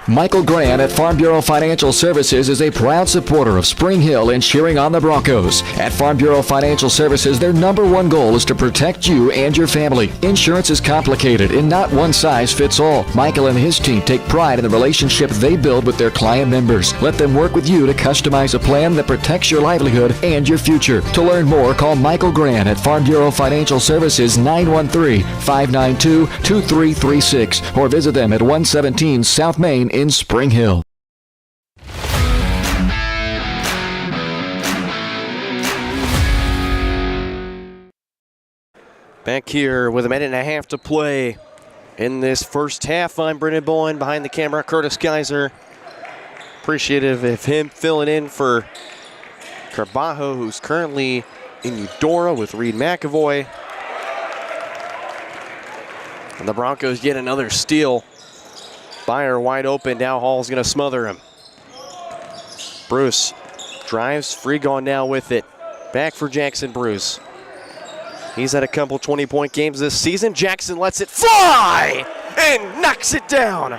Michael Grant at Farm Bureau Financial Services is a proud supporter of Spring Hill and cheering on the Broncos. At Farm Bureau Financial Services, their #1 goal is to protect you and your family. Insurance is complicated and not one size fits all. Michael and his team take pride in the relationship they build with their client members. Let them work with you to customize a plan that protects your livelihood and your future. To learn more, call Michael Grant at Farm Bureau Financial Services 913-592-2336 or visit them at 117 South Main in Spring Hill. Back here with a minute and a half to play in this first half. I'm Brendan Bowen, behind the camera, Curtis Geiser. Appreciative of him filling in for Carbajo, who's currently in Eudora with Reed McAvoy. And the Broncos get another steal. Byer wide open, now Hall's gonna smother him. Bruce drives, Freegon now with it. Back for Jackson Bruce. He's had a couple 20-point games this season. Jackson lets it fly and knocks it down.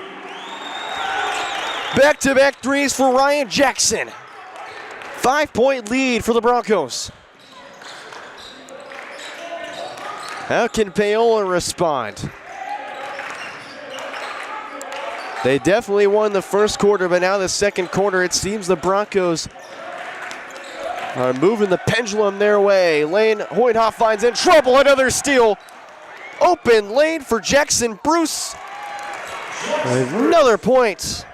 Back-to-back threes for Ryan Jackson. 5-point lead for the Broncos. How can Paola respond? They definitely won the first quarter, but now the second quarter, it seems the Broncos are moving the pendulum their way. Lane Hoythoff finds in trouble. Another steal. Open lane for Jackson Bruce. Another point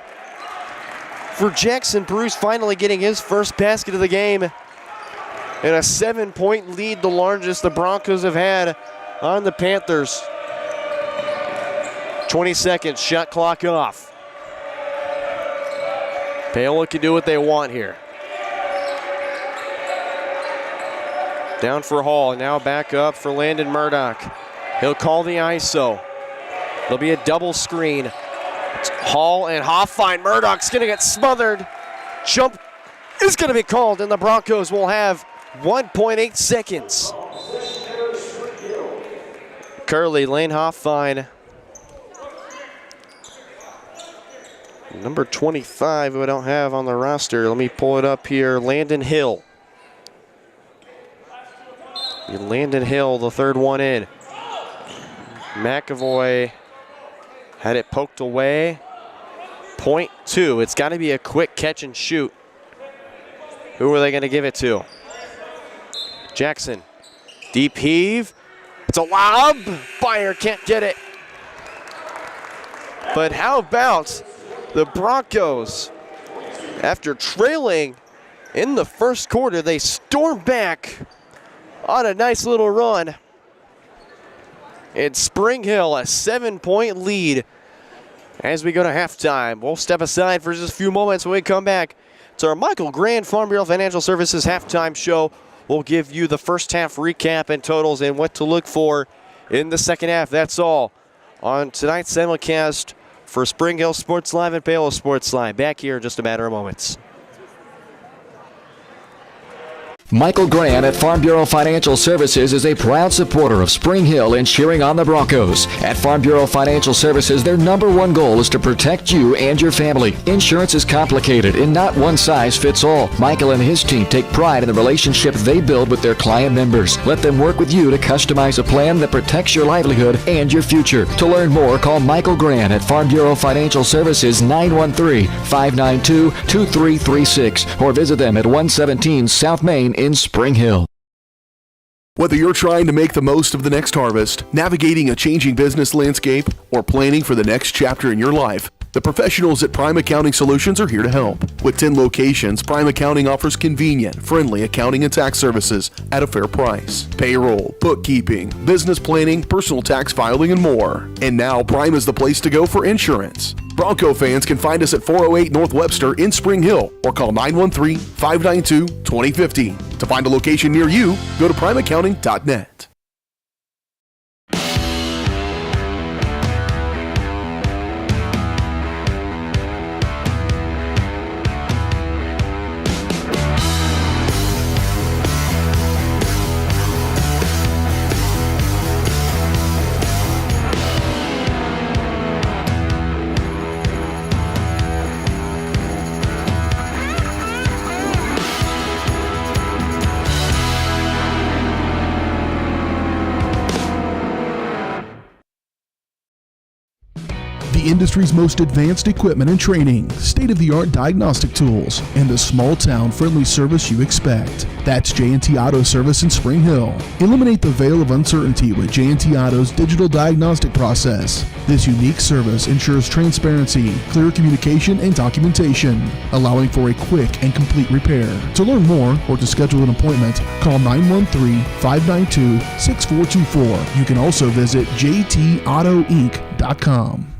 for Jackson Bruce, finally getting his first basket of the game. And a 7-point lead, the largest the Broncos have had on the Panthers. 20 seconds, shot clock off. Paola can do what they want here. Down for Hall, now back up for Landon Murdoch. He'll call the ISO. There'll be a double screen. It's Hall and Hoffine. Murdoch's gonna get smothered. Jump is gonna be called, and the Broncos will have 1.8 seconds. Curley, Lane Hoffine. Number 25, who I don't have on the roster. Let me pull it up here. Landon Hill. Landon Hill, the third one in. McAvoy had it poked away. Point two. It's got to be a quick catch and shoot. Who are they going to give it to? Jackson. Deep heave. It's a lob. Byer can't get it. But how about the Broncos? After trailing in the first quarter, they storm back on a nice little run. It's Spring Hill, a 7-point lead as we go to halftime. We'll step aside for just a few moments. When we come back, it's our Michael Grand Farm Bureau Financial Services halftime show. We'll give you the first half recap and totals and what to look for in the second half. That's all on tonight's SIMULCAST for Spring Hill Sports Live and Paola Sports Live. Back here in just a matter of moments. Michael Grant at Farm Bureau Financial Services is a proud supporter of Spring Hill and cheering on the Broncos. At Farm Bureau Financial Services, their number one goal is to protect you and your family. Insurance is complicated and not one size fits all. Michael and his team take pride in the relationship they build with their client members. Let them work with you to customize a plan that protects your livelihood and your future. To learn more, call Michael Grant at Farm Bureau Financial Services 913-592-2336 or visit them at 117 South Main in Spring Hill. Whether you're trying to make the most of the next harvest, navigating a changing business landscape, or planning for the next chapter in your life, the professionals at Prime Accounting Solutions are here to help. With 10 locations, Prime Accounting offers convenient, friendly accounting and tax services at a fair price. Payroll, bookkeeping, business planning, personal tax filing, and more. And now Prime is the place to go for insurance. Bronco fans can find us at 408 North Webster in Spring Hill or call 913-592-2050. To find a location near you, go to primeaccounting.net. the industry's most advanced equipment and training, state-of-the-art diagnostic tools, and the small-town friendly service you expect. That's J&T Auto Service in Spring Hill. Eliminate the veil of uncertainty with J&T Auto's digital diagnostic process. This unique service ensures transparency, clear communication, and documentation, allowing for a quick and complete repair. To learn more or to schedule an appointment, call 913-592-6424. You can also visit jtautoinc.com.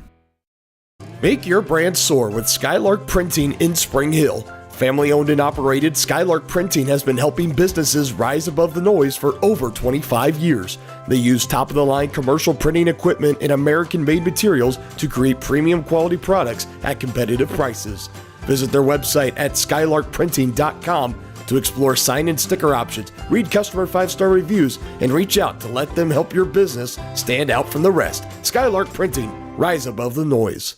Make your brand soar with Skylark Printing in Spring Hill. Family owned and operated, Skylark Printing has been helping businesses rise above the noise for over 25 years. They use top of the line commercial printing equipment and American made materials to create premium quality products at competitive prices. Visit their website at skylarkprinting.com to explore sign and sticker options, read customer 5-star reviews, and reach out to let them help your business stand out from the rest. Skylark Printing, rise above the noise.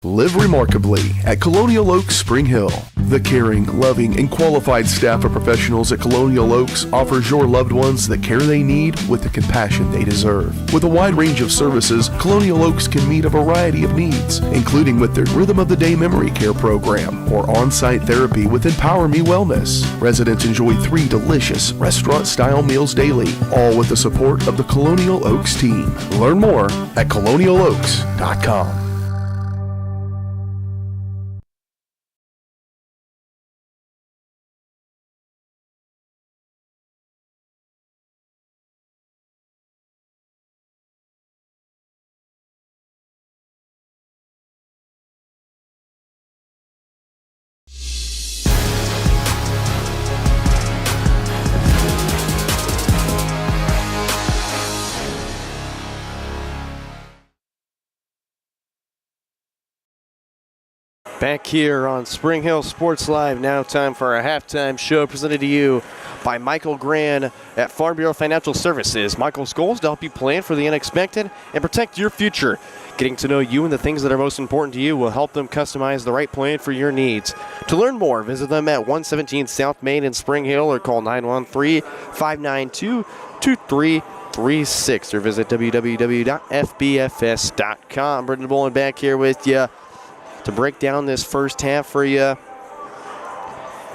Live remarkably at Colonial Oaks Spring Hill. The caring, loving, and qualified staff of professionals at Colonial Oaks offers your loved ones the care they need with the compassion they deserve. With a wide range of services, Colonial Oaks can meet a variety of needs, including with their Rhythm of the Day memory care program or on-site therapy with Empower Me Wellness. Residents enjoy 3 delicious restaurant-style meals daily, all with the support of the Colonial Oaks team. Learn more at colonialoaks.com. Back here on Spring Hill Sports Live, now time for our halftime show presented to you by Michael Gran at Farm Bureau Financial Services. Michael's goal is to help you plan for the unexpected and protect your future. Getting to know you and the things that are most important to you will help them customize the right plan for your needs. To learn more, visit them at 117 South Main in Spring Hill or call 913-592-2336 or visit www.fbfs.com. Brendan Bolin back here with you to break down this first half for you.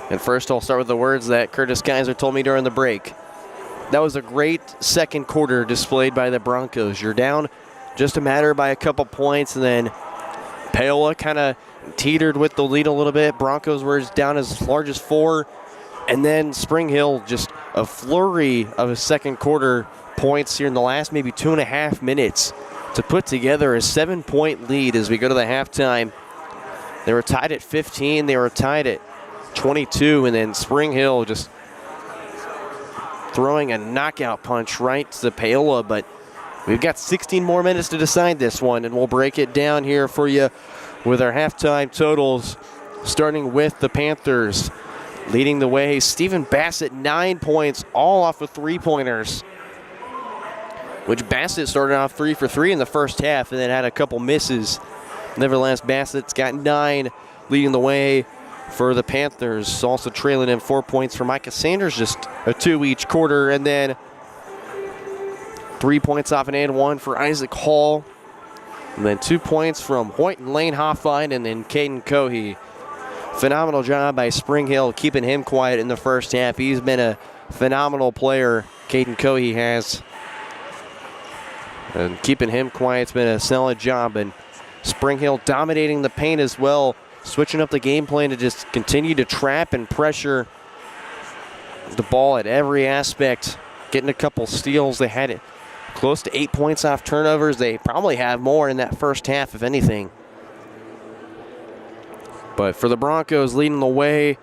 And first I'll start with the words that Curtis Kaiser told me during the break. That was a great second quarter displayed by the Broncos. You're down just a matter by a couple points, and then Paola kind of teetered with the lead a little bit. Broncos were down as large as 4, and then Spring Hill just a flurry of a second quarter points here in the last maybe 2.5 minutes to put together a 7-point lead as we go to the halftime. They were tied at 15. They were tied at 22. And then Spring Hill just throwing a knockout punch right to Paola. But we've got 16 more minutes to decide this one. And we'll break it down here for you with our halftime totals, starting with the Panthers. Leading the way, Stephen Bassett, 9 points, all off of 3-pointers. Which Bassett started off 3 for 3 in the first half and then had a couple misses. Nevertheless, Bassett's got 9, leading the way for the Panthers. Also trailing in 4 points for Micah Sanders, just a 2 each quarter. And then 3 points off an and 1 for Isaac Hall. And then 2 points from Hoyt and Lane Hoffine, and then Caden Cohey. Phenomenal job by Spring Hill keeping him quiet in the first half. He's been a phenomenal player, Caden Cohey has. And keeping him quiet's been a solid job. And Spring Hill dominating the paint as well, switching up the game plan to just continue to trap and pressure the ball at every aspect, getting a couple steals. They had it close to 8 points off turnovers. They probably have more in that first half, if anything. But for the Broncos leading the way,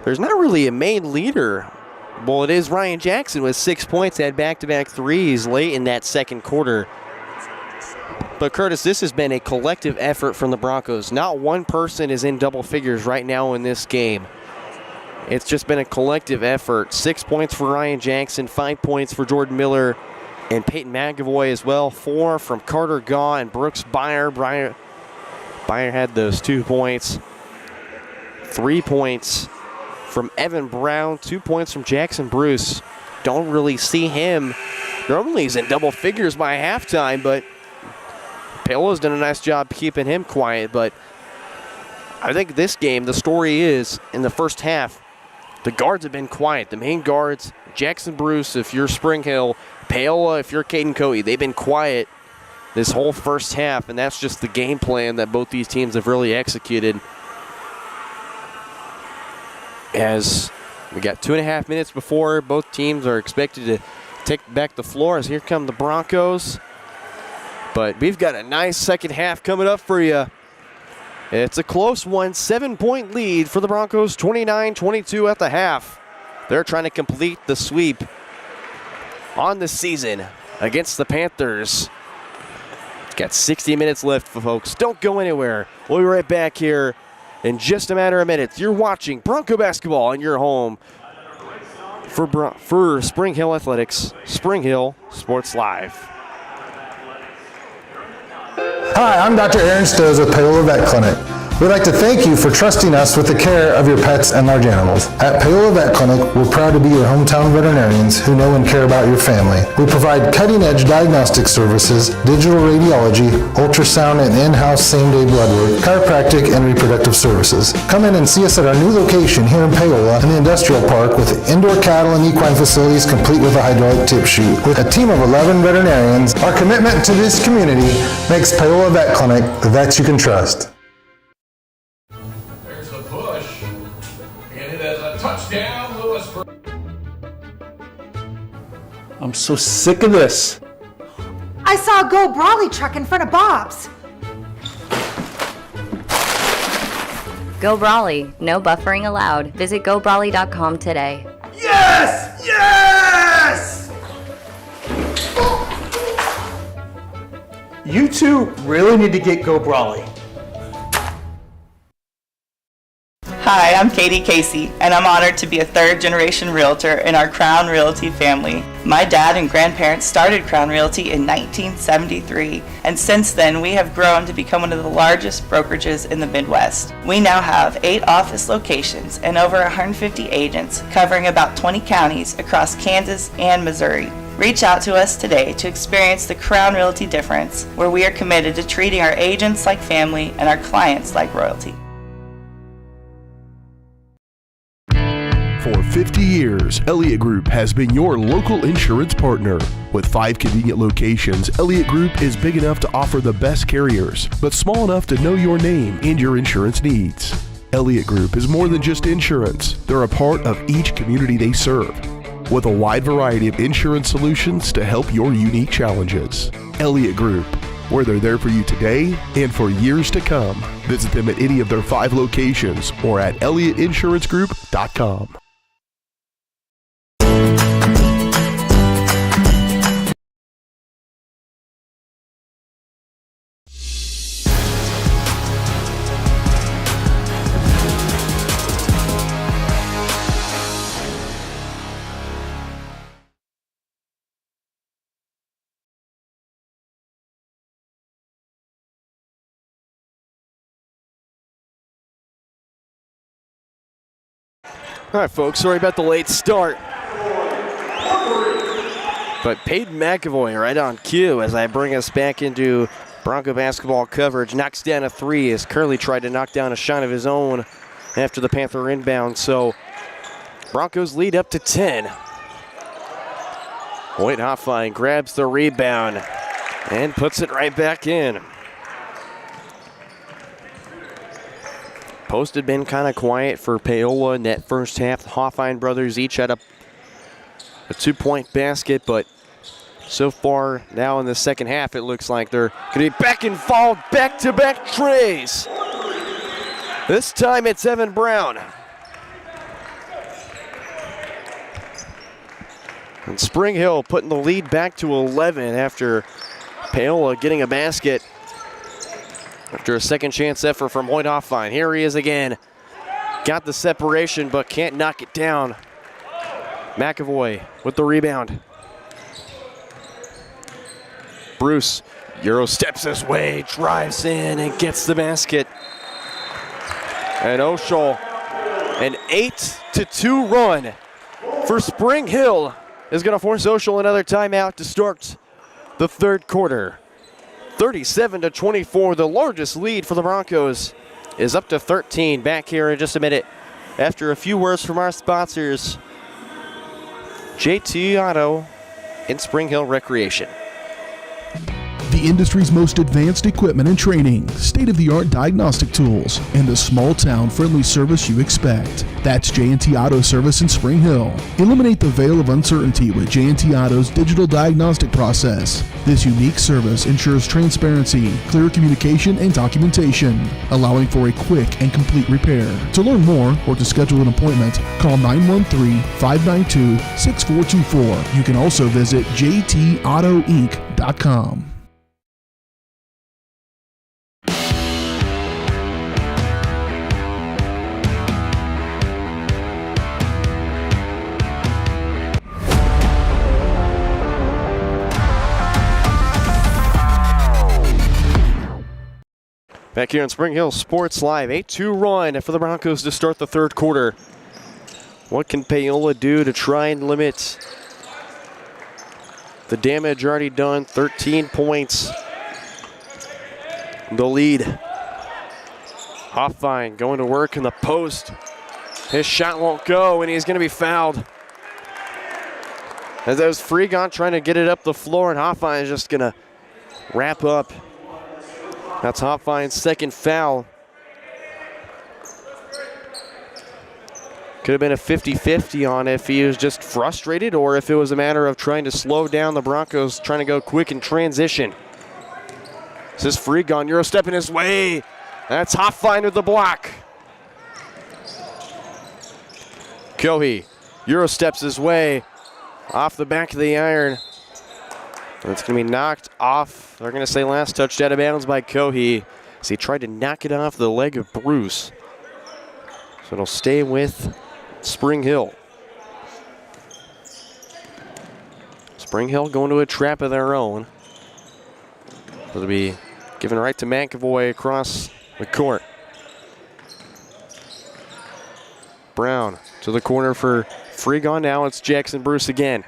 there's not really a main leader. Well, it is Ryan Jackson with 6 points, had back-to-back threes late in that second quarter. But Curtis, this has been a collective effort from the Broncos. Not one person is in double figures right now in this game. It's just been a collective effort. 6 points for Ryan Jackson, 5 points for Jordan Miller and Peyton McAvoy as well. 4 from Carter Gaw and Brooks Byer. Byer had those 2 points. 3 points from Evan Brown, 2 points from Jackson Bruce. Don't really see him. Normally he's in double figures by halftime, but Paola's done a nice job keeping him quiet, but I think this game, the story is, in the first half, the guards have been quiet. The main guards, Jackson Bruce, if you're Spring Hill, Paola, if you're Caden Coey, they've been quiet this whole first half, and that's just the game plan that both these teams have really executed. As we got 2.5 minutes before both teams are expected to take back the floor, as here come the Broncos. But we've got a nice second half coming up for you. It's a close one, 7-point lead for the Broncos, 29-22 at the half. They're trying to complete the sweep on the season against the Panthers. Got 60 minutes left, folks. Don't go anywhere. We'll be right back here in just a matter of minutes. You're watching Bronco basketball in your home for Spring Hill Athletics, Spring Hill Sports Live. Hi, I'm Dr. Aaron Stills with Paola Vet Clinic. We'd like to thank you for trusting us with the care of your pets and large animals. At Paola Vet Clinic, we're proud to be your hometown veterinarians who know and care about your family. We provide cutting-edge diagnostic services, digital radiology, ultrasound, and in-house same-day blood work, chiropractic, and reproductive services. Come in and see us at our new location here in Paola in the Industrial Park with indoor cattle and equine facilities complete with a hydraulic tip chute. With a team of 11 veterinarians, our commitment to this community makes Paola Vet Clinic the vets you can trust. Touchdown, Lewisburg. I'm so sick of this. I saw a Go Brawley truck in front of Bob's. Go Brawley, no buffering allowed. Visit GoBrawley.com today. Yes! Yes! You two really need to get Go Brawley. Hi, I'm Katie Casey, and I'm honored to be a third-generation realtor in our Crown Realty family. My dad and grandparents started Crown Realty in 1973, and since then we have grown to become one of the largest brokerages in the Midwest. We now have 8 office locations and over 150 agents covering about 20 counties across Kansas and Missouri. Reach out to us today to experience the Crown Realty difference, where we are committed to treating our agents like family and our clients like royalty. For 50 years, Elliott Group has been your local insurance partner. With 5 convenient locations, Elliott Group is big enough to offer the best carriers, but small enough to know your name and your insurance needs. Elliott Group is more than just insurance. They're a part of each community they serve, with a wide variety of insurance solutions to help your unique challenges. Elliott Group, where they're there for you today and for years to come. Visit them at any of their 5 locations or at ElliottInsuranceGroup.com. All right, folks, sorry about the late start. But Peyton McAvoy right on cue as I bring us back into Bronco basketball coverage. Knocks down a 3 as Curley tried to knock down a shot of his own after the Panther inbound. So Broncos lead up to 10. Hoyt Hoffine grabs the rebound and puts it right back in. Post had been kind of quiet for Paola in that first half. The Hoffine brothers each had a 2-point basket, but so far now in the second half, it looks like they're going to be back involved, back-to-back trays. This time it's Evan Brown. And Spring Hill putting the lead back to 11 after Paola getting a basket. After a second chance effort from Hoyt Hoffine. Here he is again. Got the separation, but can't knock it down. McAvoy with the rebound. Bruce, Euro steps his way, drives in and gets the basket. And Oshel, an 8-2 run for Spring Hill is going to force Oshel another timeout to start the third quarter. 37-24. The largest lead for the Broncos is up to 13. Back here in just a minute after a few words from our sponsors, JT Auto and Spring Hill Recreation. The industry's most advanced equipment and training, state-of-the-art diagnostic tools, and the small-town friendly service you expect. That's J&T Auto Service in Spring Hill. Eliminate the veil of uncertainty with J&T Auto's digital diagnostic process. This unique service ensures transparency, clear communication, and documentation, allowing for a quick and complete repair. To learn more or to schedule an appointment, call 913-592-6424. You can also visit jtautoinc.com. Back here on Spring Hill Sports Live, 8-2 run for the Broncos to start the third quarter. What can Paola do to try and limit the damage already done? 13 points. The lead. Hoffine going to work in the post. His shot won't go, and he's going to be fouled. As that was Freegon trying to get it up the floor, and Hoffine is just going to wrap up. That's Hoffine's second foul. Could have been a 50-50 on if he was just frustrated or if it was a matter of trying to slow down the Broncos, trying to go quick in transition. This is Freegon, Euro stepping his way. That's Hoffine with the block. Cohee, Euro steps his way off the back of the iron. It's going to be knocked off. They're going to say last touched out of bounds by Cohee as he tried to knock it off the leg of Bruce. So it'll stay with Spring Hill. Spring Hill going to a trap of their own. It'll be given right to McAvoy across the court. Brown to the corner for Freegon. Now it's Jackson Bruce again.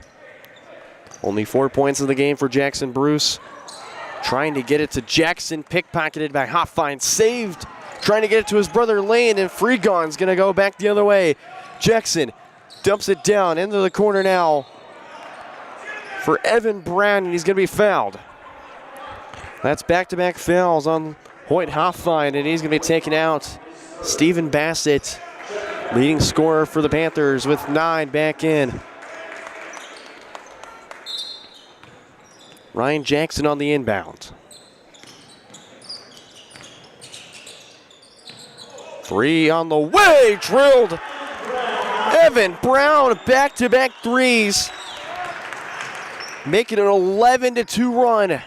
Only 4 points in the game for Jackson Bruce. Trying to get it to Jackson, pickpocketed by Hoffine, saved. Trying to get it to his brother Lane, and Freegon's gonna go back the other way. Jackson dumps it down into the corner now for Evan Brown, and he's gonna be fouled. That's back-to-back fouls on Hoyt Hoffine, and he's gonna be taken out. Stephen Bassett, leading scorer for the Panthers with 9 back in. Ryan Jackson on the inbound. 3 on the way, drilled. Evan Brown, back-to-back threes. Making it an 11-2 run.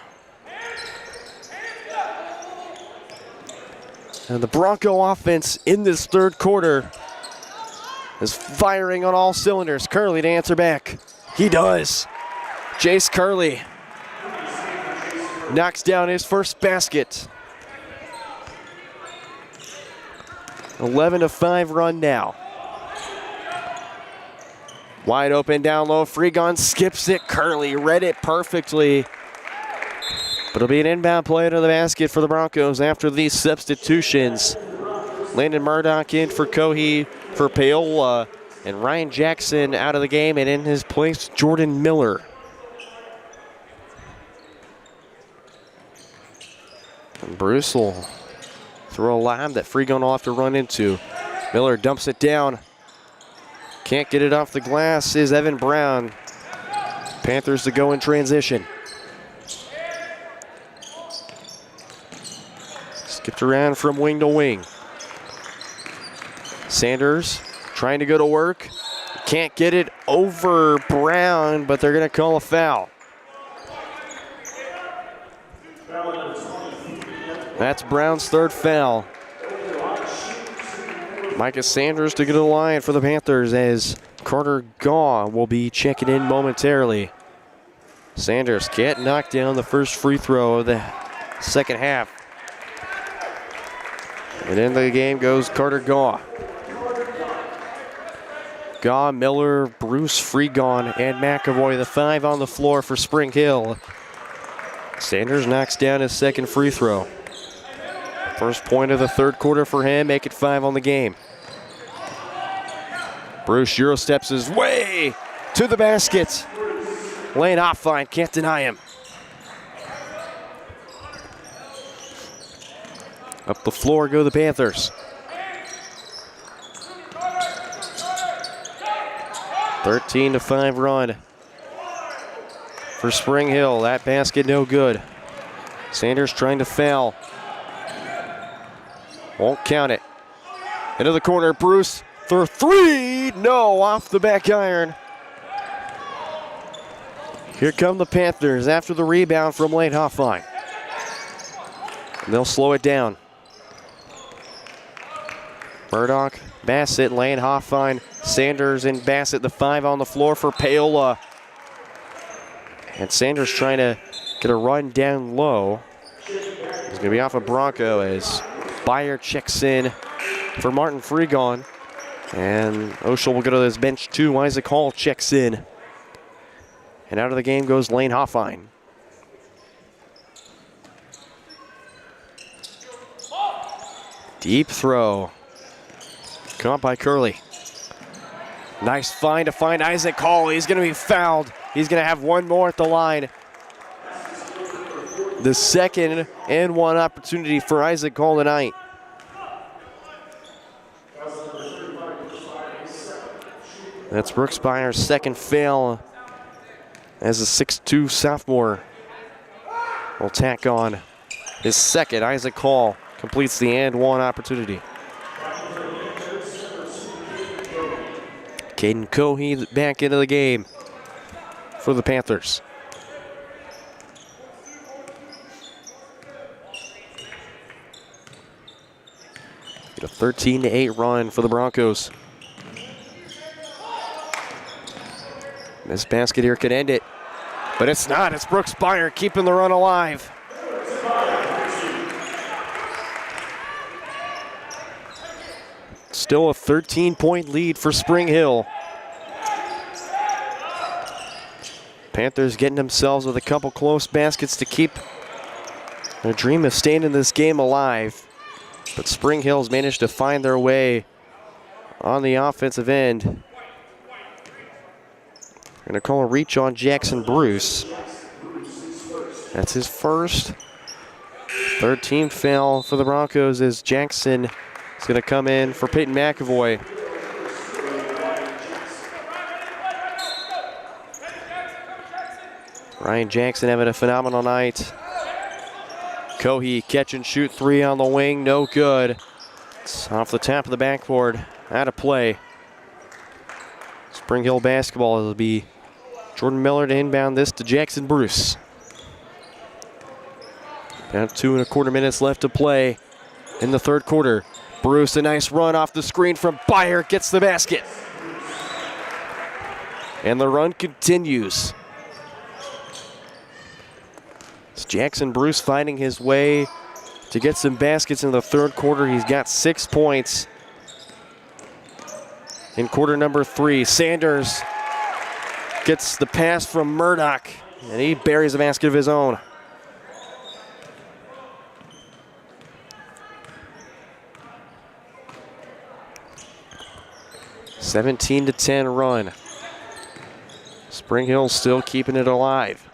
And the Bronco offense in this third quarter is firing on all cylinders. Curley to answer back. He does. Jace Curley knocks down his first basket. 11-5 run now. Wide open down low. Freegon skips it. Curley read it perfectly. But it'll be an inbound play to the basket for the Broncos after these substitutions. Landon Murdoch in for Cohee, for Paola, and Ryan Jackson out of the game, and in his place, Jordan Miller. And Bruce will throw a line that Freegon will have to run into. Miller dumps it down. Can't get it off the glass is Evan Brown. Panthers to go in transition. Skipped around from wing to wing. Sanders trying to go to work. Can't get it over Brown, but they're going to call a foul. That's Brown's third foul. Micah Sanders to go to the line for the Panthers as Carter Gaw will be checking in momentarily. Sanders can't knock down the first free throw of the second half. And in the game goes Carter Gaw. Gaw, Miller, Bruce, Freegon, and McAvoy, the 5 on the floor for Spring Hill. Sanders knocks down his second free throw. First point of the third quarter for him, make it 5 on the game. Bruce Euro steps his way to the basket. Lane Hoffine can't deny him. Up the floor go the Panthers. 13-5 run for Spring Hill. That basket no good. Sanders trying to foul. Won't count it. Into the corner, Bruce for 3. No, off the back iron. Here come the Panthers after the rebound from Lane Hoffine. And they'll slow it down. Murdoch, Bassett, Lane Hoffine, Sanders and Bassett, the 5 on the floor for Paola. And Sanders trying to get a run down low. It's going to be off of Bronco as Byer checks in for Martin Freegon. And Oshel will go to his bench too. Isaac Hall checks in. And out of the game goes Lane Hoffine. Deep throw. Caught by Curley. Nice find to find Isaac Hall. He's going to be fouled. He's going to have one more at the line. The second and one opportunity for Isaac Hall tonight. That's Brooks Byers' second fail as a 6'2 sophomore will tack on his second. Isaac Hall completes the and one opportunity. Caden Cohey back into the game for the Panthers. Get a 13-8 run for the Broncos. This basket here could end it, but it's not. It's Brooks Byer keeping the run alive. Still a 13-point lead for Spring Hill. Panthers getting themselves with a couple close baskets to keep their dream of staying in this game alive. But Spring Hill's managed to find their way on the offensive end. Going to call a reach on Jackson Bruce. That's his first. Third team foul for the Broncos as Jackson is going to come in for Peyton McAvoy. Ryan Jackson having a phenomenal night. Cohey catch and shoot 3 on the wing, no good. It's off the top of the backboard, out of play. Spring Hill basketball. It'll be Jordan Miller to inbound this to Jackson Bruce. About 2.25 minutes left to play in the third quarter. Bruce, a nice run off the screen from Byer, gets the basket. And the run continues. It's Jackson Bruce finding his way to get some baskets in the third quarter. He's got 6 points in quarter number 3. Sanders gets the pass from Murdoch, and he buries a basket of his own. (17-10) run. Spring Hill still keeping it alive.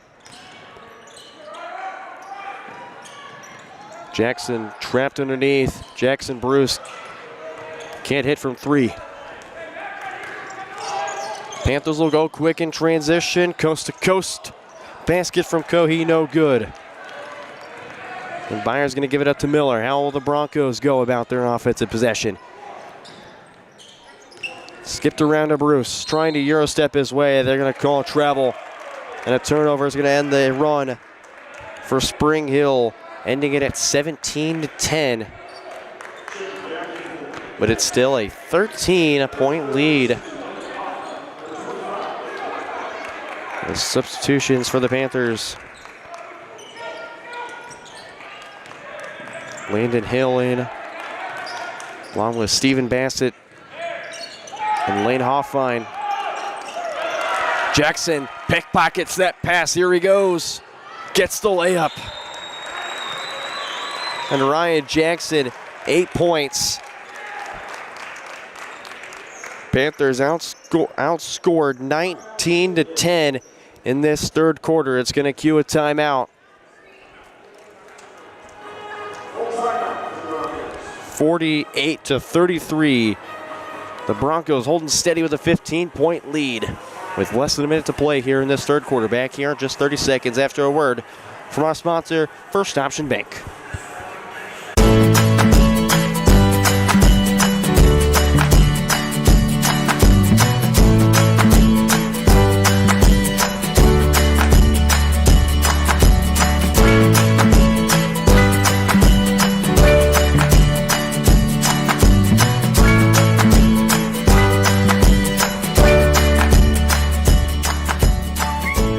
Jackson trapped underneath. Jackson Bruce can't hit from 3. Panthers will go quick in transition, coast to coast. Basket from Cohey, no good. And Byer's going to give it up to Miller. How will the Broncos go about their offensive possession? Skipped around to Bruce, trying to Euro step his way. They're going to call a travel. And a turnover is going to end the run for Spring Hill, ending it at 17-10. But it's still a 13-point lead. The substitutions for the Panthers. Landon Hill in, along with Stephen Bassett and Lane Hoffine. Jackson pickpockets that pass. Here he goes. gets the layup. And Ryan Jackson, 8 points. Panthers outscored 19-10 in this third quarter. It's going to cue a timeout. 48-33. The Broncos holding steady with a 15-point lead with less than a minute to play here in this third quarter. Back here in just 30 seconds after a word from our sponsor, First Option Bank.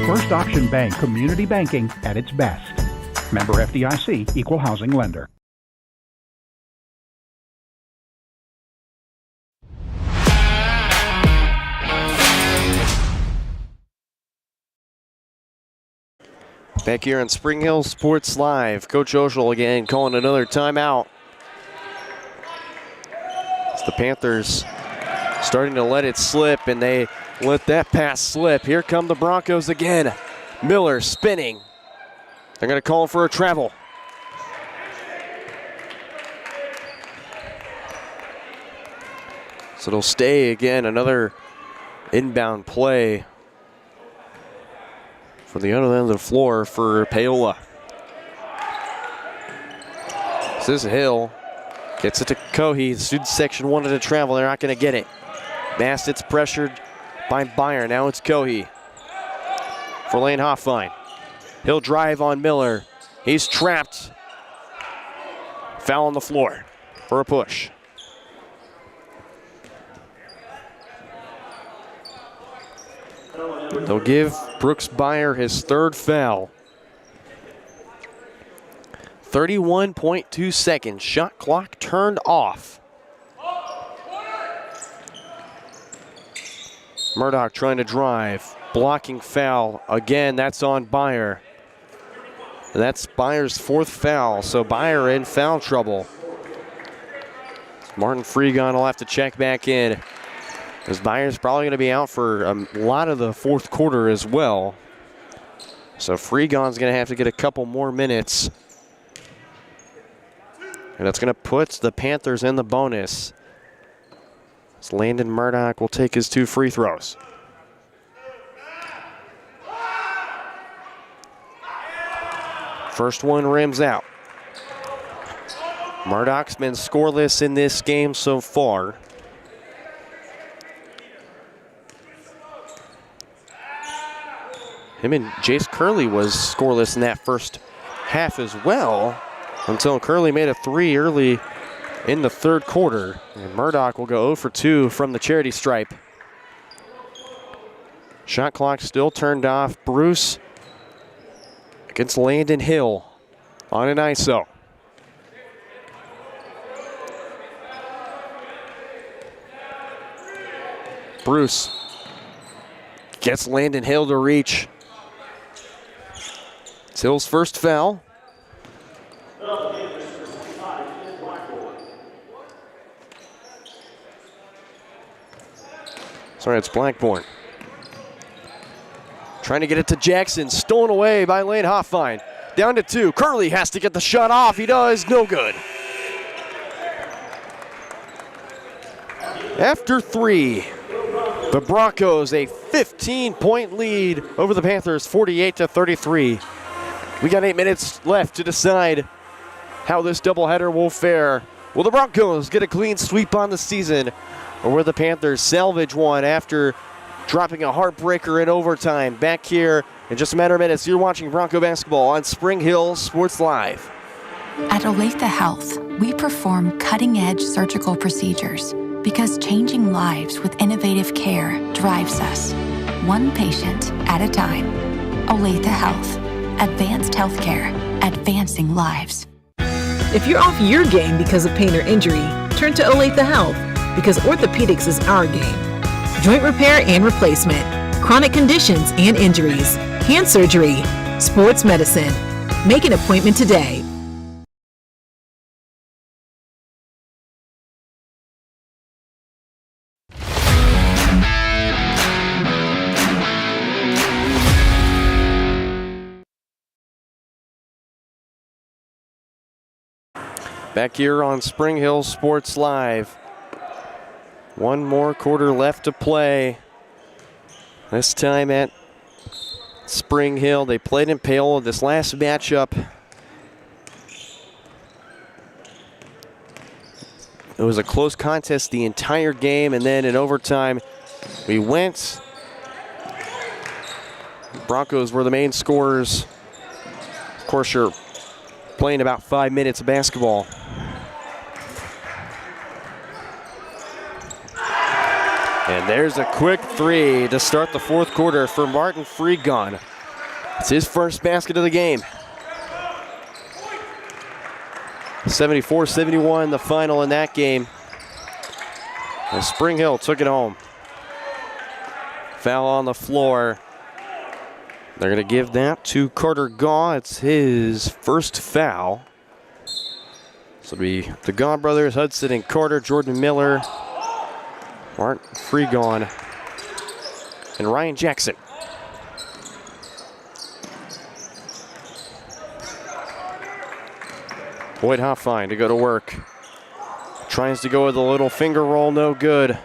First Option Bank, community banking at its best. Member FDIC, equal housing lender. Back here on Spring Hill Sports Live, Coach Oschel again calling another timeout. It's the Panthers starting to let it slip, and they let that pass slip. Here come the Broncos again. Miller spinning. They're going to call for a travel. So it'll stay again, another inbound play for the other end of the floor for Paola. This is Hill. Gets it to Cohey. The student section wanted to travel. They're not going to get it. Bassett's pressured by Byer. Now it's Cohey for Lane Hoffine. He'll drive on Miller. He's trapped. Foul on the floor for a push. They'll give Brooks Byer his third foul. 31.2 seconds. Shot clock turned off. Murdoch trying to drive. Blocking foul. Again, that's on Byer. And that's Byer's fourth foul, so Byer in foul trouble. Martin Freegon will have to check back in, as Byer's probably going to be out for a lot of the fourth quarter as well. So Freegon's going to have to get a couple more minutes. And that's going to put the Panthers in the bonus. So Landon Murdoch will take his 2 free throws. First one rims out. Murdoch's been scoreless in this game so far. Him and Jace Curley was scoreless in that first half as well, until Curley made a 3 early in the third quarter. And Murdoch will go 0 for 2 from the charity stripe. Shot clock still turned off. Bruce against Landon Hill on an ISO. Bruce gets Landon Hill to reach. It's Hill's first foul. Sorry, it's Blackburn. Trying to get it to Jackson, stolen away by Lane Hoffine. Down to 2, Curley has to get the shot off, he does, no good. After 3, the Broncos a 15-point lead over the Panthers, 48-33. We got 8 minutes left to decide how this doubleheader will fare. Will the Broncos get a clean sweep on the season, or will the Panthers salvage one after dropping a heartbreaker in overtime? Back here in just a matter of minutes, you're watching Bronco basketball on Spring Hill Sports Live. At Olathe Health, we perform cutting-edge surgical procedures because changing lives with innovative care drives us, one patient at a time. Olathe Health. Advanced healthcare. Advancing lives. If you're off your game because of pain or injury, turn to Olathe Health, because orthopedics is our game. Joint repair and replacement, chronic conditions and injuries, hand surgery, Sports Medicine. Make an appointment today. Back here on Spring Hill Sports Live. One more quarter left to play. This time at Spring Hill. They played in Paola this last matchup. It was a close contest the entire game, and then in overtime, we went. Broncos were the main scorers. Of course, you're playing about 5 minutes of basketball. And there's a quick three to start the fourth quarter for Martin Freegon. It's his first basket of the game. 74-71 the final in that game. And Spring Hill took it home. Foul on the floor. They're going to give that to Carter Gaw. It's his first foul. This will be the Gaw brothers, Hudson and Carter, Jordan Miller, Martin Freegon, and Ryan Jackson. Boyd Hoffine to go to work. Tries to go with a little finger roll, no good.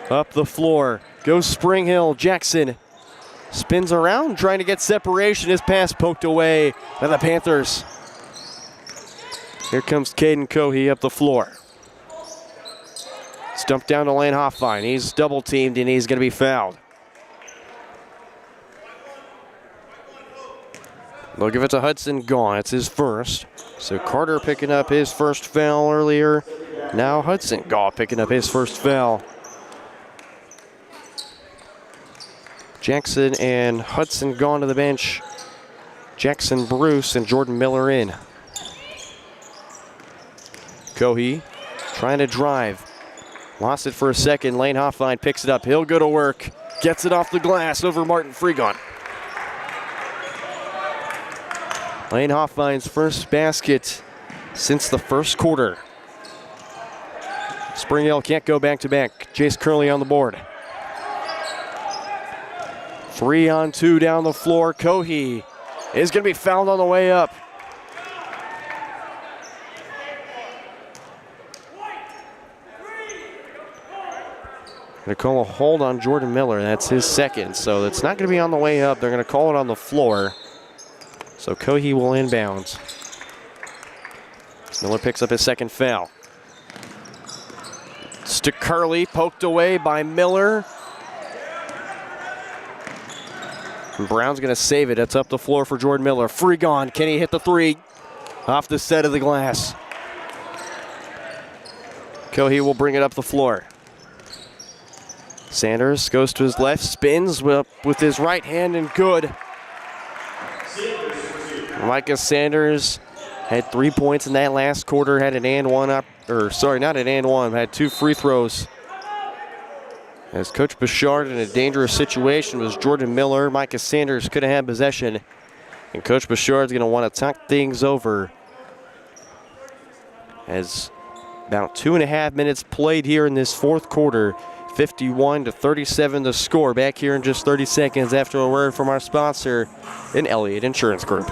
Up the floor, goes Spring Hill. Jackson spins around, trying to get separation. His pass poked away by the Panthers. Here comes Caden Cohey up the floor. Stumped down to Lane Hoffine. He's double teamed and he's going to be fouled. They'll give it to Hudson Gaw. It's his first. So Carter picking up his first foul earlier. Now Hudson Gaw picking up his first foul. Jackson and Hudson gone to the bench. Jackson, Bruce, and Jordan Miller in. Cohey trying to drive. Lost it for a second. Lane Hoffine picks it up. He'll go to work. Gets it off the glass over Martin Freegon. Lane Hoffine's first basket since the first quarter. Spring Hill can't go back-to-back. Jace Curley on the board. 3-on-2 down the floor. Cohey is going to be fouled on the way up. Going to call a hold on Jordan Miller. That's his second, so it's not going to be on the way up. They're going to call it on the floor. So Cohey will inbound. Miller picks up his second foul. To Curley, poked away by Miller. And Brown's going to save it. It's up the floor for Jordan Miller. Freegon, can he hit the three? Off the set of the glass. Cohey will bring it up the floor. Sanders goes to his left, spins with his right hand, and good. Micah Sanders had 3 points in that last quarter, had an and one up, or sorry, not an and one, had 2 free throws. As Coach Bouchard in a dangerous situation was Jordan Miller. Micah Sanders could have had possession, and Coach Bouchard's going to want to talk things over. As about 2.5 minutes played here in this fourth quarter. 51-37 the score. Back here in just 30 seconds after a word from our sponsor in Elliott Insurance Group.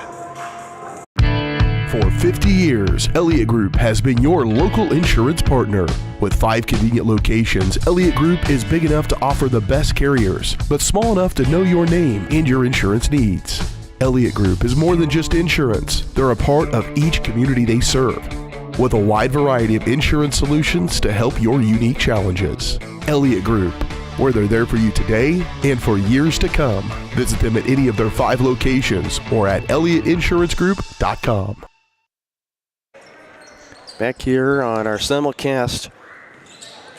For 50 years, Elliott Group has been your local insurance partner. With 5 convenient locations, Elliott Group is big enough to offer the best carriers, but small enough to know your name and your insurance needs. Elliott Group is more than just insurance. They're a part of each community they serve, with a wide variety of insurance solutions to help your unique challenges. Elliott Group, where they're there for you today and for years to come. Visit them at any of their 5 locations or at ElliottInsuranceGroup.com. Back here on our simulcast,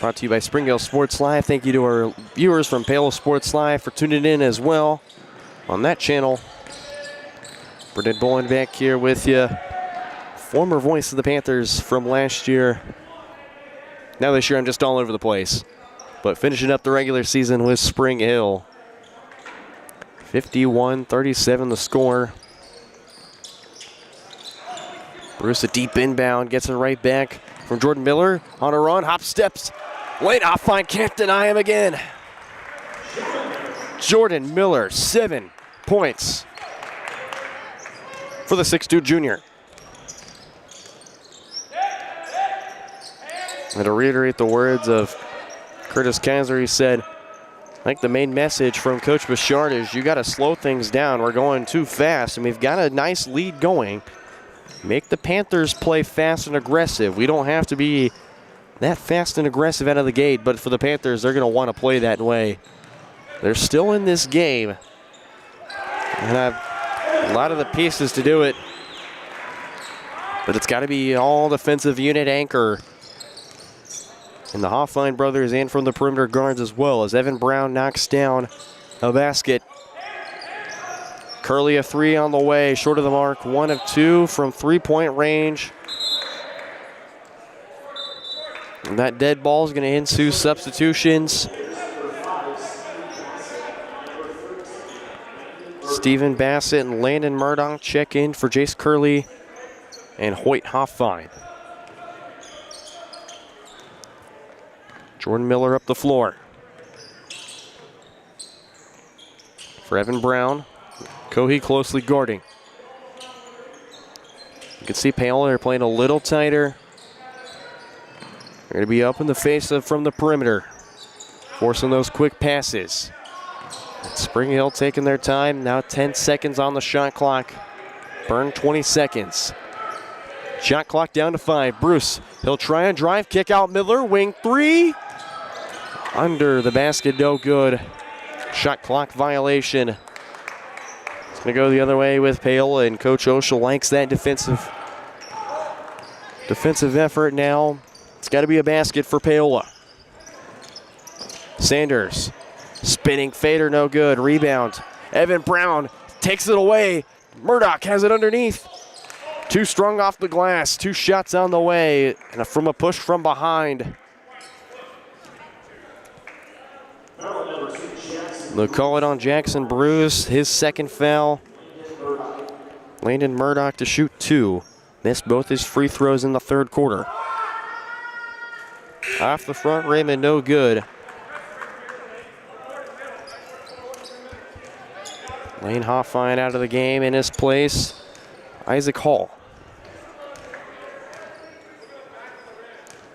brought to you by Spring Hill Sports Live. Thank you to our viewers from Paola Sports Live for tuning in as well on that channel. Brendan Bowen back here with you. Former voice of the Panthers from last year. Now this year I'm just all over the place. But finishing up the regular season with Spring Hill. 51-37 the score. Bruce a deep inbound, gets it right back from Jordan Miller on a run, hop steps. Late Hoffine can't deny him again. Jordan Miller, 7 points for the 6'2 junior. And to reiterate the words of Curtis Kaiser, he said, I think the main message from Coach Bouchard is you got to slow things down. We're going too fast, and we've got a nice lead going. Make the Panthers play fast and aggressive. We don't have to be that fast and aggressive out of the gate, but for the Panthers, they're going to want to play that way. They're still in this game, and have a lot of the pieces to do it, but it's got to be all defensive unit anchor. And the Hoffine brothers and from the perimeter guards as well, as Evan Brown knocks down a basket. Curley a 3 on the way, short of the mark, 1 of 2 from 3-point range. And that dead ball is going to ensue substitutions. Stephen Bassett and Landon Murdoch check in for Jace Curley and Hoyt Hoffine. Jordan Miller up the floor. For Evan Brown, Cohee closely guarding. You can see Paola are playing a little tighter. They're going to be up in the face of from the perimeter, forcing those quick passes. Spring Hill taking their time. Now 10 seconds on the shot clock. Burn 20 seconds. Shot clock down to 5. Bruce, he'll try and drive, kick out Miller, wing 3. Under the basket, no good. Shot clock violation. It's going to go the other way with Paola, and Coach Oshel likes that defensive effort now. It's got to be a basket for Paola. Sanders, spinning fader, no good. Rebound. Evan Brown takes it away. Murdoch has it underneath. Too strong off the glass. 2 shots on the way, and from a push from behind. They'll call it on Jackson Bruce, his second foul. Landon Murdoch to shoot 2. Missed both his free throws in the third quarter. Off the front rim and no good. Lane Hoffine out of the game. In his place, Isaac Hall.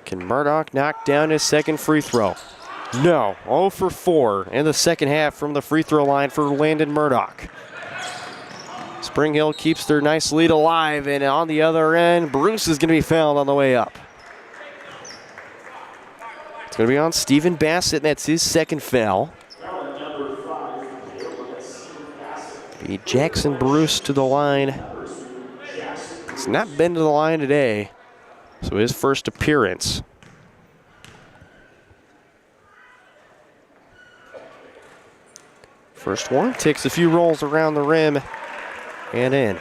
Can Murdoch knock down his second free throw? No, 0 for 4 in the second half from the free throw line for Landon Murdoch. Spring Hill keeps their nice lead alive, and on the other end, Bruce is going to be fouled on the way up. It's going to be on Stephen Bassett, and that's his second foul. Be Jackson Bruce to the line. He's not been to the line today, so his first appearance. First one, takes a few rolls around the rim and in.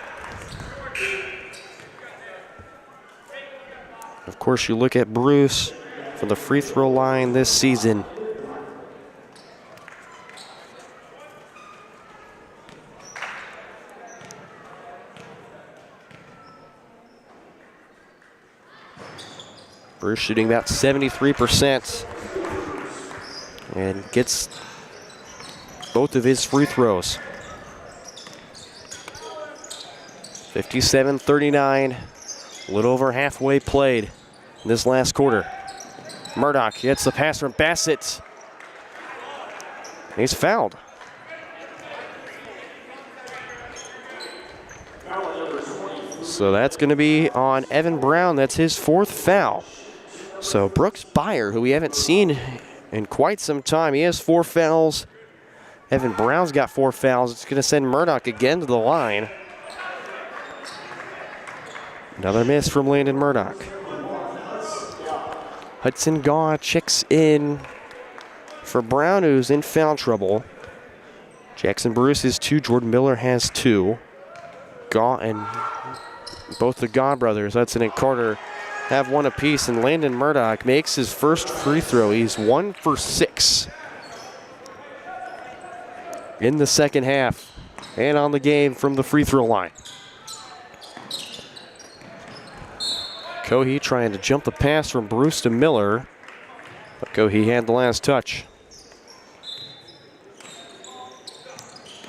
Of course, you look at Bruce from the free throw line this season. Bruce shooting about 73% and gets both of his free throws. 57-39, a little over halfway played in this last quarter. Murdoch gets the pass from Bassett. He's fouled. So that's going to be on Evan Brown. That's his 4th foul. So Brooks Byer, who we haven't seen in quite some time, he has 4 fouls. Evan Brown's got 4 fouls. It's going to send Murdoch again to the line. Another miss from Landon Murdoch. Hudson Gaw checks in for Brown, who's in foul trouble. Jackson Bruce has 2. Jordan Miller has 2. Gaw and both the Gaw brothers, Hudson and Carter, have 1 apiece, and Landon Murdoch makes his first free throw. He's 1 for 6. in the second half and on the game from the free throw line. Cohee trying to jump the pass from Bruce to Miller, but Cohee had the last touch.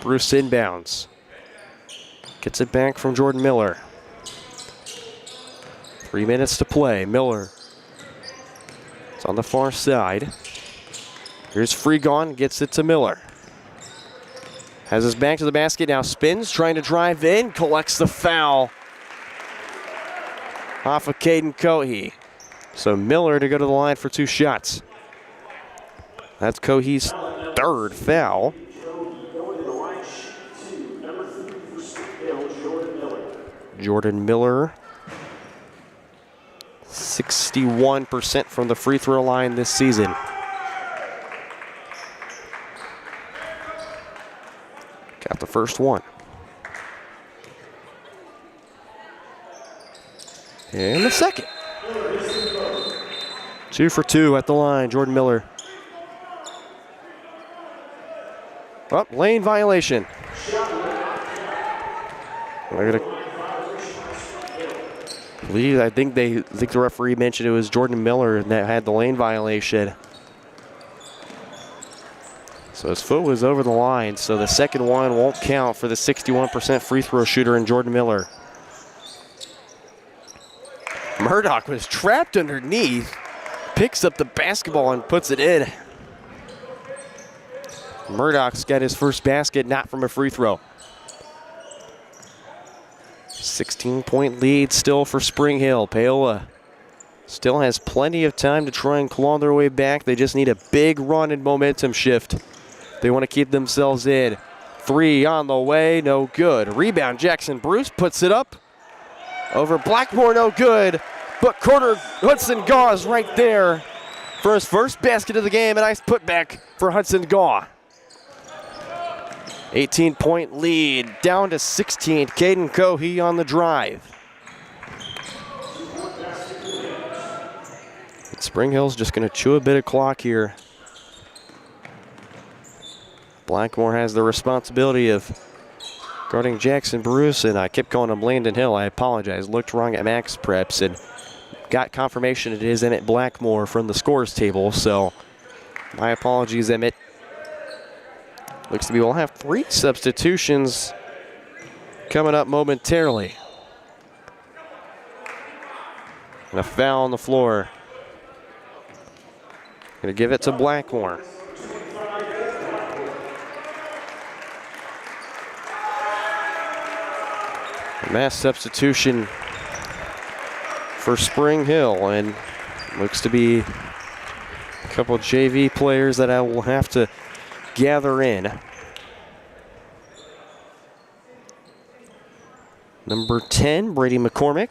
Bruce inbounds. Gets it back from Jordan Miller. 3 minutes to play. Miller. It's on the far side. Here's Freegon, gets it to Miller. Has his back to the basket, now spins, trying to drive in, collects the foul off of Caden Cohee. So Miller to go to the line for 2 shots. That's Cohee's 3rd foul. Jordan Miller, 61% from the free throw line this season. Got the first one. And the second. 2 for 2 at the line, Jordan Miller. Oh, lane violation. I think the referee mentioned it was Jordan Miller that had the lane violation. So his foot was over the line, so the second one won't count for the 61% free throw shooter in Jordan Miller. Murdoch was trapped underneath, picks up the basketball and puts it in. Murdoch's got his first basket, not from a free throw. 16-point lead still for Spring Hill. Paola still has plenty of time to try and claw their way back. They just need a big run and momentum shift. They want to keep themselves in. 3 on the way, no good. Rebound, Jackson Bruce puts it up. Over Blackmore, no good. But Carter Hudson Gaw is right there for his first basket of the game. A nice putback for Hudson Gaw. 18-point lead, down to 16. Caden Cohee on the drive. Spring Hill's just going to chew a bit of clock here. Blackmore has the responsibility of guarding Jackson Bruce, and I kept calling him Landon Hill. I apologize. Looked wrong at Max Preps and got confirmation it is Emmett Blackmore from the scores table, so my apologies, Emmett. Looks to be we'll have 3 substitutions coming up momentarily. And a foul on the floor. Gonna give it to Blackmore. A mass substitution for Spring Hill, and looks to be a couple of JV players that I will have to gather in. Number 10, Brady McCormick.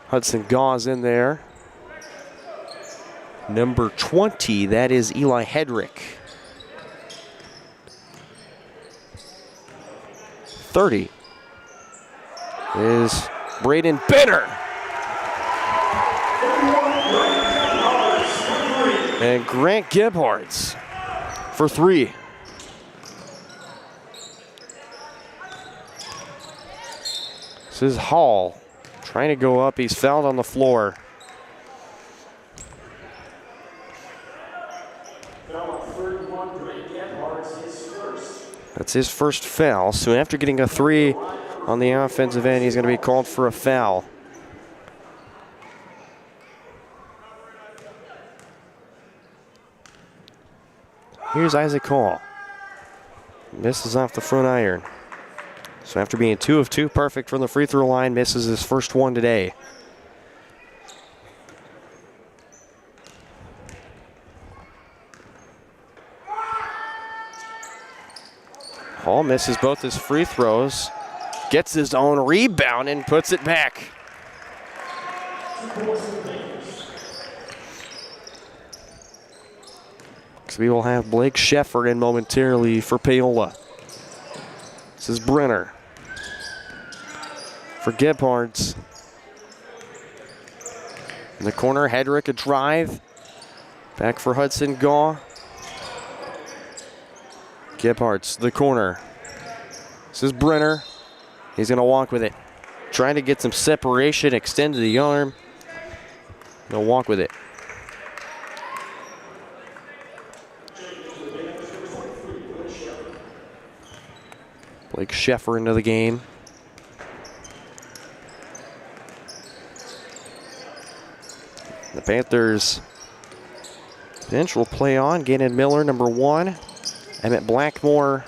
Hudson Gaw's in there. Number 20, that is Eli Hedrick. 30 is Braden Benner. And Grant Gebhards for 3. This is Hall trying to go up. He's fouled on the floor. That's his first foul. So after getting a 3 on the offensive end, he's going to be called for a foul. Here's Isaac Hall. Misses off the front iron. So after being 2 of 2 perfect from the free throw line, misses his first one today. Hall misses both his free throws, gets his own rebound and puts it back. We will have Blake Sheffer in momentarily for Paola. This is Brenner for Gebhards. In the corner, Hedrick a drive. Back for Hudson Gaw. Gebhardt's the corner. This is Brenner. He's going to walk with it. Trying to get some separation, extend to the arm. He'll walk with it. Blake Sheffer into the game. The Panthers bench will play on. Gannon Miller, number 1. Emmett Blackmore.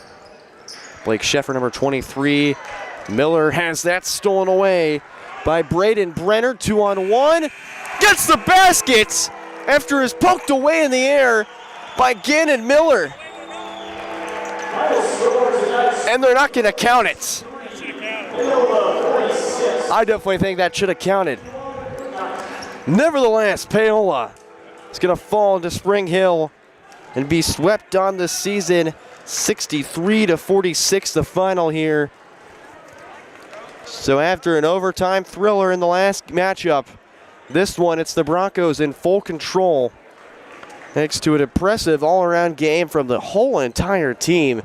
Blake Sheffer, number 23. Miller has that stolen away by Braden Brenner. 2-on-1. Gets the basket after it's poked away in the air by Gannon Miller. And they're not going to count it. I definitely think that should have counted. Nevertheless, Paola is going to fall into Spring Hill and be swept on this season. 63-46 the final here. So after an overtime thriller in the last matchup, this one, it's the Broncos in full control. Thanks to an impressive all-around game from the whole entire team.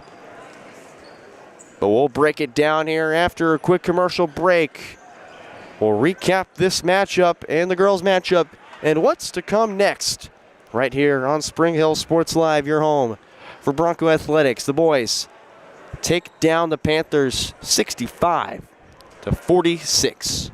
But we'll break it down here after a quick commercial break. We'll recap this matchup and the girls' matchup and what's to come next right here on Spring Hill Sports Live, your home for Bronco Athletics. The boys take down the Panthers 65-46.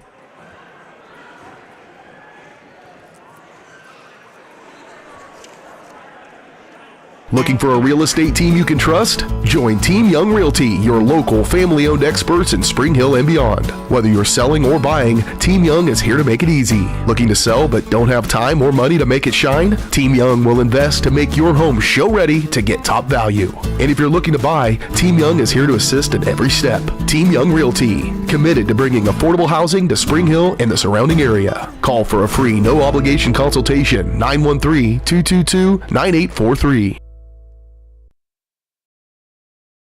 Looking for a real estate team you can trust? Join Team Young Realty, your local family-owned experts in Spring Hill and beyond. Whether you're selling or buying, Team Young is here to make it easy. Looking to sell but don't have time or money to make it shine? Team Young will invest to make your home show-ready to get top value. And if you're looking to buy, Team Young is here to assist in every step. Team Young Realty, committed to bringing affordable housing to Spring Hill and the surrounding area. Call for a free, no-obligation consultation, 913-222-9843.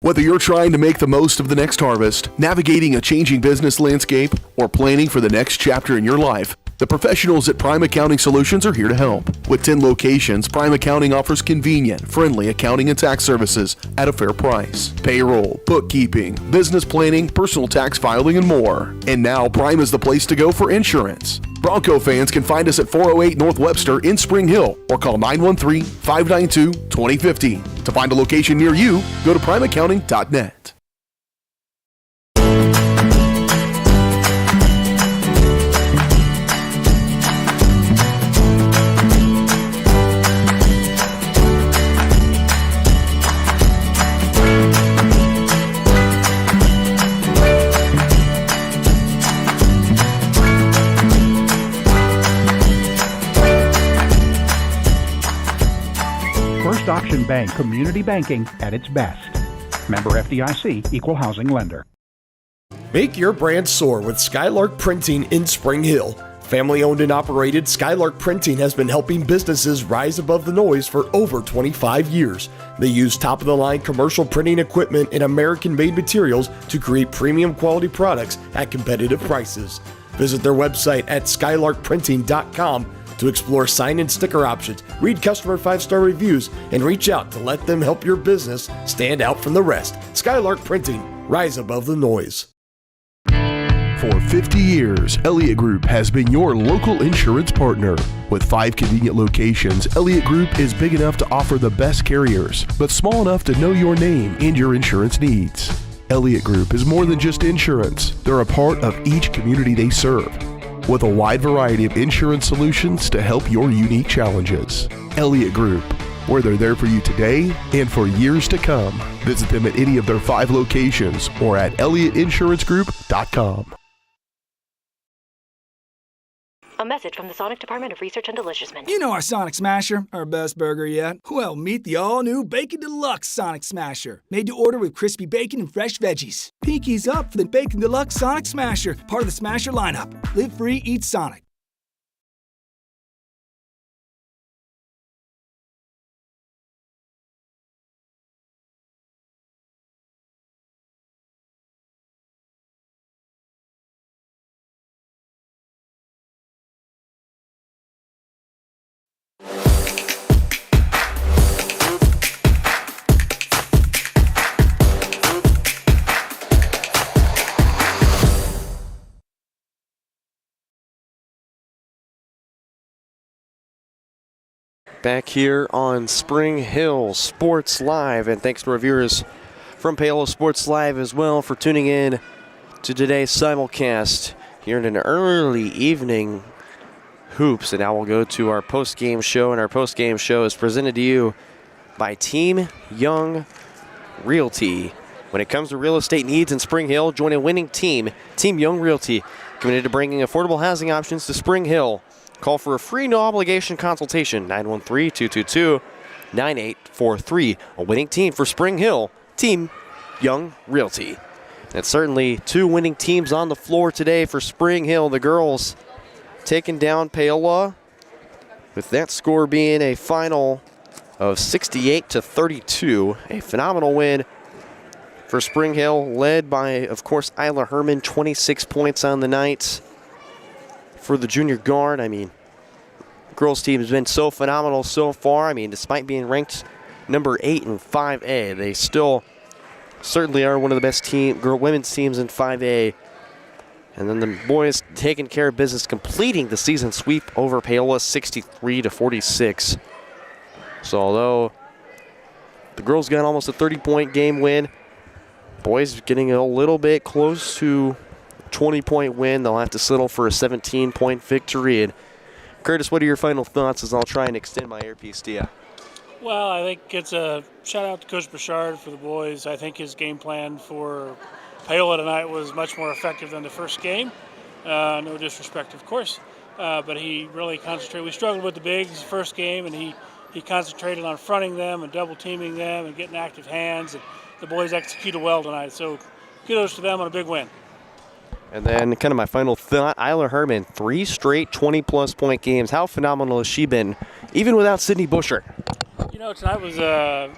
Whether you're trying to make the most of the next harvest, navigating a changing business landscape, or planning for the next chapter in your life, the professionals at Prime Accounting Solutions are here to help. With 10 locations, Prime Accounting offers convenient, friendly accounting and tax services at a fair price. Payroll, bookkeeping, business planning, personal tax filing, and more. And now Prime is the place to go for insurance. Bronco fans can find us at 408 North Webster in Spring Hill or call 913-592-2050. To find a location near you, go to primeaccounting.net. First Option Bank Community Banking at its best. Member FDIC, Equal Housing Lender. Make your brand soar with Skylark Printing in Spring Hill. Family owned and operated, Skylark Printing has been helping businesses rise above the noise for over 25 years. They use top-of-the-line commercial printing equipment and American-made materials to create premium quality products at competitive prices. Visit their website at skylarkprinting.com to explore sign and sticker options, read customer 5-star reviews, and reach out to let them help your business stand out from the rest. Skylark Printing, rise above the noise. For 50 years, Elliott Group has been your local insurance partner. With 5 convenient locations, Elliott Group is big enough to offer the best carriers, but small enough to know your name and your insurance needs. Elliott Group is more than just insurance. They're a part of each community they serve, with a wide variety of insurance solutions to help your unique challenges. Elliott Group, where they're there for you today and for years to come. Visit them at any of their 5 locations or at ElliottInsuranceGroup.com. A message from the Sonic Department of Research and Deliciousment. You know our Sonic Smasher, our best burger yet? Well, meet the all-new Bacon Deluxe Sonic Smasher. Made to order with crispy bacon and fresh veggies. Pinkies up for the Bacon Deluxe Sonic Smasher, part of the Smasher lineup. Live free, eat Sonic. Back here on Spring Hill Sports Live, and thanks to our viewers from Paola Sports Live as well for tuning in to today's simulcast here in an early evening hoops. And now we'll go to our post-game show, and our post-game show is presented to you by Team Young Realty. When it comes to real estate needs in Spring Hill, join a winning team, Team Young Realty, committed to bringing affordable housing options to Spring Hill. Call for a free no-obligation consultation, 913-222-9843. A winning team for Spring Hill, Team Young Realty. And certainly 2 winning teams on the floor today for Spring Hill. The girls taking down Paola, with that score being a final of 68-32. A phenomenal win for Spring Hill, led by, of course, Isla Herman, 26 points on the night. For the junior guard, I mean, girls team has been so phenomenal so far. I mean, despite being ranked number 8 in 5A, they still certainly are one of the best women's teams in 5A. And then the boys taking care of business, completing the season sweep over Paola, 63-46. So although the girls got almost a 30-point game win, boys getting a little bit close to 20-point win. They'll have to settle for a 17-point victory. And Curtis, what are your final thoughts as I'll try and extend my earpiece to you? Well, I think it's a shout out to Coach Bouchard for the boys. I think his game plan for Paola tonight was much more effective than the first game. No disrespect, of course, but he really concentrated. We struggled with the bigs first game, and he concentrated on fronting them and double teaming them and getting active hands. And the boys executed well tonight, so kudos to them on a big win. And then kind of my final thought, Isla Herman, 3 straight 20-plus point games. How phenomenal has she been, even without Sydney Busher? You know, tonight was a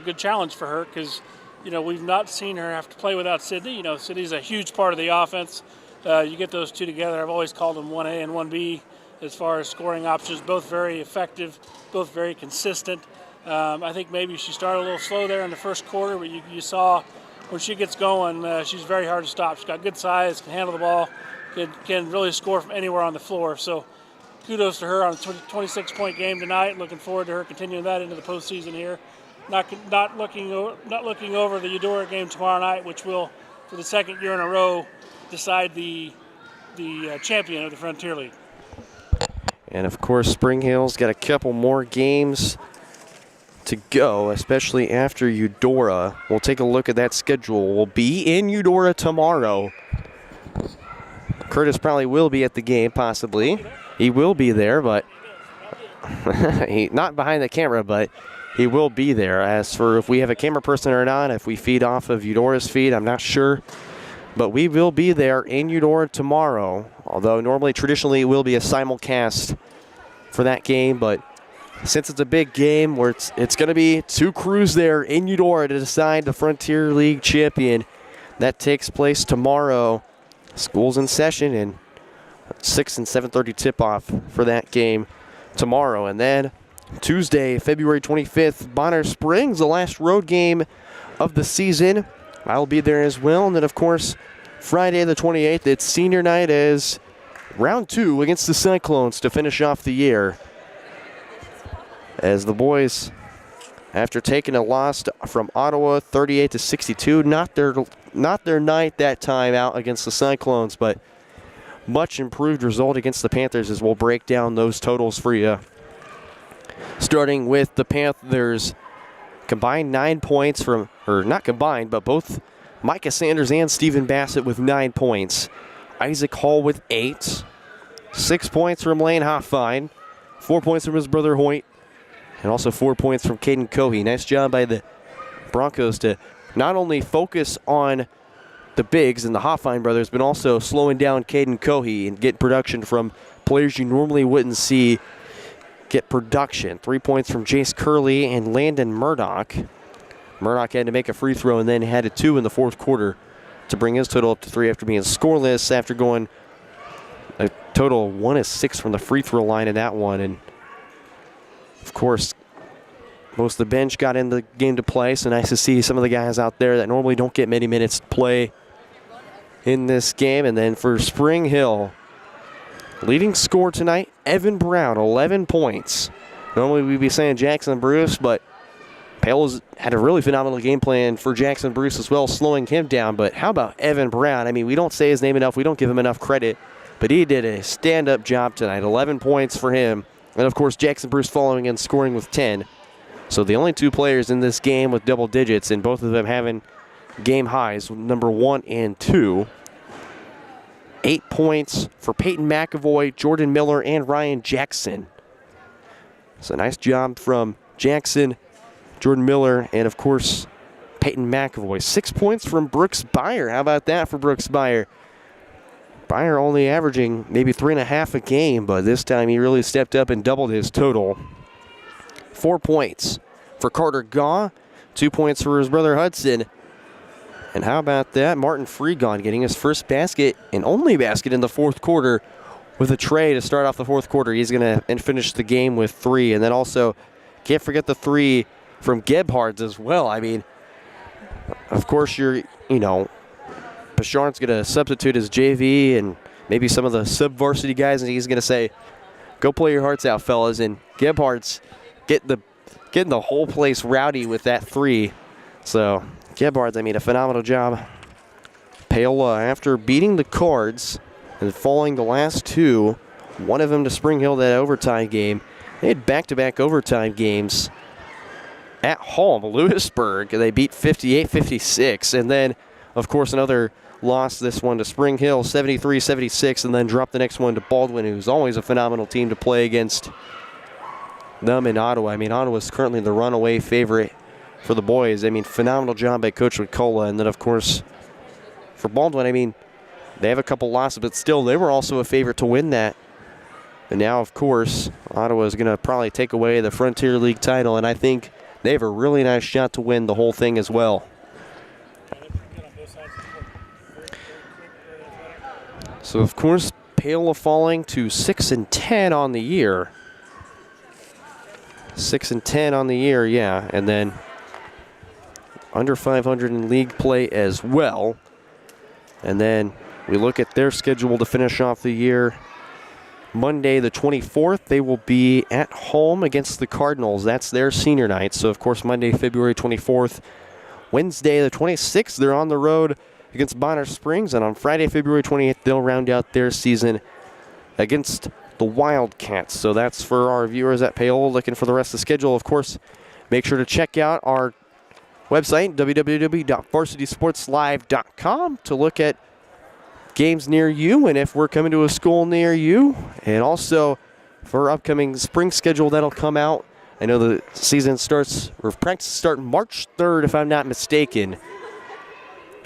good challenge for her because, you know, we've not seen her have to play without Sydney. You know, Sydney's a huge part of the offense. You get those two together. I've always called them 1A and 1B as far as scoring options, both very effective, both very consistent. I think maybe she started a little slow there in the first quarter, but you saw when she gets going, she's very hard to stop. She's got good size, can handle the ball, can really score from anywhere on the floor. So kudos to her on a 26-point game tonight. Looking forward to her continuing that into the postseason here. Not looking over the Eudora game tomorrow night, which will, for the second year in a row, decide the champion of the Frontier League. And of course, Spring Hill's got a couple more games to go, especially after Eudora. We'll take a look at that schedule. We'll be in Eudora tomorrow. Curtis probably will be at the game, possibly. He will be there, but not behind the camera, but he will be there. As for if we have a camera person or not, if we feed off of Eudora's feed, I'm not sure. But we will be there in Eudora tomorrow, although normally, traditionally, it will be a simulcast for that game, but since it's a big game where it's going to be 2 crews there in Eudora to decide the Frontier League champion, that takes place tomorrow. School's in session, and 6 and 7:30 tip-off for that game tomorrow. And then Tuesday, February 25th, Bonner Springs, the last road game of the season. I'll be there as well. And then, of course, Friday the 28th, it's senior night as round 2 against the Cyclones to finish off the year. As the boys, after taking a loss from Ottawa, 38-62, not their night that time out against the Cyclones, but much improved result against the Panthers, as we'll break down those totals for you. Starting with the Panthers, combined 9 points from, or not combined, but both Micah Sanders and Stephen Bassett with 9 points. Isaac Hall with 8. 6 points from Lane Hoffine. 4 points from his brother Hoyt. And also 4 points from Caden Cohey. Nice job by the Broncos to not only focus on the bigs and the Hoffine brothers, but also slowing down Caden Cohey and get production from players you normally wouldn't see get production. 3 points from Jace Curley and Landon Murdoch. Murdoch had to make a free throw and then had a 2 in the fourth quarter to bring his total up to 3 after being scoreless after going a total 1 of 6 from the free throw line in that one. And of course, most of the bench got in the game to play, so nice to see some of the guys out there that normally don't get many minutes to play in this game. And then for Spring Hill, leading scorer tonight, Evan Brown, 11 points. Normally we'd be saying Jackson Bruce, but Paola's had a really phenomenal game plan for Jackson Bruce as well, slowing him down. But how about Evan Brown? I mean, we don't say his name enough. We don't give him enough credit. But he did a stand-up job tonight. 11 points for him. And, of course, Jackson Bruce following and scoring with 10. So the only 2 players in this game with double digits, and both of them having game highs, number 1 and 2. 8 points for Peyton McAvoy, Jordan Miller, and Ryan Jackson. So nice job from Jackson, Jordan Miller, and, of course, Peyton McAvoy. 6 points from Brooks Byer. How about that for Brooks Byer? Byer only averaging maybe 3.5 a game, but this time he really stepped up and doubled his total. 4 points for Carter Gaw, 2 points for his brother Hudson. And how about that? Martin Freegon getting his first basket and only basket in the fourth quarter with a tray to start off the fourth quarter. He's going to finish the game with 3. And then also, can't forget the 3 from Gebhards as well. I mean, of course, Bouchard's going to substitute his JV and maybe some of the sub-varsity guys, and he's going to say, go play your hearts out, fellas. And Gebhardt's getting the whole place rowdy with that 3. So Gebhardt's, a phenomenal job. Paola, after beating the Cards and falling the last 2, one of them to Spring Hill, that overtime game. They had back-to-back overtime games at home, Lewisburg. They beat 58-56, and then, of course, another lost this one to Spring Hill, 73-76, and then dropped the next one to Baldwin, who's always a phenomenal team to play against them in Ottawa. Ottawa's currently the runaway favorite for the boys. Phenomenal job by Coach McCullough. And then, of course, for Baldwin, they have a couple losses, but still, they were also a favorite to win that. And now, of course, Ottawa is going to probably take away the Frontier League title, and I think they have a really nice shot to win the whole thing as well. So, of course, Paola falling to 6-10 on the year. 6-10 on the year, yeah. And then under 500 in league play as well. And then we look at their schedule to finish off the year. Monday the 24th, they will be at home against the Cardinals. That's their senior night. So, of course, Monday, February 24th. Wednesday the 26th, they're on the road against Bonner Springs, and on Friday, February 28th, they'll round out their season against the Wildcats. So that's for our viewers at Paola looking for the rest of the schedule. Of course, make sure to check out our website, www.varsitysportslive.com, to look at games near you and if we're coming to a school near you. And also for upcoming spring schedule that'll come out. I know the season starts, or practice start March 3rd, if I'm not mistaken.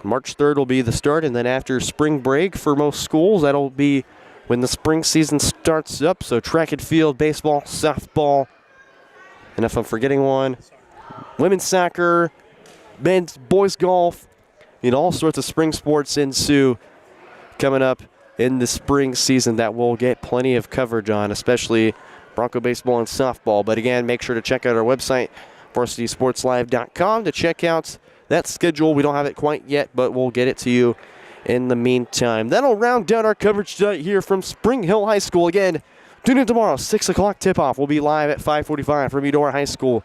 March 3rd will be the start, and then after spring break for most schools, that'll be when the spring season starts up. So track and field, baseball, softball, and if I'm forgetting one, women's soccer, men's, boys golf, all sorts of spring sports ensue coming up in the spring season that we'll get plenty of coverage on, especially Bronco baseball and softball. But again, make sure to check out our website, varsitysportslive.com, to check out that schedule. We don't have it quite yet, but we'll get it to you in the meantime. That'll round out our coverage tonight here from Spring Hill High School. Again, tune in tomorrow, 6 o'clock tip-off. We'll be live at 5:45 from Eudora High School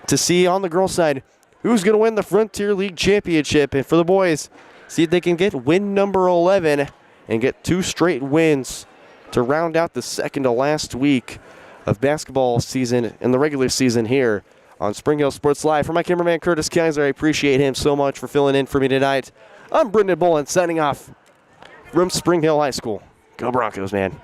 to see on the girls' side who's going to win the Frontier League Championship. And for the boys, see if they can get win number 11 and get 2 straight wins to round out the second to last week of basketball season and the regular season here on Spring Hill Sports Live. For my cameraman, Curtis Kaiser, I appreciate him so much for filling in for me tonight. I'm Brendan Bullen signing off from Spring Hill High School. Go Broncos, man.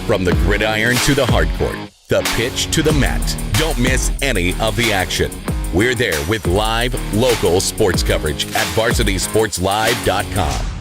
From the gridiron to the hardcourt, the pitch to the mat, don't miss any of the action. We're there with live, local sports coverage at VarsitySportsLive.com.